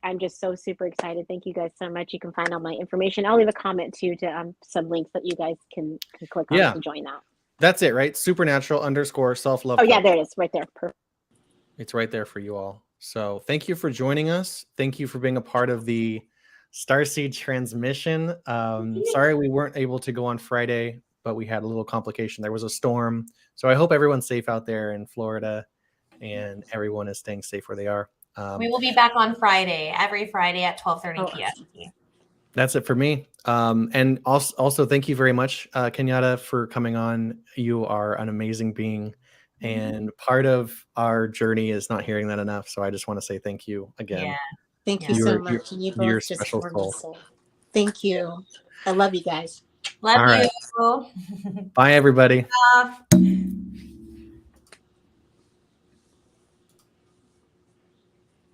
I'm just so super excited. Thank you guys so much. You can find all my information. I'll leave a comment too to some links that you guys can click on Yeah. to join that. That's it, right? Supernatural_self-love. Oh yeah, there it is, right there. Perfect. It's right there for you all. So thank you for joining us. Thank you for being a part of the Starseed transmission. Sorry we weren't able to go on Friday, but we had a little complication. There was a storm. So I hope everyone's safe out there in Florida and everyone is staying safe where they are. We will be back on Friday, every Friday at 12:30 p.m. That's it for me. And also thank you very much, Kenyata, for coming on. You are an amazing being. And part of our journey is not hearing that enough. So I just want to say thank you again. Yeah. Thank you so much. And you you're both just special soul. wonderful. Thank you. I love you guys. Love All right. you. Bye, everybody. Off.